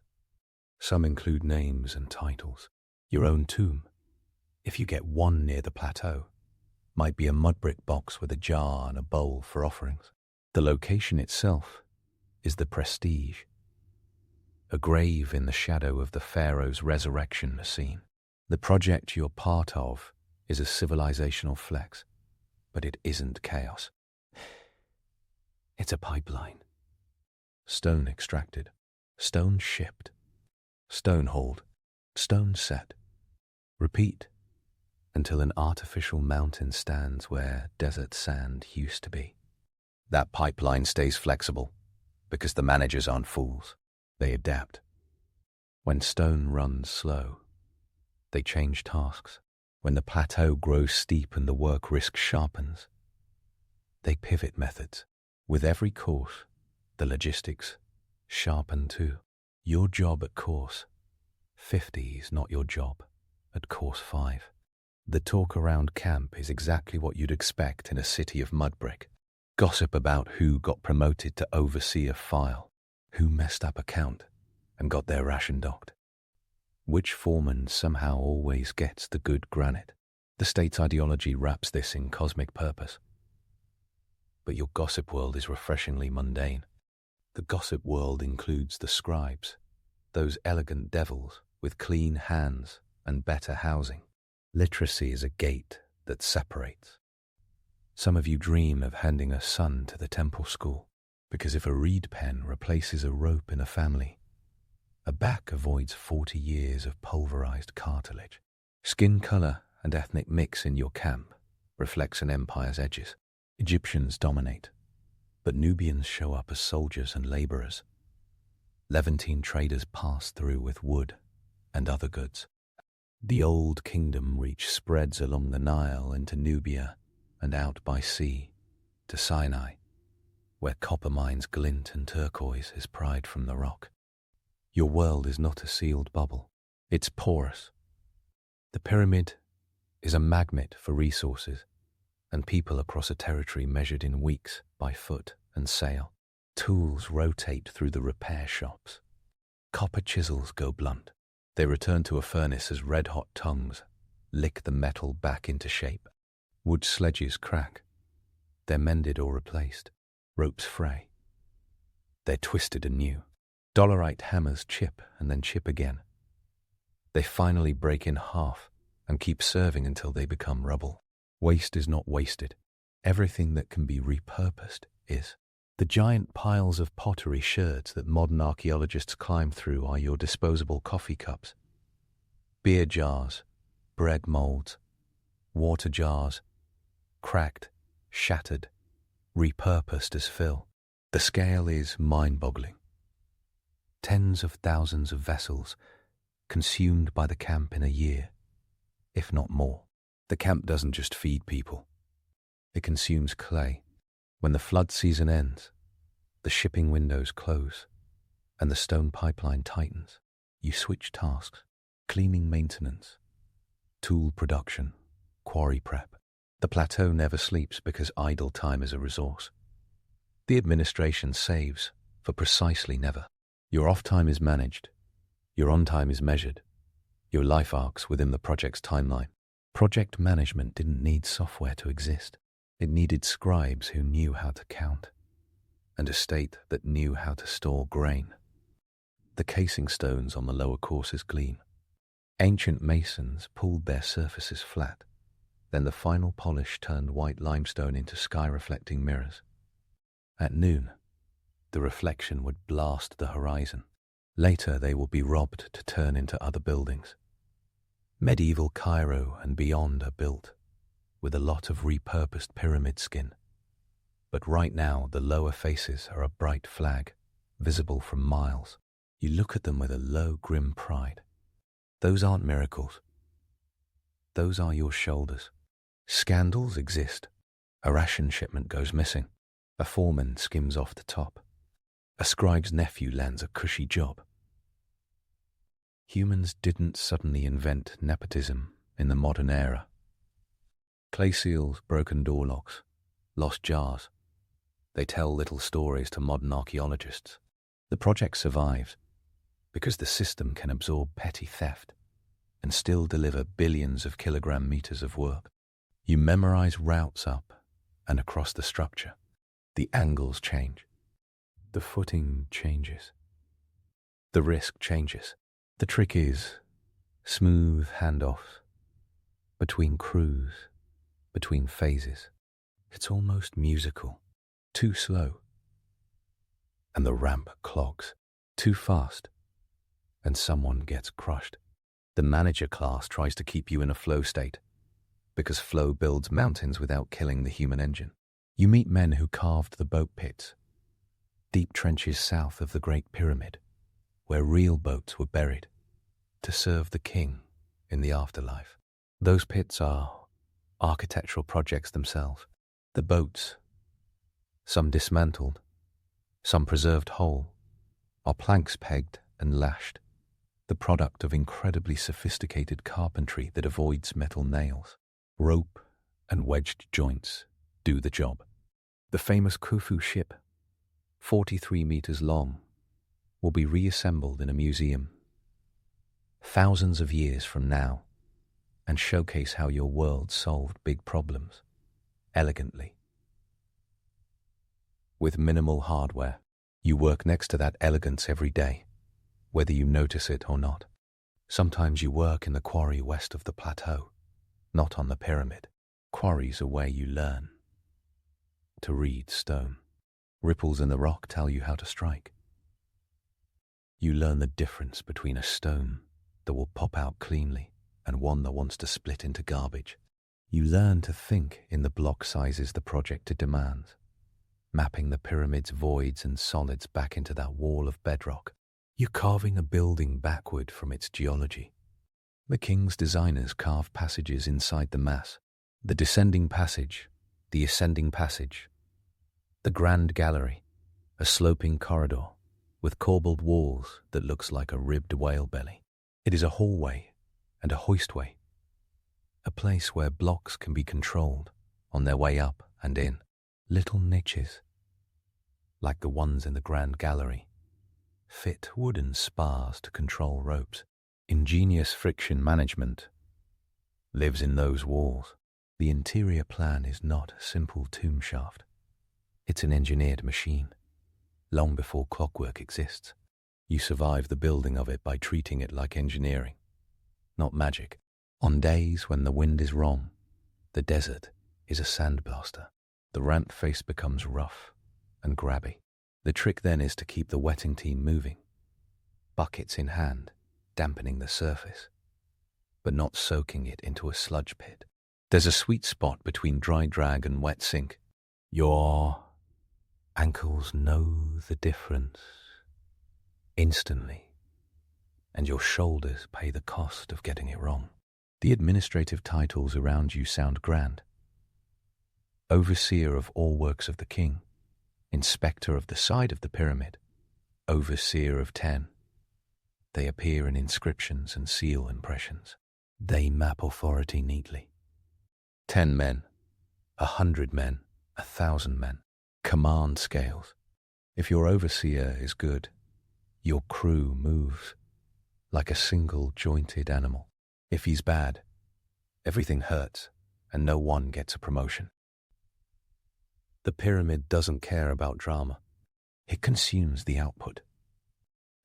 Some include names and titles. Your own tomb, if you get one near the plateau, might be a mud brick box with a jar and a bowl for offerings. The location itself is the prestige. A grave in the shadow of the pharaoh's resurrection scene. The project you're part of is a civilizational flex, but it isn't chaos. It's a pipeline. Stone extracted, stone shipped, stone hauled, stone set. Repeat until an artificial mountain stands where desert sand used to be. That pipeline stays flexible because the managers aren't fools. They adapt. When stone runs slow, they change tasks. When the plateau grows steep and the work risk sharpens, they pivot methods. With every course, the logistics sharpen too. Your job at course 50 is not your job at course 5. The talk around camp is exactly what you'd expect in a city of mud brick. Gossip about who got promoted to oversee a file, who messed up a count and got their ration docked, which foreman somehow always gets the good granite. The state's ideology wraps this in cosmic purpose. But your gossip world is refreshingly mundane. The gossip world includes the scribes, those elegant devils with clean hands and better housing. Literacy is a gate that separates. Some of you dream of handing a son to the temple school, because if a reed pen replaces a rope in a family, a back avoids 40 years of pulverized cartilage. Skin color and ethnic mix in your camp reflects an empire's edges. Egyptians dominate, but Nubians show up as soldiers and laborers. Levantine traders pass through with wood and other goods. The Old Kingdom reach spreads along the Nile into Nubia and out by sea to Sinai, where copper mines glint and turquoise is pried from the rock. Your world is not a sealed bubble. It's porous. The pyramid is a magnet for resources and people across a territory measured in weeks by foot and sail. Tools rotate through the repair shops. Copper chisels go blunt. They return to a furnace as red-hot tongues lick the metal back into shape. Wood sledges crack. They're mended or replaced. Ropes fray. They're twisted anew. Dolerite hammers chip and then chip again. They finally break in half and keep serving until they become rubble. Waste is not wasted. Everything that can be repurposed is. The giant piles of pottery sherds that modern archaeologists climb through are your disposable coffee cups. Beer jars, bread molds, water jars, cracked, shattered, repurposed as fill. The scale is mind-boggling. Tens of thousands of vessels consumed by the camp in a year, if not more. The camp doesn't just feed people. It consumes clay. When the flood season ends, the shipping windows close, and the stone pipeline tightens, you switch tasks: cleaning maintenance, tool production, quarry prep. The plateau never sleeps because idle time is a resource. The administration saves for precisely never. Your off time is managed. Your on time is measured. Your life arcs within the project's timeline. Project management didn't need software to exist. It needed scribes who knew how to count, and a state that knew how to store grain. The casing stones on the lower courses gleam. Ancient masons pulled their surfaces flat. Then the final polish turned white limestone into sky-reflecting mirrors. At noon, the reflection would blast the horizon. Later, they will be robbed to turn into other buildings. Medieval Cairo and beyond are built with a lot of repurposed pyramid skin. But right now, the lower faces are a bright flag, visible from miles. You look at them with a low, grim pride. Those aren't miracles. Those are your shoulders. Scandals exist. A ration shipment goes missing. A foreman skims off the top. A scribe's nephew lands a cushy job. Humans didn't suddenly invent nepotism in the modern era. Clay seals, broken door locks, lost jars. They tell little stories to modern archaeologists. The project survives because the system can absorb petty theft and still deliver billions of kilogram meters of work. You memorize routes up and across the structure. The angles change. The footing changes. The risk changes. The trick is smooth handoffs between crews, between phases. It's almost musical. Too slow, and the ramp clogs. Too fast, and someone gets crushed. The manager class tries to keep you in a flow state, because flow builds mountains without killing the human engine. You meet men who carved the boat pits, deep trenches south of the Great Pyramid, where real boats were buried to serve the king in the afterlife. Those pits are architectural projects themselves. The boats, some dismantled, some preserved whole, are planks pegged and lashed, the product of incredibly sophisticated carpentry that avoids metal nails. Rope and wedged joints do the job. The famous Khufu ship, 43 meters long, will be reassembled in a museum thousands of years from now and showcase how your world solved big problems elegantly. With minimal hardware, you work next to that elegance every day, whether you notice it or not. Sometimes you work in the quarry west of the plateau, not on the pyramid. Quarries are where you learn to read stone. Ripples in the rock tell you how to strike. You learn the difference between a stone that will pop out cleanly and one that wants to split into garbage. You learn to think in the block sizes the project demands, mapping the pyramid's voids and solids back into that wall of bedrock. You're carving a building backward from its geology. The king's designers carved passages inside the mass, the descending passage, the ascending passage, the grand gallery, a sloping corridor with corbelled walls that looks like a ribbed whale belly. It is a hallway and a hoistway, a place where blocks can be controlled on their way up and in. Little niches, like the ones in the grand gallery, fit wooden spars to control ropes. Ingenious friction management lives in those walls. The interior plan is not a simple tomb shaft. It's an engineered machine. Long before clockwork exists, you survive the building of it by treating it like engineering, not magic. On days when the wind is wrong, the desert is a sandblaster. The ramp face becomes rough and grabby. The trick then is to keep the wetting team moving, buckets in hand, dampening the surface, but not soaking it into a sludge pit. There's a sweet spot between dry drag and wet sink. Your ankles know the difference instantly, and your shoulders pay the cost of getting it wrong. The administrative titles around you sound grand. Overseer of all works of the king, inspector of the side of the pyramid, overseer of 10. They appear in inscriptions and seal impressions. They map authority neatly. 10 men, 100 men, 1,000 men. Command scales. If your overseer is good, your crew moves like a single jointed animal. If he's bad, everything hurts and no one gets a promotion. The pyramid doesn't care about drama. It consumes the output.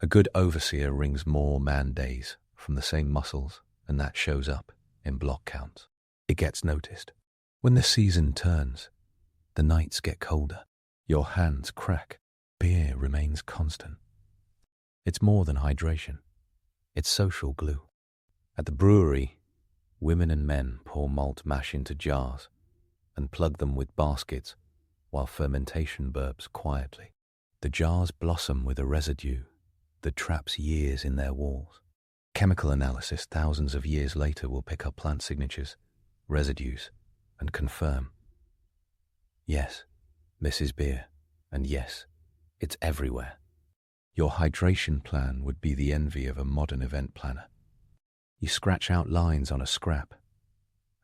A good overseer wrings more man days from the same muscles, and that shows up in block counts. It gets noticed. When the season turns, the nights get colder. Your hands crack. Beer remains constant. It's more than hydration. It's social glue. At the brewery, women and men pour malt mash into jars and plug them with baskets while fermentation burps quietly. The jars blossom with a residue that traps years in their walls. Chemical analysis thousands of years later will pick up plant signatures, residues, and confirm. Yes, this is beer, and yes, it's everywhere. Your hydration plan would be the envy of a modern event planner. You scratch out lines on a scrap,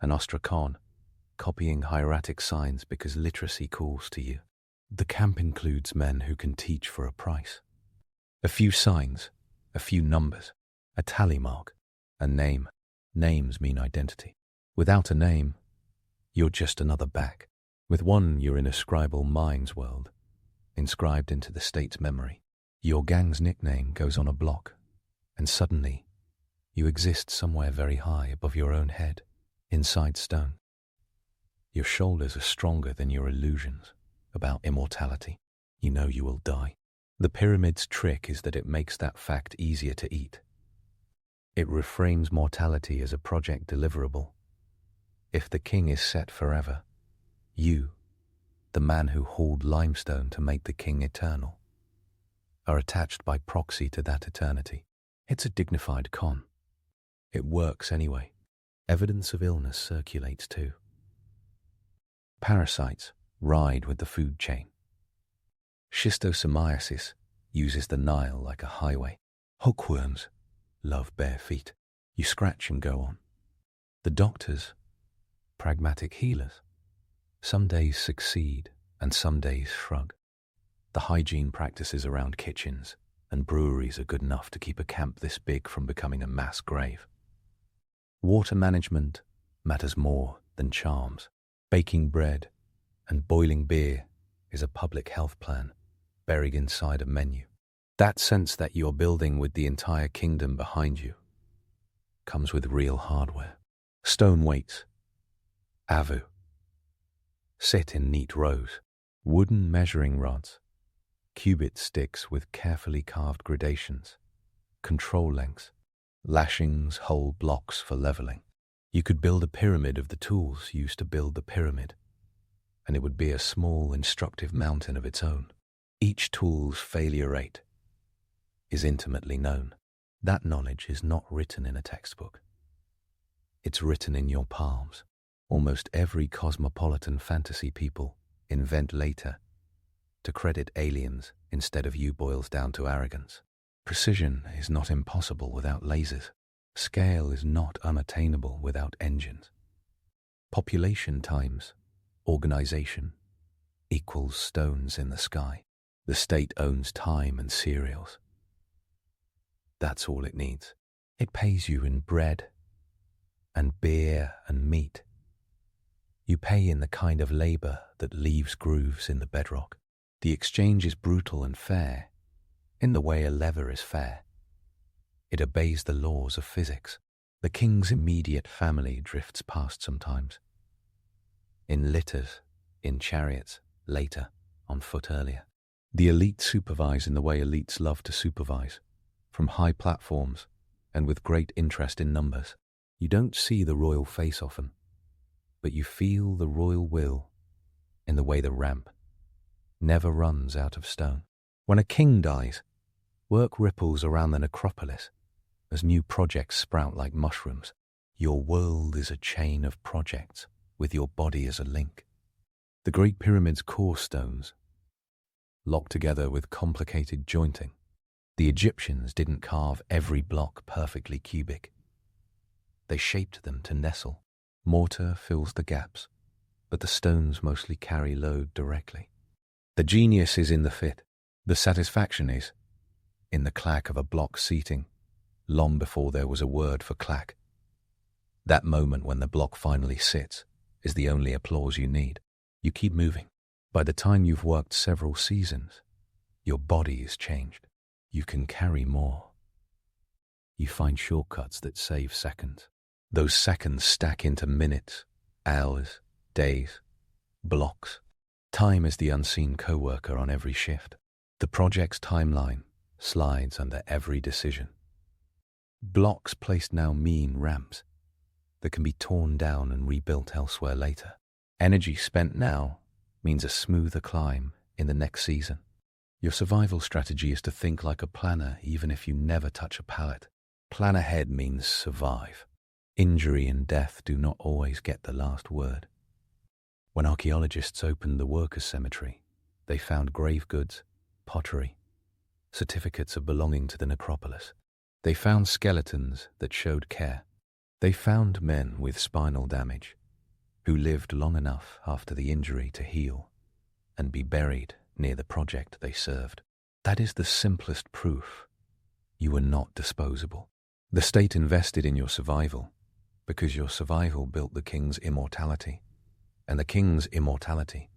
an ostrakon, copying hieratic signs because literacy calls to you. The camp includes men who can teach for a price. A few signs, a few numbers, a tally mark, a name. Names mean identity. Without a name, you're just another back. With one, you're in a scribal mind's world, inscribed into the state's memory. Your gang's nickname goes on a block, and suddenly, you exist somewhere very high above your own head, inside stone. Your shoulders are stronger than your illusions about immortality. You know you will die. The pyramid's trick is that it makes that fact easier to eat. It reframes mortality as a project deliverable. If the king is set forever, you, the man who hauled limestone to make the king eternal, are attached by proxy to that eternity. It's a dignified con. It works anyway. Evidence of illness circulates too. Parasites ride with the food chain. Schistosomiasis uses the Nile like a highway. Hookworms love bare feet. You scratch and go on. The doctors, pragmatic healers, some days succeed and some days shrug. The hygiene practices around kitchens and breweries are good enough to keep a camp this big from becoming a mass grave. Water management matters more than charms. Baking bread and boiling beer is a public health plan buried inside a menu. That sense that you're building with the entire kingdom behind you comes with real hardware. Stone weights, avu, sit in neat rows. Wooden measuring rods, cubit sticks with carefully carved gradations, control lengths, lashings, whole blocks for leveling. You could build a pyramid of the tools used to build the pyramid, and it would be a small, instructive mountain of its own. Each tool's failure rate is intimately known. That knowledge is not written in a textbook. It's written in your palms. Almost every cosmopolitan fantasy people invent later to credit aliens instead of you boils down to arrogance. Precision is not impossible without lasers. Scale is not unattainable without engines. Population times organization equals stones in the sky. The state owns time and cereals. That's all it needs. It pays you in bread and beer and meat. You pay in the kind of labor that leaves grooves in the bedrock. The exchange is brutal and fair, in the way a lever is fair. It obeys the laws of physics. The king's immediate family drifts past sometimes. In litters, in chariots, later, on foot earlier. The elite supervise in the way elites love to supervise, from high platforms and with great interest in numbers. You don't see the royal face often, but you feel the royal will in the way the ramp never runs out of stone. When a king dies, work ripples around the necropolis as new projects sprout like mushrooms. Your world is a chain of projects with your body as a link. The Great Pyramid's core stones, locked together with complicated jointing. The Egyptians didn't carve every block perfectly cubic. They shaped them to nestle. Mortar fills the gaps, but the stones mostly carry load directly. The genius is in the fit. The satisfaction is in the clack of a block seating, long before there was a word for clack. That moment when the block finally sits is the only applause you need. You keep moving. By the time you've worked several seasons, your body is changed. You can carry more. You find shortcuts that save seconds. Those seconds stack into minutes, hours, days, blocks. Time is the unseen co-worker on every shift. The project's timeline slides under every decision. Blocks placed now mean ramps that can be torn down and rebuilt elsewhere later. Energy spent now means a smoother climb in the next season. Your survival strategy is to think like a planner even if you never touch a pallet. Plan ahead means survive. Injury and death do not always get the last word. When archaeologists opened the workers' cemetery, they found grave goods, pottery, certificates of belonging to the necropolis. They found skeletons that showed care. They found men with spinal damage who lived long enough after the injury to heal and be buried near the project they served. That is the simplest proof you were not disposable. The state invested in your survival because your survival built the king's immortality, and the king's immortality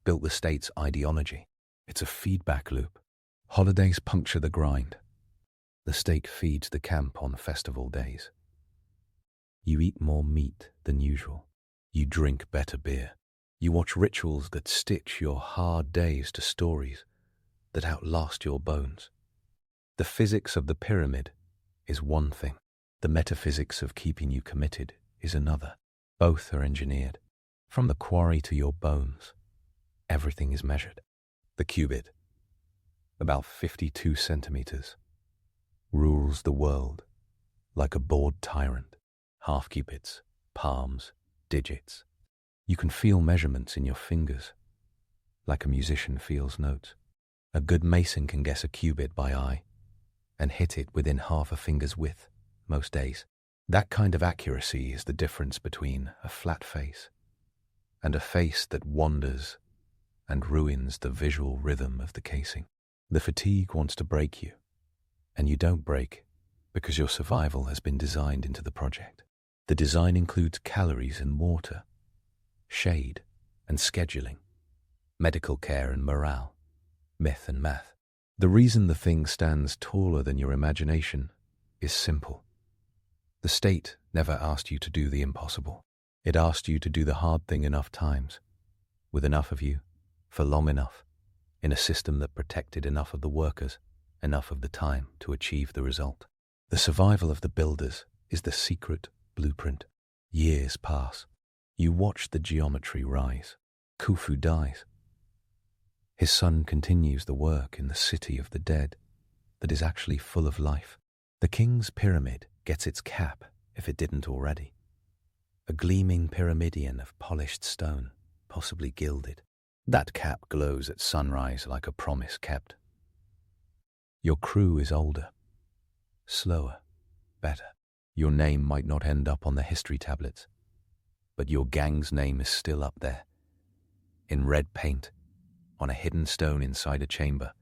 built the state's ideology. It's a feedback loop. Holidays puncture the grind. The state feeds the camp on festival days. You eat more meat than usual. You drink better beer. You watch rituals that stitch your hard days to stories that outlast your bones. The physics of the pyramid is one thing. The metaphysics of keeping you committed is another. Both are engineered. From the quarry to your bones, everything is measured. The cubit, about 52 centimeters, rules the world like a bored tyrant. Half cubits, palms, digits. You can feel measurements in your fingers, like a musician feels notes. A good mason can guess a cubit by eye and hit it within half a finger's width most days. That kind of accuracy is the difference between a flat face and a face that wanders and ruins the visual rhythm of the casing. The fatigue wants to break you, and you don't break because your survival has been designed into the project. The design includes calories and water, shade and scheduling, medical care and morale, myth and math. The reason the thing stands taller than your imagination is simple. The state never asked you to do the impossible. It asked you to do the hard thing enough times, with enough of you, for long enough, in a system that protected enough of the workers, enough of the time to achieve the result. The survival of the builders is the secret blueprint. Years pass. You watch the geometry rise. Khufu dies. His son continues the work in the city of the dead that is actually full of life. The king's pyramid gets its cap, if it didn't already. A gleaming pyramidion of polished stone, possibly gilded. That cap glows at sunrise like a promise kept. Your crew is older, slower, better. Your name might not end up on the history tablets, but your gang's name is still up there, in red paint, on a hidden stone inside a chamber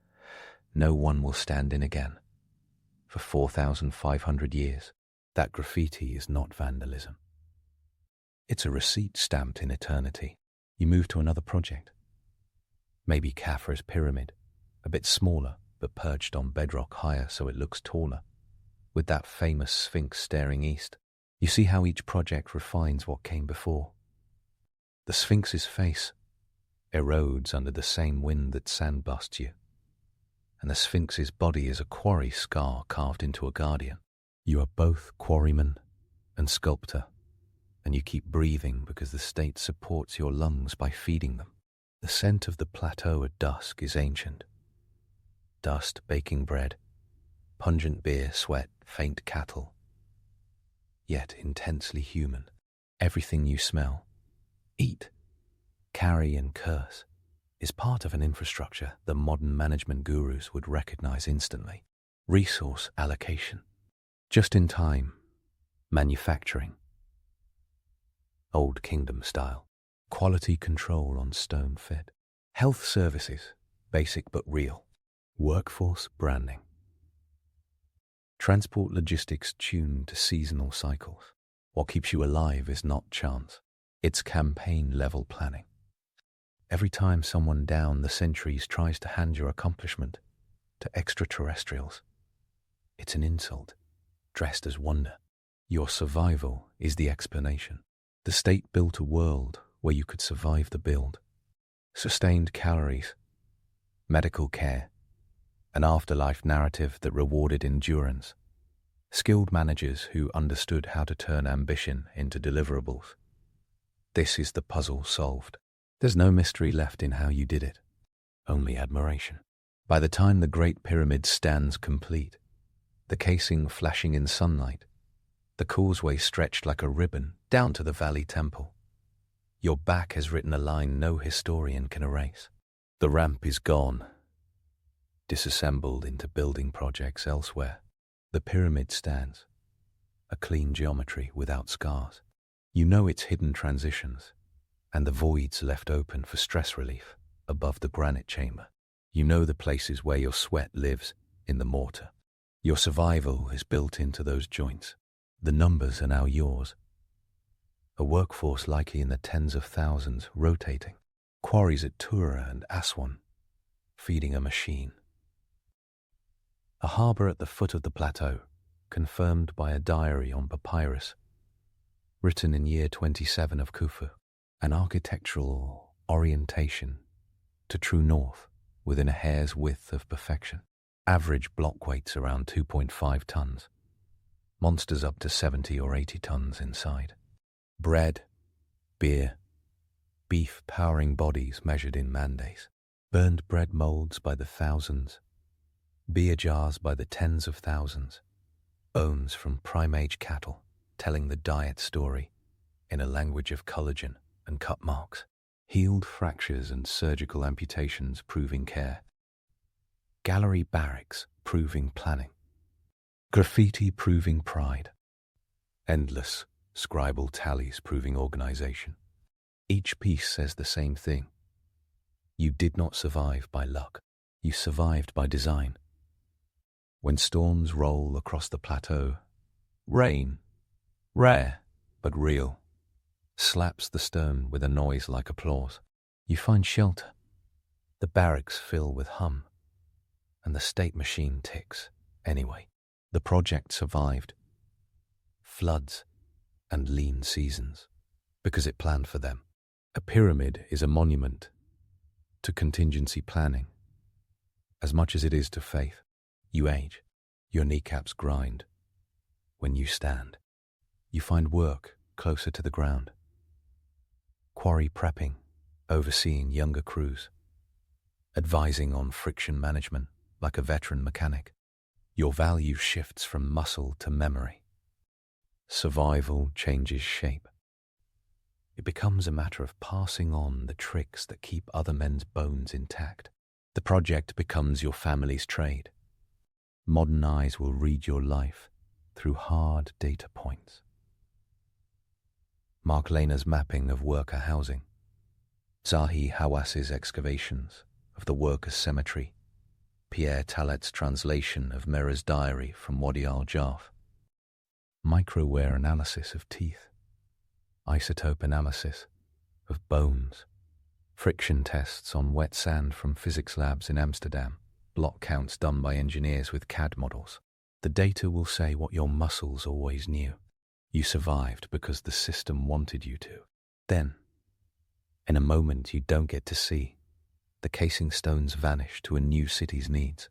no one will stand in again. For 4,500 years, that graffiti is not vandalism. It's a receipt stamped in eternity. You move to another project. Maybe Khafra's pyramid, a bit smaller, but perched on bedrock higher so it looks taller, with that famous sphinx staring east. You see how each project refines what came before. The sphinx's face erodes under the same wind that sandblasts you. and the Sphinx's body is a quarry scar carved into a guardian. You are both quarryman and sculptor, and you keep breathing because the state supports your lungs by feeding them. The scent of the plateau at dusk is ancient. Dust, baking bread, pungent beer, sweat, faint cattle, yet intensely human. Everything you smell, eat, carry and curse is part of an infrastructure the modern management gurus would recognize instantly. Resource allocation, just-in-time manufacturing, Old Kingdom style, quality control on stone fed, health services, basic but real, workforce branding, transport logistics tuned to seasonal cycles. What keeps you alive is not chance, it's campaign-level planning. Every time someone down the centuries tries to hand your accomplishment to extraterrestrials, it's an insult, dressed as wonder. Your survival is the explanation. The state built a world where you could survive the build. Sustained calories, medical care, an afterlife narrative that rewarded endurance, skilled managers who understood how to turn ambition into deliverables. This is the puzzle solved. There's no mystery left in how you did it, only admiration. By the time the Great Pyramid stands complete, the casing flashing in sunlight, the causeway stretched like a ribbon down to the Valley Temple, your back has written a line no historian can erase. The ramp is gone, disassembled into building projects elsewhere. The pyramid stands, a clean geometry without scars. You know its hidden transitions and the voids left open for stress relief above the granite chamber. You know the places where your sweat lives in the mortar. Your survival is built into those joints. The numbers are now yours. A workforce likely in the tens of thousands rotating. Quarries at Tura and Aswan, feeding a machine. A harbour at the foot of the plateau, confirmed by a diary on papyrus, written in year 27 of Khufu. An architectural orientation to true north within a hair's width of perfection. Average block weights around 2.5 tons. Monsters up to 70 or 80 tons inside. Bread, beer, beef powering bodies measured in man-days. Burned bread molds by the thousands. Beer jars by the tens of thousands. Bones from prime-age cattle telling the diet story in a language of collagen and cut marks. Healed fractures and surgical amputations proving care. Gallery barracks proving planning. Graffiti proving pride. Endless scribal tallies proving organization. Each piece says the same thing. You did not survive by luck. You survived by design. When storms roll across the plateau, rain, rare but real, slaps the stone with a noise like applause. You find shelter. The barracks fill with hum, and the state machine ticks anyway. The project survived floods and lean seasons because it planned for them. A pyramid is a monument to contingency planning as much as it is to faith. You age, your kneecaps grind. When you stand, you find work closer to the ground. Quarry prepping, overseeing younger crews, advising on friction management like a veteran mechanic. Your value shifts from muscle to memory. Survival changes shape. It becomes a matter of passing on the tricks that keep other men's bones intact. The project becomes your family's trade. Modern eyes will read your life through hard data points. Mark Lehner's mapping of worker housing. Zahi Hawass's excavations of the workers' cemetery. Pierre Talet's translation of Mera's diary from Wadi al-Jarf. Microwear analysis of teeth. Isotope analysis of bones. Friction tests on wet sand from physics labs in Amsterdam. Block counts done by engineers with CAD models. The data will say what your muscles always knew. You survived because the system wanted you to. Then, in a moment you don't get to see, the casing stones vanish to a new city's needs.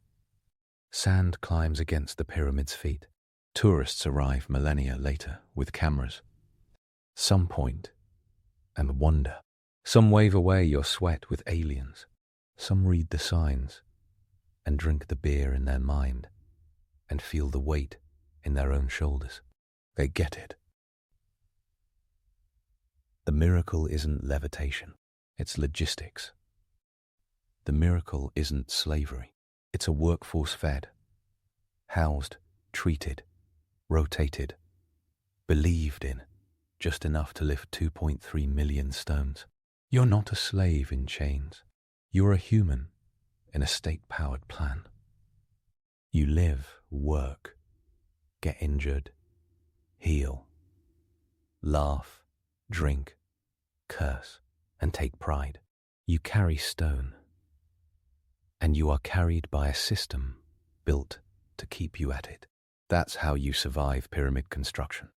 Sand climbs against the pyramid's feet. Tourists arrive millennia later with cameras. Some point and wonder. Some wave away your sweat with aliens. Some read the signs and drink the beer in their mind and feel the weight in their own shoulders. They get it. The miracle isn't levitation, it's logistics. The miracle isn't slavery, it's a workforce fed, housed, treated, rotated, believed in, just enough to lift 2.3 million stones. You're not a slave in chains. You're a human in a state-powered plan. You live, work, get injured, heal, laugh, drink, curse, and take pride. You carry stone, and you are carried by a system built to keep you at it. That's how you survive pyramid construction.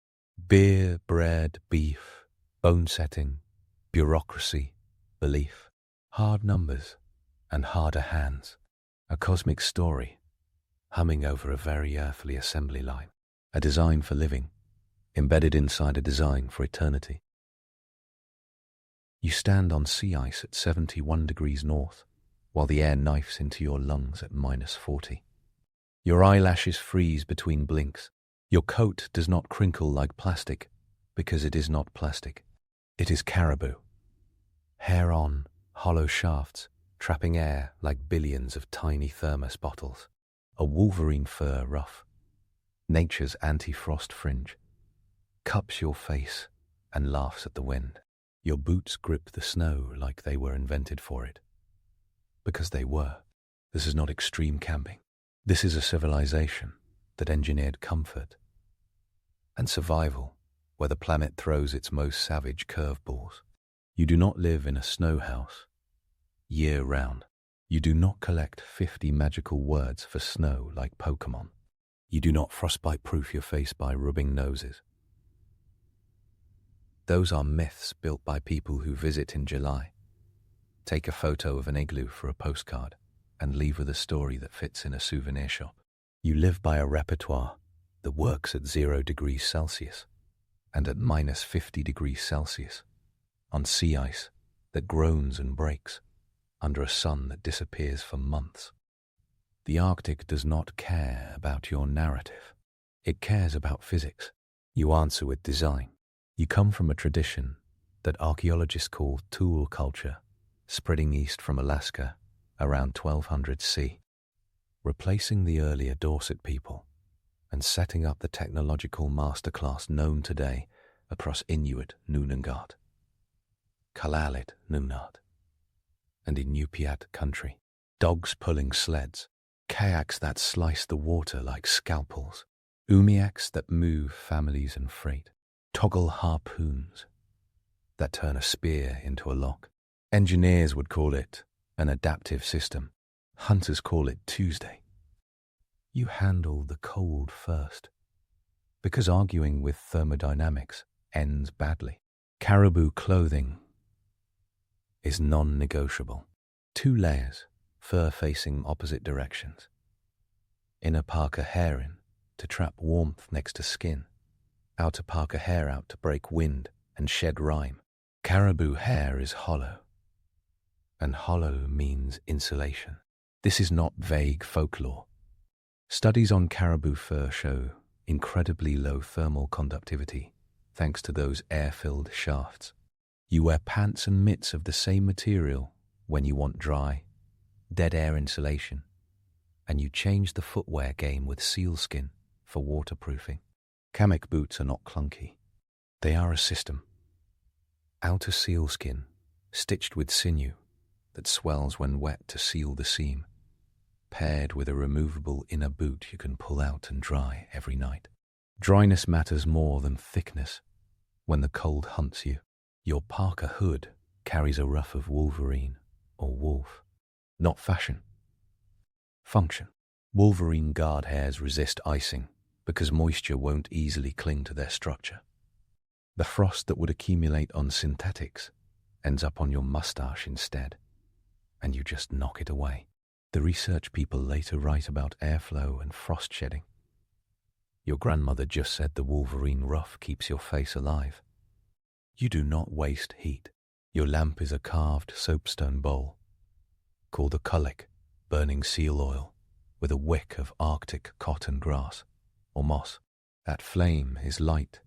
Beer, bread, beef, bone setting, bureaucracy, belief, hard numbers, and harder hands. A cosmic story humming over a very earthly assembly line. A design for living, embedded inside a design for eternity. You stand on sea ice at 71 degrees north, while the air knifes into your lungs at -40. Your eyelashes freeze between blinks. Your coat does not crinkle like plastic, because it is not plastic. It is caribou. Hair on, hollow shafts, trapping air like billions of tiny thermos bottles. A wolverine fur ruff, nature's anti-frost fringe, cups your face and laughs at the wind. Your boots grip the snow like they were invented for it. Because they were. This is not extreme camping. This is a civilization that engineered comfort and survival where the planet throws its most savage curveballs. You do not live in a snow house year-round. You do not collect 50 magical words for snow like Pokemon. You do not frostbite-proof your face by rubbing noses. Those are myths built by people who visit in July, take a photo of an igloo for a postcard, and leave with a story that fits in a souvenir shop. You live by a repertoire that works at 0 degrees Celsius and at -50 degrees Celsius, on sea ice that groans and breaks, under a sun that disappears for months. The Arctic does not care about your narrative. It cares about physics. You answer with design. You come from a tradition that archaeologists call tool culture, spreading east from Alaska around 1200 C, replacing the earlier Dorset people and setting up the technological masterclass known today across Inuit Nunavut, Kalalit Nunaat, and Inupiat country. Dogs pulling sleds, kayaks that slice the water like scalpels, umiaks that move families and freight, toggle harpoons that turn a spear into a lock. Engineers would call it an adaptive system. Hunters call it Tuesday. You handle the cold first, because arguing with thermodynamics ends badly. Caribou clothing is non-negotiable. 2 layers, fur facing opposite directions. Inner parka hair in to trap warmth next to skin. Outer parka hair out to break wind and shed rime. Caribou hair is hollow, and hollow means insulation. This is not vague folklore. Studies on caribou fur show incredibly low thermal conductivity thanks to those air-filled shafts. You wear pants and mitts of the same material when you want dry, dead air insulation, and you change the footwear game with sealskin for waterproofing. Kamek boots are not clunky. They are a system. Outer sealskin, stitched with sinew, that swells when wet to seal the seam, paired with a removable inner boot you can pull out and dry every night. Dryness matters more than thickness when the cold hunts you. Your parka hood carries a ruff of wolverine or wolf. Not fashion. Function. Wolverine guard hairs resist icing because moisture won't easily cling to their structure. The frost that would accumulate on synthetics ends up on your mustache instead, and you just knock it away. The research people later write about airflow and frost shedding. Your grandmother just said the Wolverine ruff keeps your face alive. You do not waste heat. Your lamp is a carved soapstone bowl, called a kullik, burning seal oil, with a wick of Arctic cotton grass or moss. That flame is light,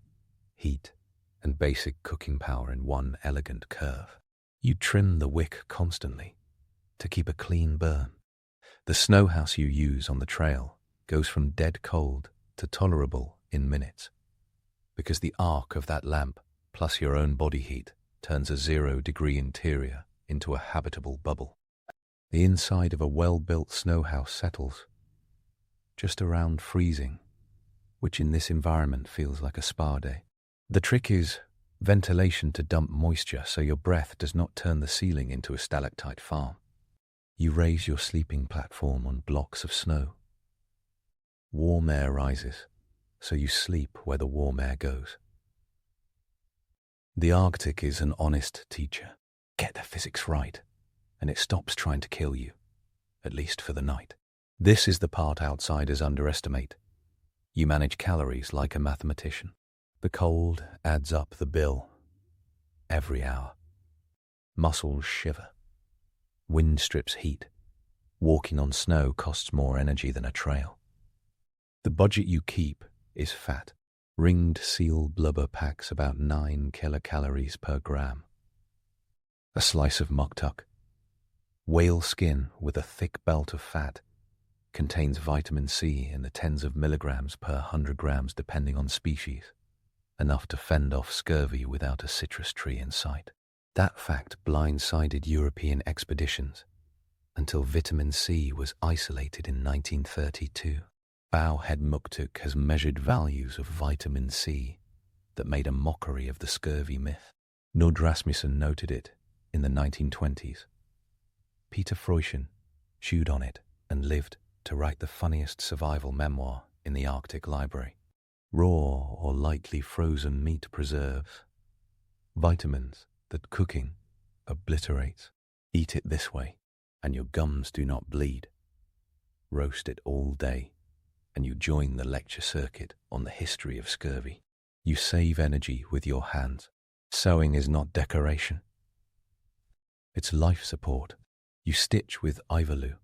heat, and basic cooking power in one elegant curve. You trim the wick constantly to keep a clean burn. The snow house you use on the trail goes from dead cold to tolerable in minutes, because the arc of that lamp plus your own body heat turns a 0-degree interior into a habitable bubble. The inside of a well-built snow house settles just around freezing, which in this environment feels like a spa day. The trick is ventilation to dump moisture so your breath does not turn the ceiling into a stalactite farm. You raise your sleeping platform on blocks of snow. Warm air rises, so you sleep where the warm air goes. The Arctic is an honest teacher. Get the physics right, and it stops trying to kill you, at least for the night. This is the part outsiders underestimate. You manage calories like a mathematician. The cold adds up the bill every hour. Muscles shiver. Wind strips heat. Walking on snow costs more energy than a trail. The budget you keep is fat. Ringed seal blubber packs about 9 kilocalories per gram. A slice of muktuk, whale skin with a thick belt of fat, contains vitamin C in the tens of milligrams per 100 grams depending on species, enough to fend off scurvy without a citrus tree in sight. That fact blindsided European expeditions until vitamin C was isolated in 1932. Bowhead Muktuk has measured values of vitamin C that made a mockery of the scurvy myth. Knud Rasmussen noted it in the 1920s. Peter Freuchen chewed on it and lived to write the funniest survival memoir in the Arctic Library. Raw or lightly frozen meat preserves vitamins that cooking obliterates. Eat it this way, and your gums do not bleed. Roast it all day, and you join the lecture circuit on the history of scurvy. You save energy with your hands. Sewing is not decoration. It's life support. You stitch with ivaloo,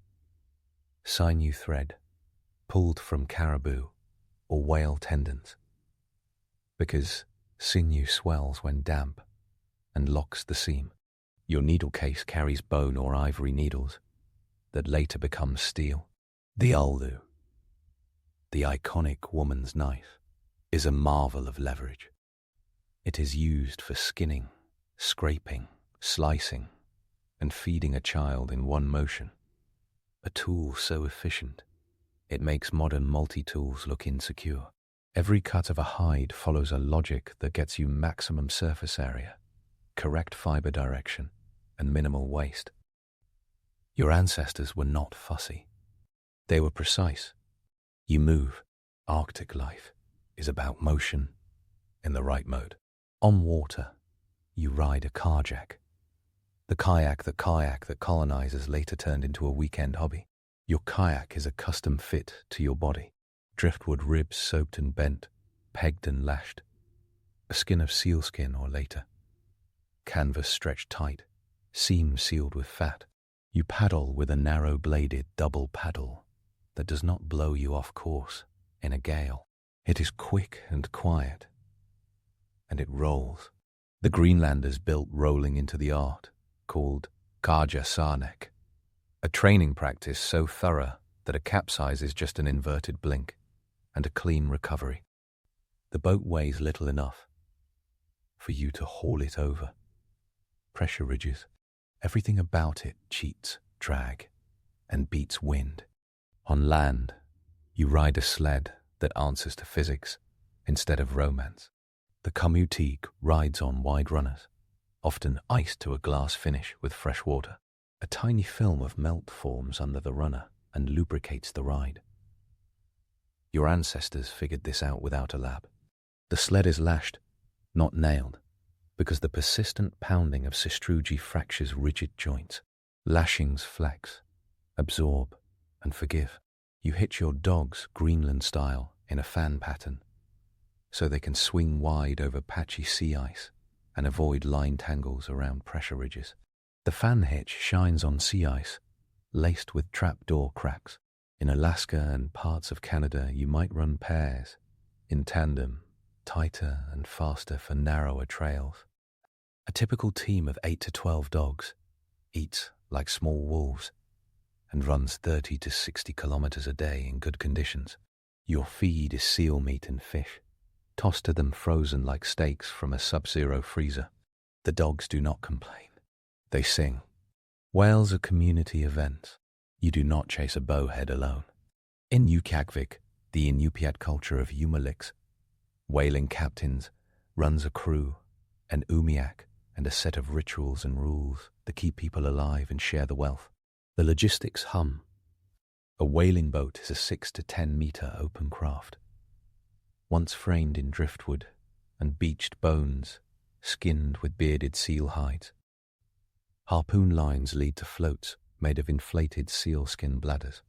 sinew thread, pulled from caribou or whale tendons, because sinew swells when damp and locks the seam. Your needle case carries bone or ivory needles that later become steel. The ullu, the iconic woman's knife, is a marvel of leverage. It is used for skinning, scraping, slicing, and feeding a child in one motion. A tool so efficient, it makes modern multi-tools look insecure. Every cut of a hide follows a logic that gets you maximum surface area, correct fiber direction, and minimal waste. Your ancestors were not fussy. They were precise. You move. Arctic life is about motion in the right mode. On water, you ride a carjack. The kayak that colonizers later turned into a weekend hobby. Your kayak is a custom fit to your body. Driftwood ribs soaked and bent, pegged and lashed. A skin of sealskin or later. Canvas stretched tight, seams sealed with fat. You paddle with a narrow-bladed double paddle that does not blow you off course in a gale. It is quick and quiet, and it rolls. The Greenlanders built rolling into the art, called Karja Sarnek, a training practice so thorough that a capsize is just an inverted blink and a clean recovery. The boat weighs little enough for you to haul it over. Pressure ridges, everything about it cheats drag and beats wind. On land, you ride a sled that answers to physics instead of romance. The Kamutique rides on wide runners, often iced to a glass finish with fresh water. A tiny film of melt forms under the runner and lubricates the ride. Your ancestors figured this out without a lab. The sled is lashed, not nailed, because the persistent pounding of sastrugi fractures rigid joints. Lashings flex, absorb, and forgive. You hitch your dogs Greenland style in a fan pattern, so they can swing wide over patchy sea ice and avoid line tangles around pressure ridges. The fan hitch shines on sea ice, laced with trapdoor cracks. In Alaska and parts of Canada, you might run pairs, in tandem, tighter and faster for narrower trails. A typical team of 8 to 12 dogs eats like small wolves and runs 30 to 60 kilometers a day in good conditions. Your feed is seal meat and fish, tossed to them frozen like steaks from a sub-zero freezer. The dogs do not complain. They sing. Whales are community events. You do not chase a bowhead alone. In Nukagvik, the Inupiat culture of Umaliks, whaling captains runs a crew, an umiak, and a set of rituals and rules that keep people alive and share the wealth. The logistics hum. A whaling boat is a 6 to 10 meter open craft, once framed in driftwood and beached bones, skinned with bearded seal hides. Harpoon lines lead to floats made of inflated sealskin bladders,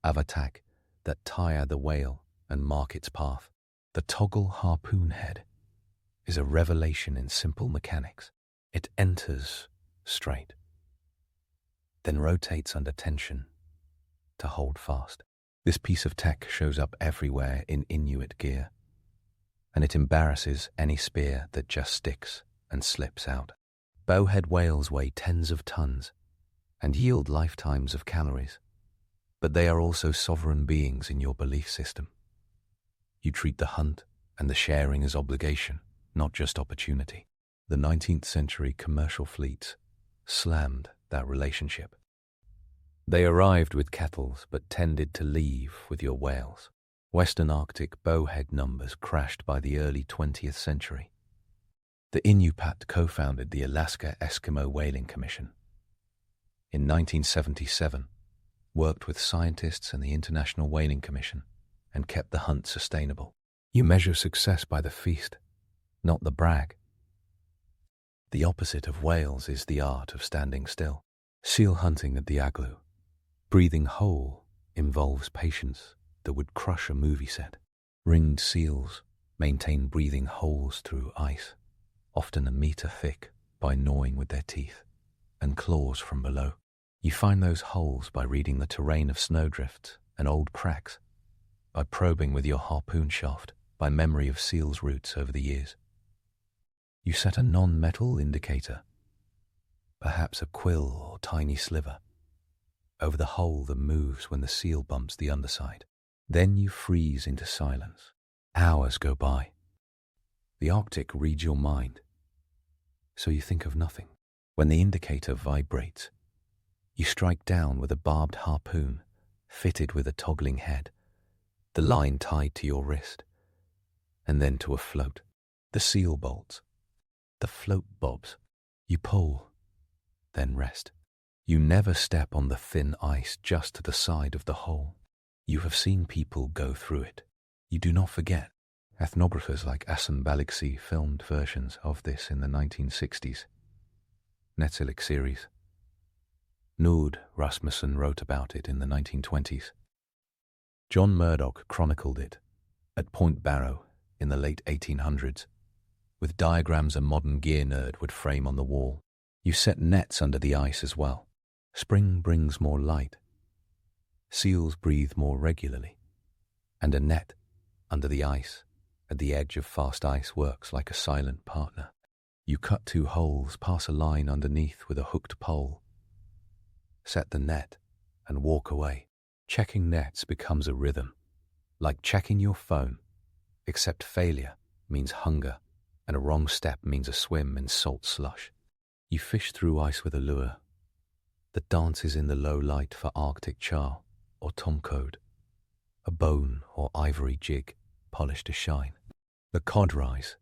avatak that tire the whale and mark its path. The toggle harpoon head is a revelation in simple mechanics. It enters straight, then rotates under tension to hold fast. This piece of tech shows up everywhere in Inuit gear, and it embarrasses any spear that just sticks and slips out. Bowhead whales weigh tens of tons and yield lifetimes of calories, but they are also sovereign beings in your belief system. You treat the hunt and the sharing as obligation, not just opportunity. The 19th century commercial fleets slammed that relationship. They arrived with kettles but tended to leave with your whales. Western Arctic bowhead numbers crashed by the early 20th century. The Inupiat co-founded the Alaska Eskimo Whaling Commission. In 1977, worked with scientists and the International Whaling Commission and kept the hunt sustainable. You measure success by the feast, not the brag. The opposite of whales is the art of standing still. Seal hunting at the Aglu. Breathing whole involves patience that would crush a movie set. Ringed seals maintain breathing holes through ice, often a meter thick, by gnawing with their teeth and claws from below. You find those holes by reading the terrain of snowdrifts and old cracks, by probing with your harpoon shaft, by memory of seals' roots over the years. You set a non-metal indicator, perhaps a quill or tiny sliver, over the hole that moves when the seal bumps the underside. Then you freeze into silence. Hours go by. The Arctic reads your mind, so you think of nothing. When the indicator vibrates, you strike down with a barbed harpoon fitted with a toggling head, the line tied to your wrist, and then to a float. The seal bolts, the float bobs. You pull, then rest. You never step on the thin ice just to the side of the hole. You have seen people go through it. You do not forget. Ethnographers like Asan Baliksi filmed versions of this in the 1960s. Netflix series. Knud Rasmussen wrote about it in the 1920s. John Murdoch chronicled it at Point Barrow in the late 1800s, with diagrams a modern gear nerd would frame on the wall. You set nets under the ice as well. Spring brings more light. Seals breathe more regularly, and a net under the ice at the edge of fast ice works like a silent partner. You cut 2 holes, pass a line underneath with a hooked pole, set the net, and walk away. Checking nets becomes a rhythm, like checking your phone, except failure means hunger, and a wrong step means a swim in salt slush. You fish through ice with a lure that dances in the low light for Arctic char or tomcode, a bone or ivory jig polished to shine. The cod rise,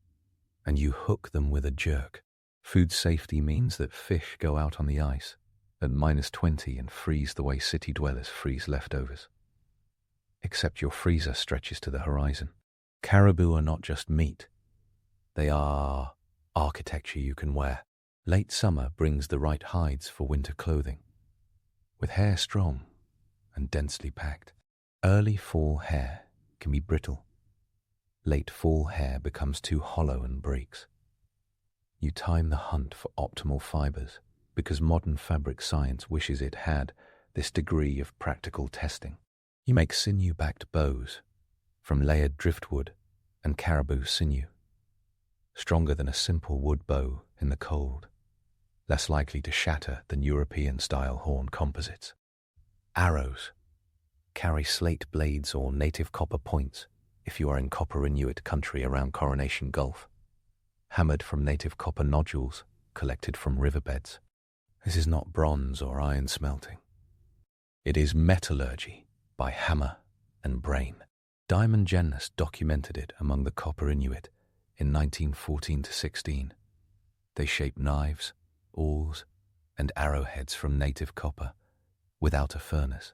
and you hook them with a jerk. Food safety means that fish go out on the ice at -20 and freeze the way city dwellers freeze leftovers. Except your freezer stretches to the horizon. Caribou are not just meat. They are architecture you can wear. Late summer brings the right hides for winter clothing. With hair strong and densely packed. Early fall hair can be brittle. Late fall hair becomes too hollow and breaks. You time the hunt for optimal fibers because modern fabric science wishes it had this degree of practical testing. You make sinew-backed bows from layered driftwood and caribou sinew, stronger than a simple wood bow in the cold, less likely to shatter than European-style horn composites. Arrows carry slate blades or native copper points if you are in copper Inuit country around Coronation Gulf, hammered from native copper nodules collected from riverbeds. This is not bronze or iron smelting. It is metallurgy by hammer and brain. Diamond Genghis documented it among the copper Inuit in 1914-16. They shaped knives, awls, and arrowheads from native copper without a furnace.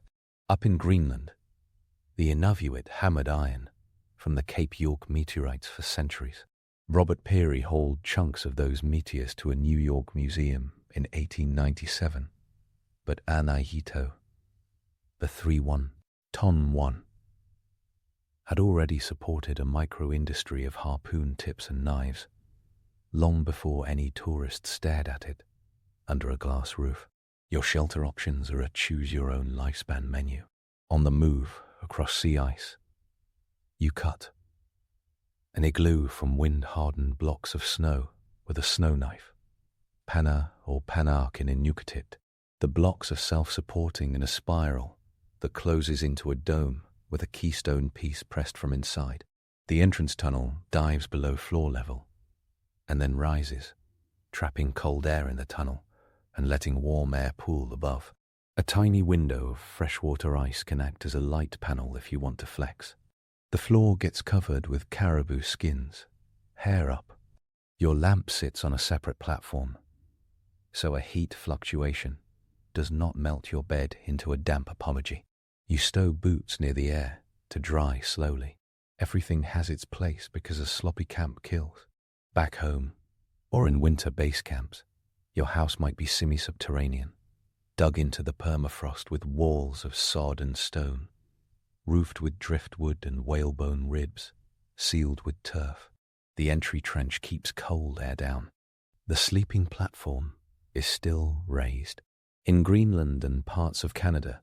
Up in Greenland, the Inuviat hammered iron from the Cape York meteorites for centuries. Robert Peary hauled chunks of those meteors to a New York museum in 1897, but Anahito, the 3-1-ton one, had already supported a micro-industry of harpoon tips and knives long before any tourist stared at it under a glass roof. Your shelter options are a choose-your-own lifespan menu. On the move across sea ice, you cut an igloo from wind-hardened blocks of snow with a snow knife. Pana or panark in Inuktitut. The blocks are self-supporting in a spiral that closes into a dome with a keystone piece pressed from inside. The entrance tunnel dives below floor level and then rises, trapping cold air in the tunnel and letting warm air pool above. A tiny window of freshwater ice can act as a light panel if you want to flex. The floor gets covered with caribou skins, hair up. Your lamp sits on a separate platform, so a heat fluctuation does not melt your bed into a damp apology. You stow boots near the air to dry slowly. Everything has its place because a sloppy camp kills. Back home, or in winter base camps, your house might be semi-subterranean, dug into the permafrost with walls of sod and stone, roofed with driftwood and whalebone ribs, sealed with turf. The entry trench keeps cold air down. The sleeping platform is still raised. In Greenland and parts of Canada,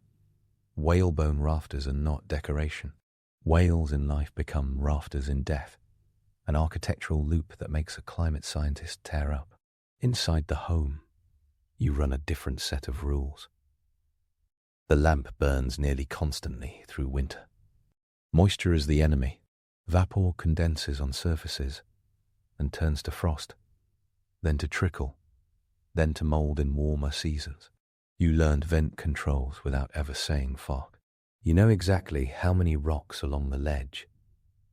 whalebone rafters are not decoration. Whales in life become rafters in death, an architectural loop that makes a climate scientist tear up. Inside the home, you run a different set of rules. The lamp burns nearly constantly through winter. Moisture is the enemy. Vapor condenses on surfaces and turns to frost, then to trickle, then to mold in warmer seasons. You learned vent controls without ever saying fuck. You know exactly how many rocks along the ledge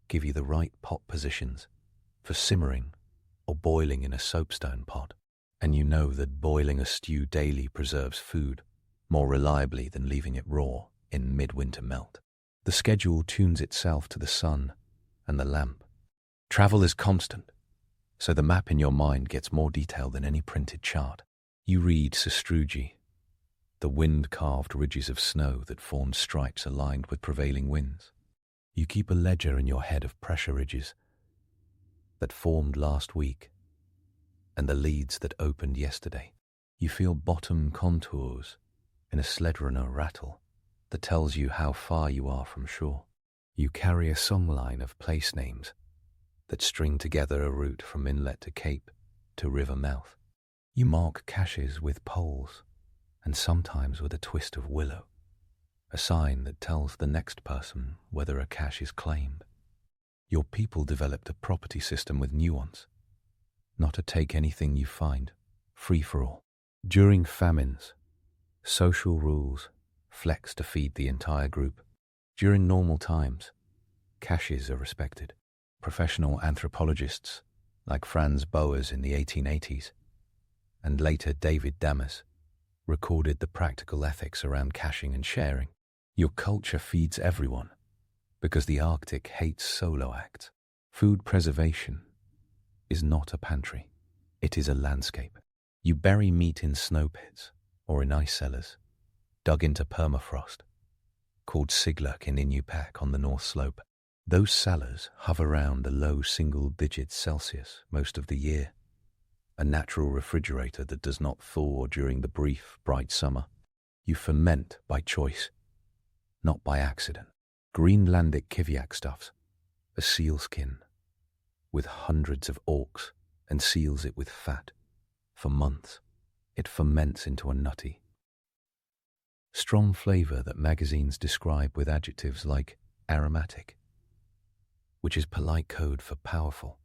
give you the right pot positions for simmering or boiling in a soapstone pot. And you know that boiling a stew daily preserves food more reliably than leaving it raw in midwinter melt. The schedule tunes itself to the sun and the lamp. Travel is constant, so the map in your mind gets more detail than any printed chart. You read sastrugi, the wind-carved ridges of snow that formed stripes aligned with prevailing winds. You keep a ledger in your head of pressure ridges that formed last week and the leads that opened yesterday. You feel bottom contours in a sledrunner rattle that tells you how far you are from shore. You carry a songline of place names that string together a route from inlet to cape to river mouth. You mark caches with poles and sometimes with a twist of willow, a sign that tells the next person whether a cache is claimed. Your people developed a property system with nuance, not to take anything you find, free for all. During famines, social rules flex to feed the entire group. During normal times, caches are respected. Professional anthropologists like Franz Boas in the 1880s and later David Damas recorded the practical ethics around caching and sharing. Your culture feeds everyone because the Arctic hates solo acts. Food preservation is not a pantry. It is a landscape. You bury meat in snow pits or in ice cellars, dug into permafrost, called Sigluk in Inupiaq on the North Slope. Those cellars hover around the low single-digit Celsius most of the year, a natural refrigerator that does not thaw during the brief, bright summer. You ferment by choice, not by accident. Greenlandic kiviak stuffs a sealskin with hundreds of orcs and seals it with fat. For months, it ferments into a nutty, strong flavor that magazines describe with adjectives like aromatic, which is polite code for powerful.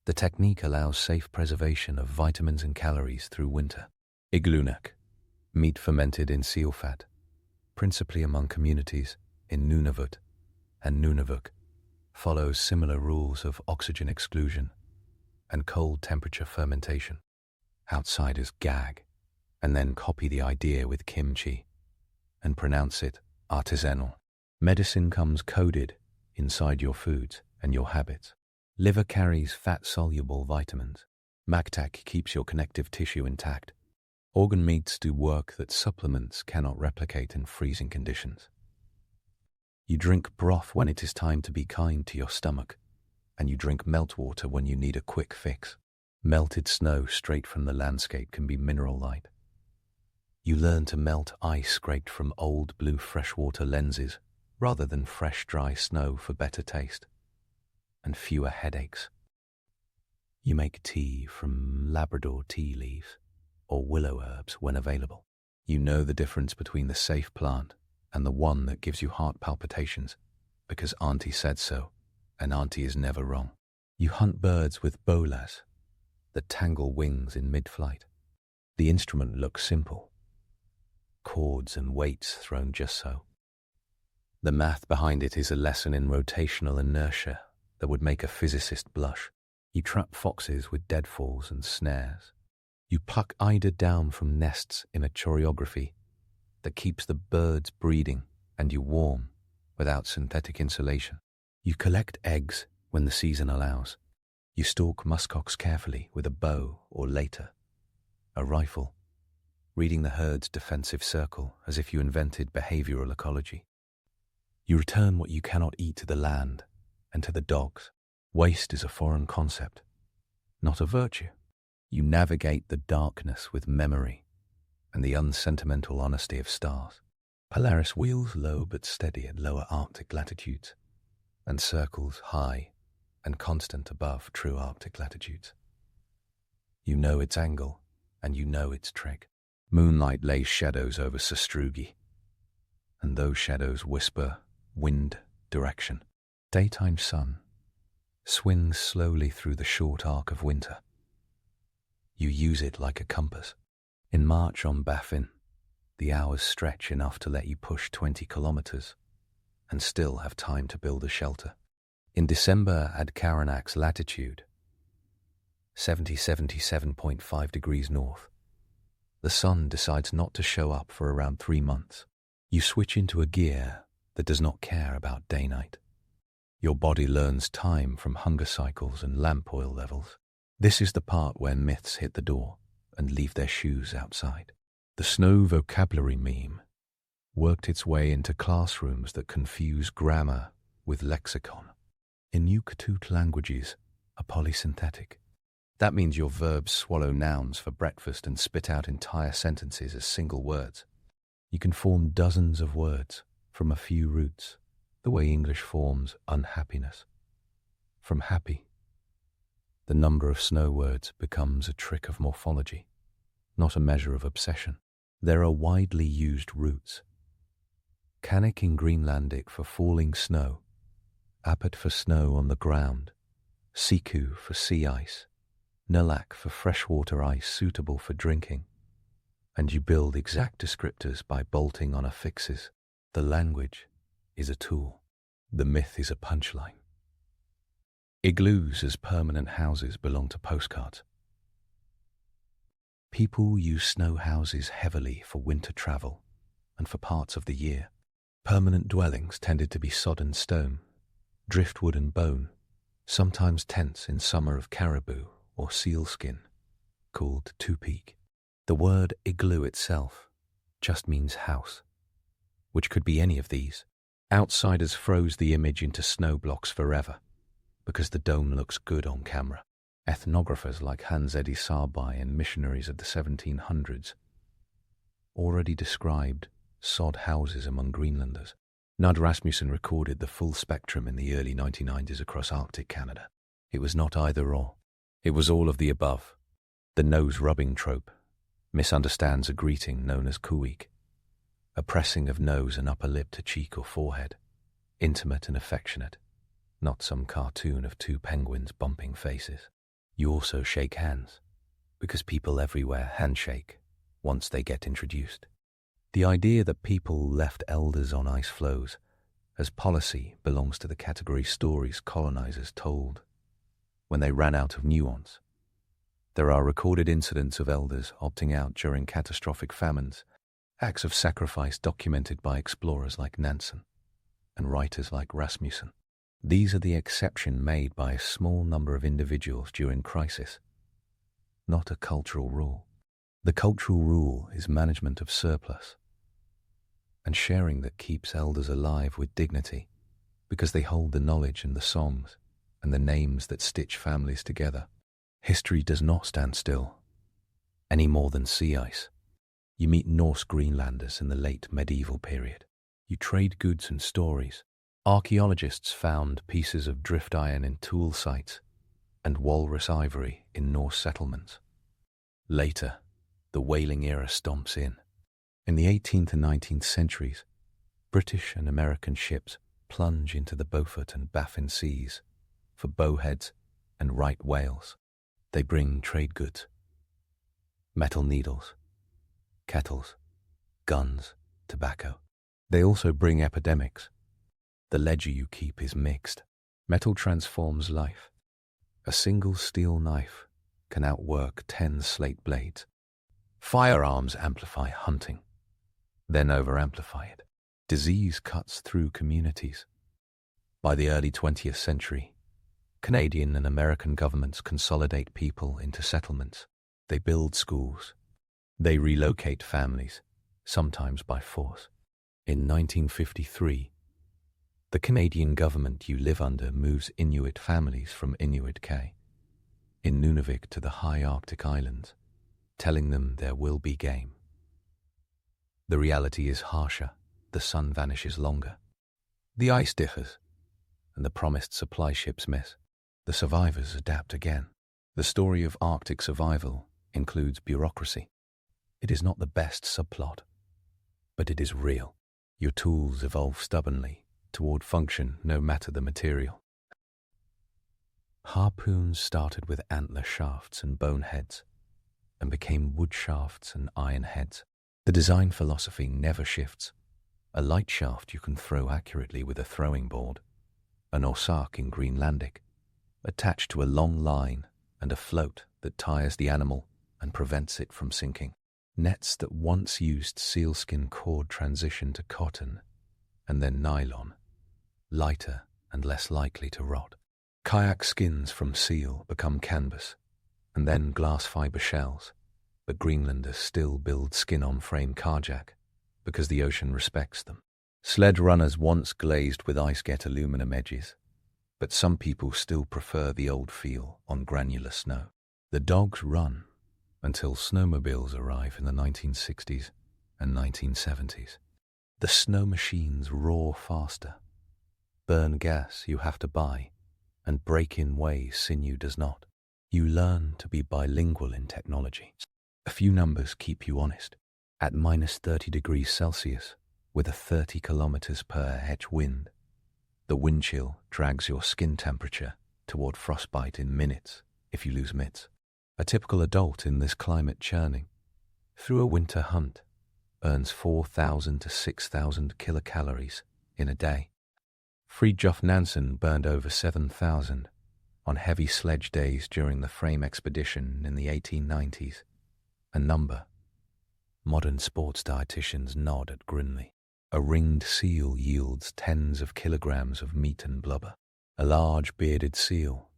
The technique allows safe preservation of vitamins and calories through winter. Iglunak, meat fermented in seal fat, principally among communities in Nunavut and Nunavuk, follows similar rules of oxygen exclusion and cold temperature fermentation. Outsiders gag and then copy the idea with kimchi and pronounce it artisanal. Medicine comes coded inside your foods and your habits. Liver carries fat-soluble vitamins. Maktak keeps your connective tissue intact. Organ meats do work that supplements cannot replicate in freezing conditions. You drink broth when it is time to be kind to your stomach, and you drink meltwater when you need a quick fix. Melted snow straight from the landscape can be mineral light. You learn to melt ice scraped from old blue freshwater lenses rather than fresh dry snow for better taste and fewer headaches. You make tea from Labrador tea leaves or willow herbs when available. You know the difference between the safe plant and the one that gives you heart palpitations because Auntie said so, and Auntie is never wrong. You hunt birds with bolas that tangle wings in mid-flight. The instrument looks simple, chords and weights thrown just so. The math behind it is a lesson in rotational inertia that would make a physicist blush. You trap foxes with deadfalls and snares. You pluck eider down from nests in a choreography that keeps the birds breeding and you warm without synthetic insulation. You collect eggs when the season allows. You stalk muskox carefully with a bow or later, a rifle, reading the herd's defensive circle as if you invented behavioral ecology. You return what you cannot eat to the land and to the dogs. Waste is a foreign concept, not a virtue. You navigate the darkness with memory and the unsentimental honesty of stars. Polaris wheels low but steady at lower Arctic latitudes and circles high and constant above true Arctic latitudes. You know its angle and you know its trick. Moonlight lays shadows over Sastrugi, and those shadows whisper wind direction. Daytime sun swings slowly through the short arc of winter. You use it like a compass. In March on Baffin, the hours stretch enough to let you push 20 kilometers and still have time to build a shelter. In December at Karanak's latitude, 77.5 degrees north, the sun decides not to show up for around 3 months. You switch into a gear that does not care about day-night. Your body learns time from hunger cycles and lamp oil levels. This is the part where myths hit the door and leave their shoes outside. The snow vocabulary meme worked its way into classrooms that confuse grammar with lexicon. Inuktitut languages are polysynthetic. That means your verbs swallow nouns for breakfast and spit out entire sentences as single words. You can form dozens of words from a few roots, the way English forms unhappiness. From happy, the number of snow words becomes a trick of morphology, not a measure of obsession. There are widely used roots. Kanik in Greenlandic for falling snow, Apet for snow on the ground, Siku for sea ice, Nulak for freshwater ice suitable for drinking, and you build exact descriptors by bolting on affixes. The language is a tool. The myth is a punchline. Igloos as permanent houses belong to postcards. People use snow houses heavily for winter travel and for parts of the year. Permanent dwellings tended to be sodden stone, driftwood and bone, sometimes tents in summer of caribou or sealskin, called tupik. The word igloo itself just means house. which could be any of these. Outsiders froze the image into snow blocks forever, because the dome looks good on camera. Ethnographers like Hans Eddy Sarbai and missionaries of the 1700s already described sod houses among Greenlanders. Nud Rasmussen recorded the full spectrum in the early 1990s across Arctic Canada. It was not either or. It was all of the above. The nose-rubbing trope misunderstands a greeting known as kuik, a pressing of nose and upper lip to cheek or forehead, intimate and affectionate, not some cartoon of two penguins bumping faces. You also shake hands, because people everywhere handshake once they get introduced. The idea that people left elders on ice floes as policy belongs to the category stories colonizers told when they ran out of nuance. There are recorded incidents of elders opting out during catastrophic famines, acts of sacrifice documented by explorers like Nansen and writers like Rasmussen. These are the exception made by a small number of individuals during crisis, not a cultural rule. The cultural rule is management of surplus and sharing that keeps elders alive with dignity, because they hold the knowledge and the songs and the names that stitch families together. History does not stand still, any more than sea ice. You meet Norse Greenlanders in the late medieval period. You trade goods and stories. Archaeologists found pieces of drift iron in tool sites and walrus ivory in Norse settlements. Later, the whaling era stomps in. In the 18th and 19th centuries, British and American ships plunge into the Beaufort and Baffin seas for bowheads and right whales. They bring trade goods, metal needles, kettles, guns, tobacco. They also bring epidemics. The ledger you keep is mixed. Metal transforms life. A single steel knife can outwork 10 slate blades. Firearms amplify hunting, then over-amplify it. Disease cuts through communities. By the early 20th century, Canadian and American governments consolidate people into settlements. They build schools. They relocate families, sometimes by force. In 1953, the Canadian government you live under moves Inuit families from Inuit Cay in Nunavik to the high Arctic islands, telling them there will be game. The reality is harsher. The sun vanishes longer. The ice differs, and the promised supply ships miss. The survivors adapt again. The story of Arctic survival includes bureaucracy. It is not the best subplot, but it is real. Your tools evolve stubbornly toward function no matter the material. Harpoons started with antler shafts and bone heads and became wood shafts and iron heads. The design philosophy never shifts. A light shaft you can throw accurately with a throwing board, an orsak in Greenlandic, attached to a long line and a float that tires the animal and prevents it from sinking. Nets that once used sealskin cord transition to cotton and then nylon, lighter and less likely to rot. Kayak skins from seal become canvas and then glass fiber shells, but Greenlanders still build skin-on-frame kajak because the ocean respects them. Sled runners once glazed with ice-get aluminum edges, but some people still prefer the old feel on granular snow. The dogs run until snowmobiles arrive in the 1960s and 1970s. The snow machines roar faster, burn gas you have to buy, and break in ways sinew does not. You learn to be bilingual in technology. A few numbers keep you honest. At minus 30 degrees Celsius, with a 30 kilometers per h wind, the wind chill drags your skin temperature toward frostbite in minutes if you lose mitts. A typical adult in this climate churning, through a winter hunt, earns 4,000 to 6,000 kilocalories in a day. Fridtjof Nansen burned over 7,000 on heavy sledge days during the Frame expedition in the 1890s. A number modern sports dietitians nod at grimly. A ringed seal yields tens of kilograms of meat and blubber. A large bearded seal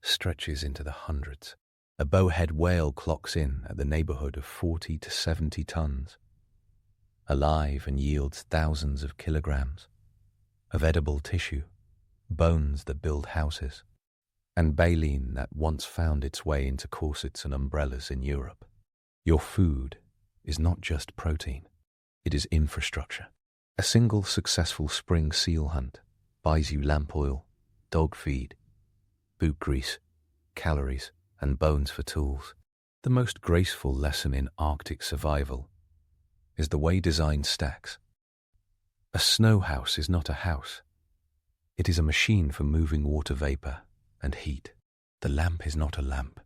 stretches into the hundreds. A bowhead whale clocks in at the neighborhood of 40 to 70 tons. alive and yields thousands of kilograms of edible tissue, bones that build houses, and baleen that once found its way into corsets and umbrellas in Europe. Your food is not just protein, it is infrastructure. A single successful spring seal hunt buys you lamp oil, dog feed, boot grease, calories, and bones for tools. The most graceful lesson in Arctic survival is the way design stacks. A snow house is not a house. It is a machine for moving water vapor and heat. The lamp is not a lamp.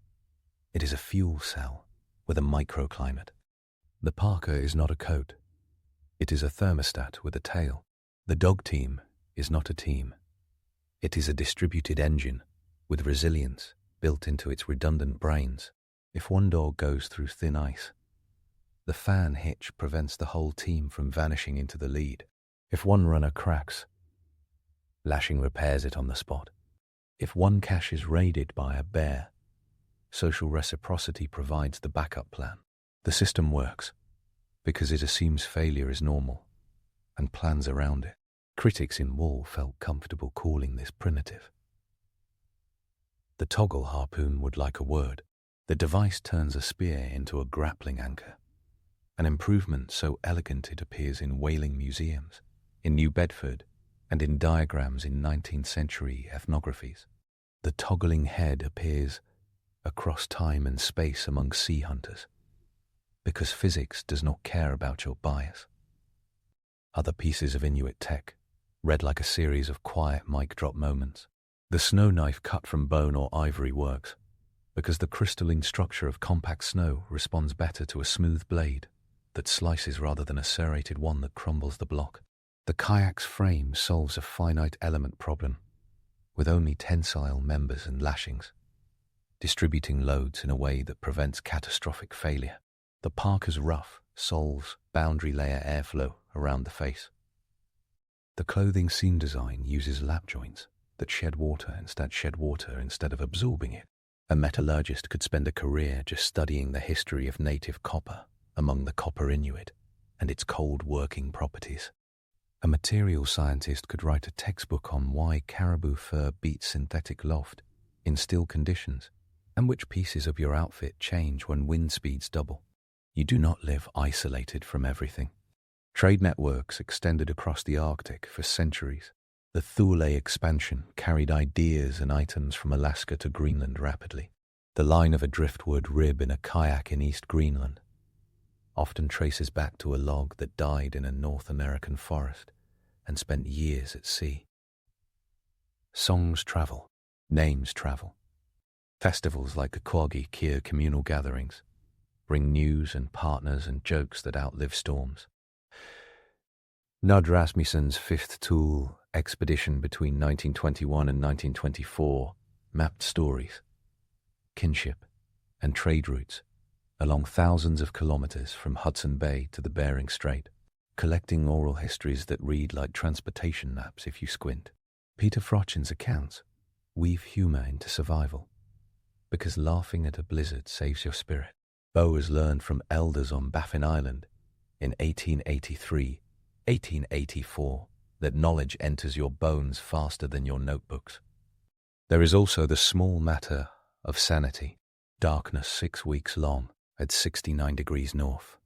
It is a fuel cell with a microclimate. The parka is not a coat. It is a thermostat with a tail. The dog team is not a team. It is a distributed engine with resilience built into its redundant brains. If one dog goes through thin ice, the fan hitch prevents the whole team from vanishing into the lead. If one runner cracks, lashing repairs it on the spot. If one cache is raided by a bear, social reciprocity provides the backup plan. The system works because it assumes failure is normal and plans around it. Critics in Wool felt comfortable calling this primitive. The toggle harpoon would like a word. The device turns a spear into a grappling anchor, an improvement so elegant it appears in whaling museums, in New Bedford, and in diagrams in 19th century ethnographies. The toggling head appears across time and space among sea hunters, because physics does not care about your bias. Other pieces of Inuit tech read like a series of quiet mic drop moments. The snow knife cut from bone or ivory works, because the crystalline structure of compact snow responds better to a smooth blade that slices rather than a serrated one that crumbles the block. The kayak's frame solves a finite element problem with only tensile members and lashings, distributing loads in a way that prevents catastrophic failure. The parka's ruff solves boundary layer airflow around the face. The clothing seam design uses lap joints that shed water instead of absorbing it. A metallurgist could spend a career just studying the history of native copper among the copper Inuit and its cold working properties. A material scientist could write a textbook on why caribou fur beats synthetic loft in still conditions and which pieces of your outfit change when wind speeds double. You do not live isolated from everything. Trade networks extended across the Arctic for centuries. The Thule expansion carried ideas and items from Alaska to Greenland rapidly. The line of a driftwood rib in a kayak in East Greenland often traces back to a log that died in a North American forest and spent years at sea. Songs travel, names travel. Festivals like the Quaggy Kier communal gatherings bring news and partners and jokes that outlive storms. Nud Rasmussen's Fifth Tool expedition between 1921 and 1924 mapped stories, kinship, and trade routes along thousands of kilometers from Hudson Bay to the Bering Strait, collecting oral histories that read like transportation maps if you squint. Peter Frotchin's accounts weave humor into survival, because laughing at a blizzard saves your spirit. Boers learned from elders on Baffin Island in 1883, 1884, that knowledge enters your bones faster than your notebooks. There is also the small matter of sanity. Darkness 6 weeks long at 69 degrees north,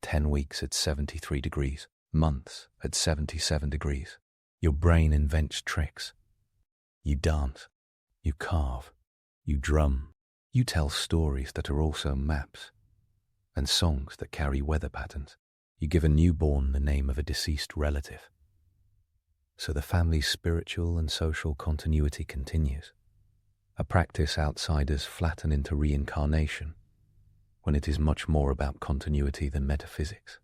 10 weeks at 73 degrees, months at 77 degrees. Your brain invents tricks. You dance, you carve, you drum, you tell stories that are also maps and songs that carry weather patterns. You give a newborn the name of a deceased relative. So the family's spiritual and social continuity continues, a practice outsiders flatten into reincarnation when it is much more about continuity than metaphysics.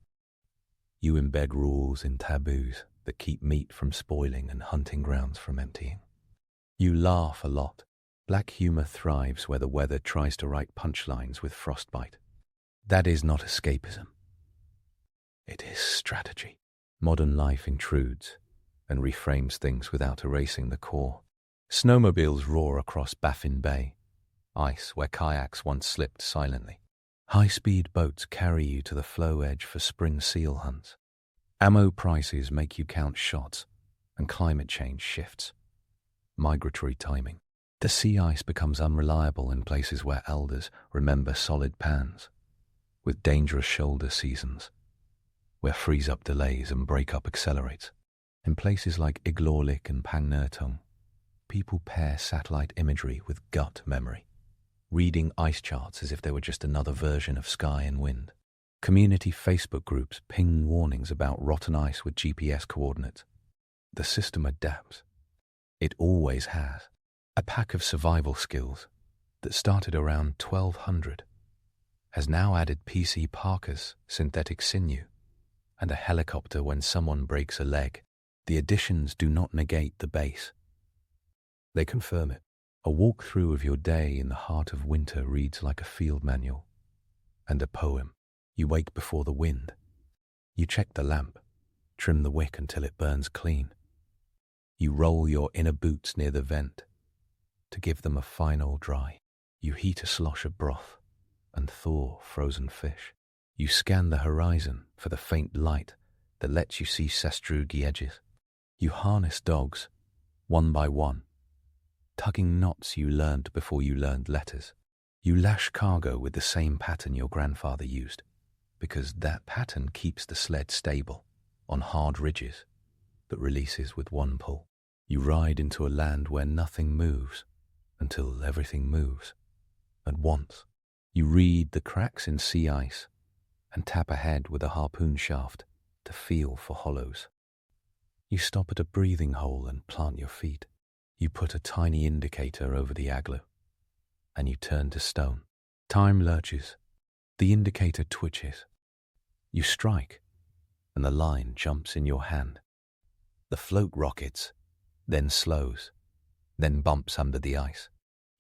You embed rules in taboos that keep meat from spoiling and hunting grounds from emptying. You laugh a lot. Black humor thrives where the weather tries to write punchlines with frostbite. That is not escapism. It is strategy. Modern life intrudes and reframes things without erasing the core. Snowmobiles roar across Baffin Bay, ice where kayaks once slipped silently. High-speed boats carry you to the floe edge for spring seal hunts. Ammo prices make you count shots, and climate change shifts. Migratory timing. The sea ice becomes unreliable in places where elders remember solid pans, with dangerous shoulder seasons, where freeze-up delays and break-up accelerates. In places like Igloolik and Pangnirtung, people pair satellite imagery with gut memory, reading ice charts as if they were just another version of sky and wind. Community Facebook groups ping warnings about rotten ice with GPS coordinates. The system adapts. It always has. A pack of survival skills that started around 1200 has now added PC Parker's synthetic sinew and a helicopter when someone breaks a leg. The additions do not negate the base. They confirm it. A walkthrough of your day in the heart of winter reads like a field manual and a poem. You wake before the wind. You check the lamp, trim the wick until it burns clean. You roll your inner boots near the vent to give them a final dry. You heat a slosh of broth and thaw frozen fish. You scan the horizon for the faint light that lets you see sastrugi edges. You harness dogs, one by one, tugging knots you learned before you learned letters. You lash cargo with the same pattern your grandfather used, because that pattern keeps the sled stable on hard ridges, but releases with one pull. You ride into a land where nothing moves until everything moves at once. You read the cracks in sea ice and tap ahead with a harpoon shaft to feel for hollows. You stop at a breathing hole and plant your feet. You put a tiny indicator over the aglo, and you turn to stone. Time lurches. The indicator twitches. You strike, and the line jumps in your hand. The float rockets, then slows, then bumps under the ice.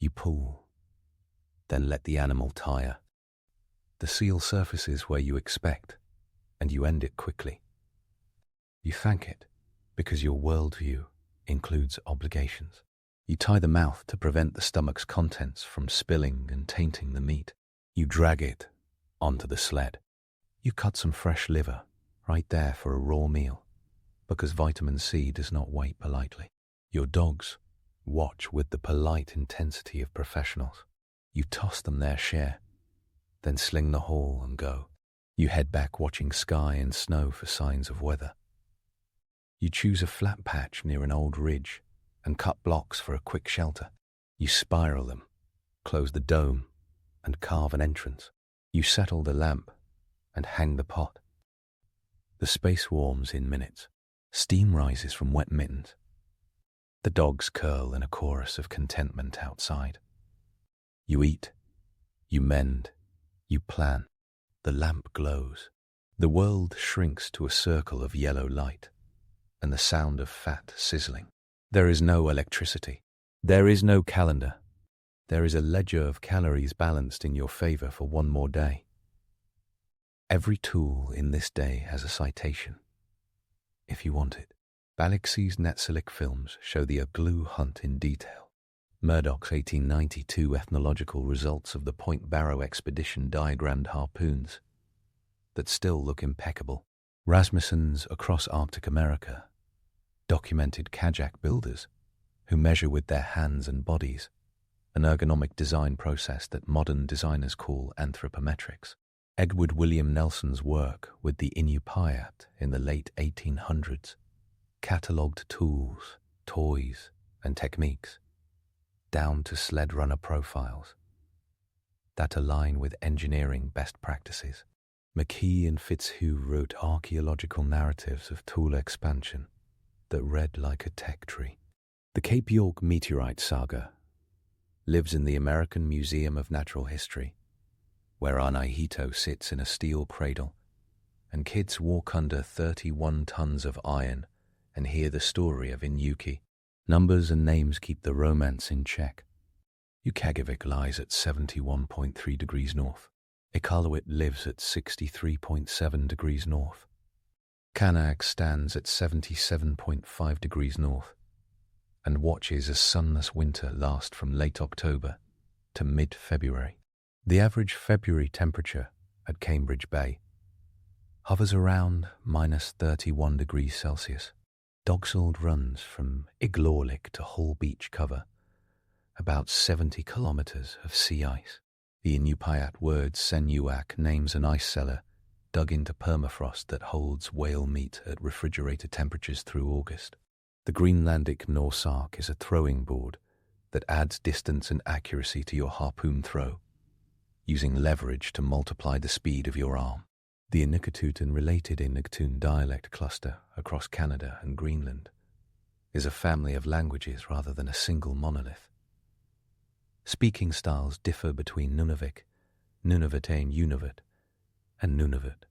You pull, then let the animal tire. The seal surfaces where you expect, and you end it quickly. You thank it, because your worldview includes obligations. You tie the mouth to prevent the stomach's contents from spilling and tainting the meat. You drag it onto the sled. You cut some fresh liver right there for a raw meal, because vitamin C does not wait politely. Your dogs watch with the polite intensity of professionals. You toss them their share, then sling the haul and go. You head back watching sky and snow for signs of weather. You choose a flat patch near an old ridge and cut blocks for a quick shelter. You spiral them, close the dome, and carve an entrance. You settle the lamp and hang the pot. The space warms in minutes. Steam rises from wet mittens. The dogs curl in a chorus of contentment outside. You eat, you mend, you plan. The lamp glows. The world shrinks to a circle of yellow light, and the sound of fat sizzling. There is no electricity. There is no calendar. There is a ledger of calories balanced in your favor for one more day. Every tool in this day has a citation, if you want it. Balaxi's Netzelik films show the igloo hunt in detail. Murdoch's 1892 ethnological results of the Point Barrow expedition diagrammed harpoons that still look impeccable. Rasmussen's Across Arctic America documented kajak builders who measure with their hands and bodies, an ergonomic design process that modern designers call anthropometrics. Edward William Nelson's work with the Inupiat in the late 1800s catalogued tools, toys, and techniques, down to sled runner profiles, that align with engineering best practices. McKee and Fitzhugh wrote archaeological narratives of tool expansion that read like a tech tree. The Cape York meteorite saga lives in the American Museum of Natural History, where Anahito sits in a steel cradle, and kids walk under 31 tons of iron and hear the story of Inuki. Numbers and names keep the romance in check. Ukagivik lies at 71.3 degrees north. Iqaluit lives at 63.7 degrees north. Kanak stands at 77.5 degrees north and watches a sunless winter last from late October to mid-February. The average February temperature at Cambridge Bay hovers around -31 degrees Celsius. Dogsald runs from Igloolik to Hull Beach cover about 70 kilometers of sea ice. The Inupiat word Senuak names an ice cellar dug into permafrost that holds whale meat at refrigerator temperatures through August. The Greenlandic Norsark is a throwing board that adds distance and accuracy to your harpoon throw, using leverage to multiply the speed of your arm. The Inuktitut and related Inuktitut dialect cluster across Canada and Greenland is a family of languages rather than a single monolith. Speaking styles differ between Nunavik, Nunavutane, Nunavut, and Nunavut,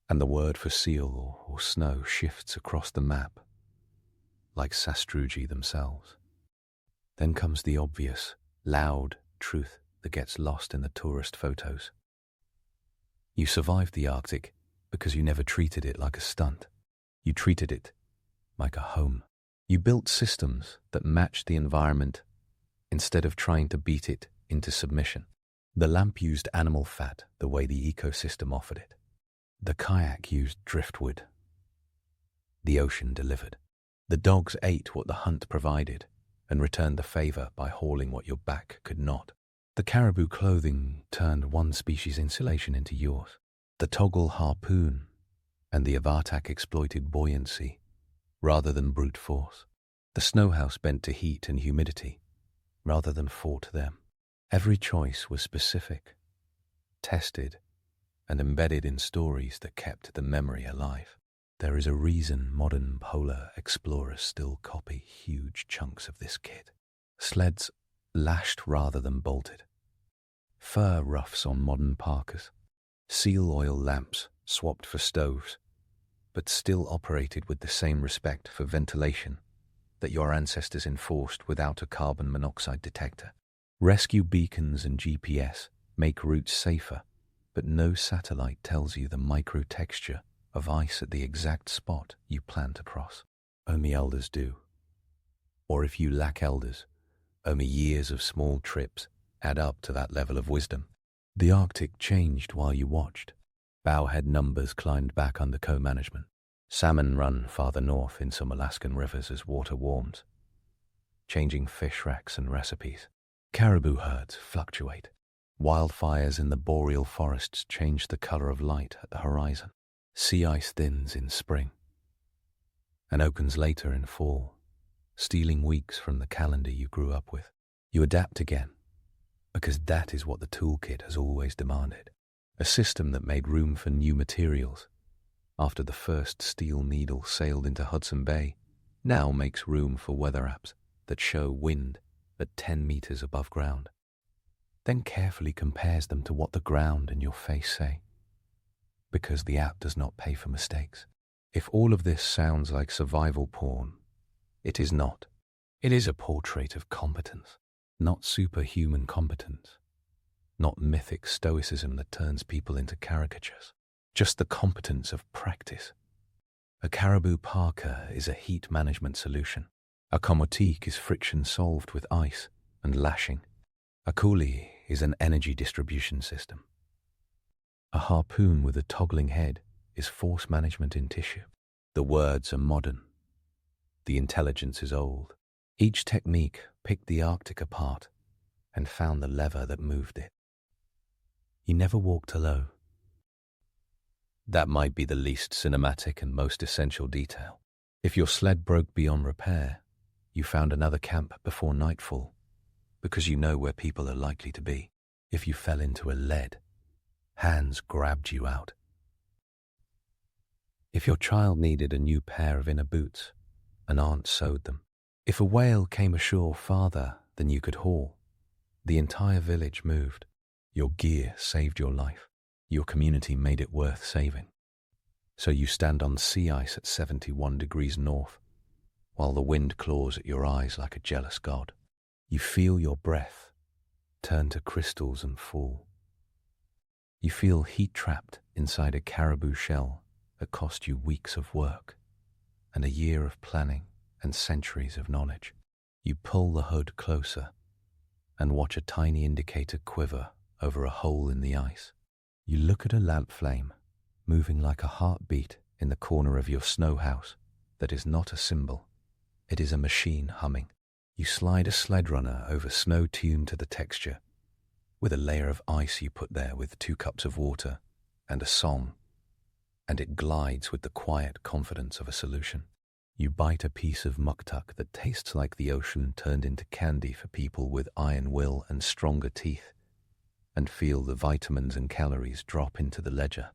and the word for seal or snow shifts across the map, like Sastrugi themselves. Then comes the obvious, loud truth that gets lost in the tourist photos. You survived the Arctic because you never treated it like a stunt. You treated it like a home. You built systems that matched the environment instead of trying to beat it into submission. The lamp used animal fat the way the ecosystem offered it. The kayak used driftwood. The ocean delivered. The dogs ate what the hunt provided and returned the favor by hauling what your back could not. The caribou clothing turned one species' insulation into yours. The toggle harpoon and the Avatak exploited buoyancy rather than brute force. The snowhouse bent to heat and humidity rather than fought them. Every choice was specific, tested, and embedded in stories that kept the memory alive. There is a reason modern polar explorers still copy huge chunks of this kit. Sleds lashed rather than bolted. Fur ruffs on modern parkas. Seal oil lamps swapped for stoves, but still operated with the same respect for ventilation that your ancestors enforced without a carbon monoxide detector. Rescue beacons and GPS make routes safer, but no satellite tells you the micro-texture of ice at the exact spot you plan to cross. Only elders do. Or if you lack elders, only years of small trips add up to that level of wisdom. The Arctic changed while you watched. Bowhead numbers climbed back under co-management. Salmon run farther north in some Alaskan rivers as water warms, changing fish racks and recipes. Caribou herds fluctuate. Wildfires in the boreal forests change the color of light at the horizon. Sea ice thins in spring and opens later in fall, stealing weeks from the calendar you grew up with. You adapt again, because that is what the toolkit has always demanded. A system that made room for new materials after the first steel needle sailed into Hudson Bay now makes room for weather apps that show wind at 10 meters above ground, then carefully compares them to what the ground and your face say, because the app does not pay for mistakes. If all of this sounds like survival porn, it is not. It is a portrait of competence, not superhuman competence, not mythic stoicism that turns people into caricatures, just the competence of practice. A caribou parka is a heat management solution. A komotique is friction solved with ice and lashing. A coulis is an energy distribution system. A harpoon with a toggling head is force management in tissue. The words are modern. The intelligence is old. Each technique picked the Arctic apart and found the lever that moved it. You never walked alone. That might be the least cinematic and most essential detail. If your sled broke beyond repair, you found another camp before nightfall, because you know where people are likely to be. If you fell into a lead, hands grabbed you out. If your child needed a new pair of inner boots, an aunt sewed them. If a whale came ashore farther than you could haul, the entire village moved. Your gear saved your life. Your community made it worth saving. So you stand on sea ice at 71 degrees north, while the wind claws at your eyes like a jealous god. You feel your breath turn to crystals and fall. You feel heat trapped inside a caribou shell that cost you weeks of work and a year of planning and centuries of knowledge. You pull the hood closer and watch a tiny indicator quiver over a hole in the ice. You look at a lamp flame, moving like a heartbeat in the corner of your snow house that is not a symbol. It is a machine humming. You slide a sled runner over snow tuned to the texture, with a layer of ice you put there with 2 cups of water and a song, and it glides with the quiet confidence of a solution. You bite a piece of muktuk that tastes like the ocean turned into candy for people with iron will and stronger teeth, and feel the vitamins and calories drop into the ledger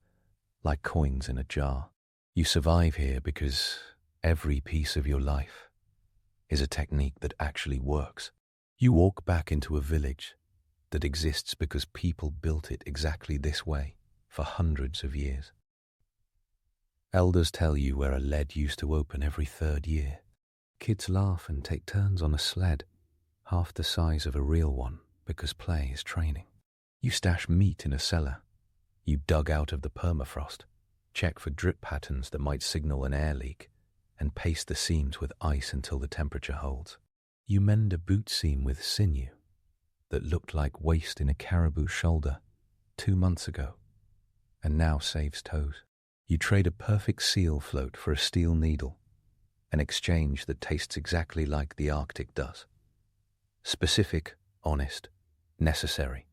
like coins in a jar. You survive here because every piece of your life is a technique that actually works. You walk back into a village that exists because people built it exactly this way for hundreds of years. Elders tell you where a lead used to open every 3rd year. Kids laugh and take turns on a sled, half the size of a real one, because play is training. You stash meat in a cellar. You dug out of the permafrost, check for drip patterns that might signal an air leak, and paste the seams with ice until the temperature holds. You mend a boot seam with sinew that looked like waste in a caribou shoulder 2 months ago, and now saves toes. You trade a perfect seal float for a steel needle, an exchange that tastes exactly like the Arctic does. Specific, honest, necessary.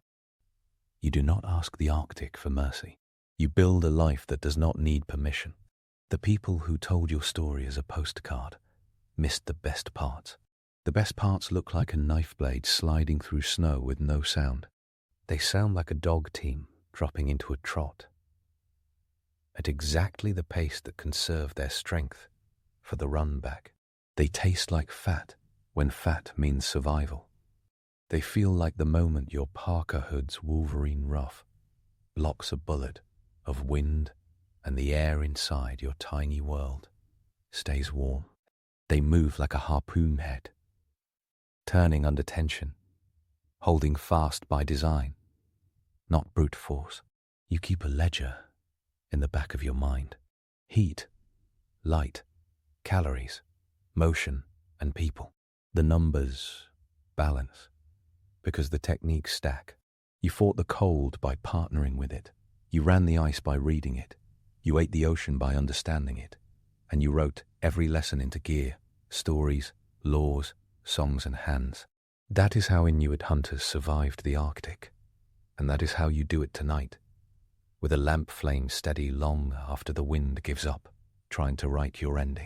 You do not ask the Arctic for mercy. You build a life that does not need permission. The people who told your story as a postcard missed the best parts. The best parts look like a knife blade sliding through snow with no sound. They sound like a dog team dropping into a trot, at exactly the pace that can serve their strength for the run back. They taste like fat when fat means survival. They feel like the moment your Parker hood's Wolverine ruff blocks a bullet of wind and the air inside your tiny world stays warm. They move like a harpoon head, turning under tension, holding fast by design, not brute force. You keep a ledger in the back of your mind. Heat, light, calories, motion, and people. The numbers balance because the techniques stack. You fought the cold by partnering with it. You ran the ice by reading it. You ate the ocean by understanding it. And you wrote every lesson into gear, stories, laws, songs, and hands. That is how Inuit hunters survived the Arctic. And that is how you do it tonight, with a lamp flame steady long after the wind gives up, trying to write your ending.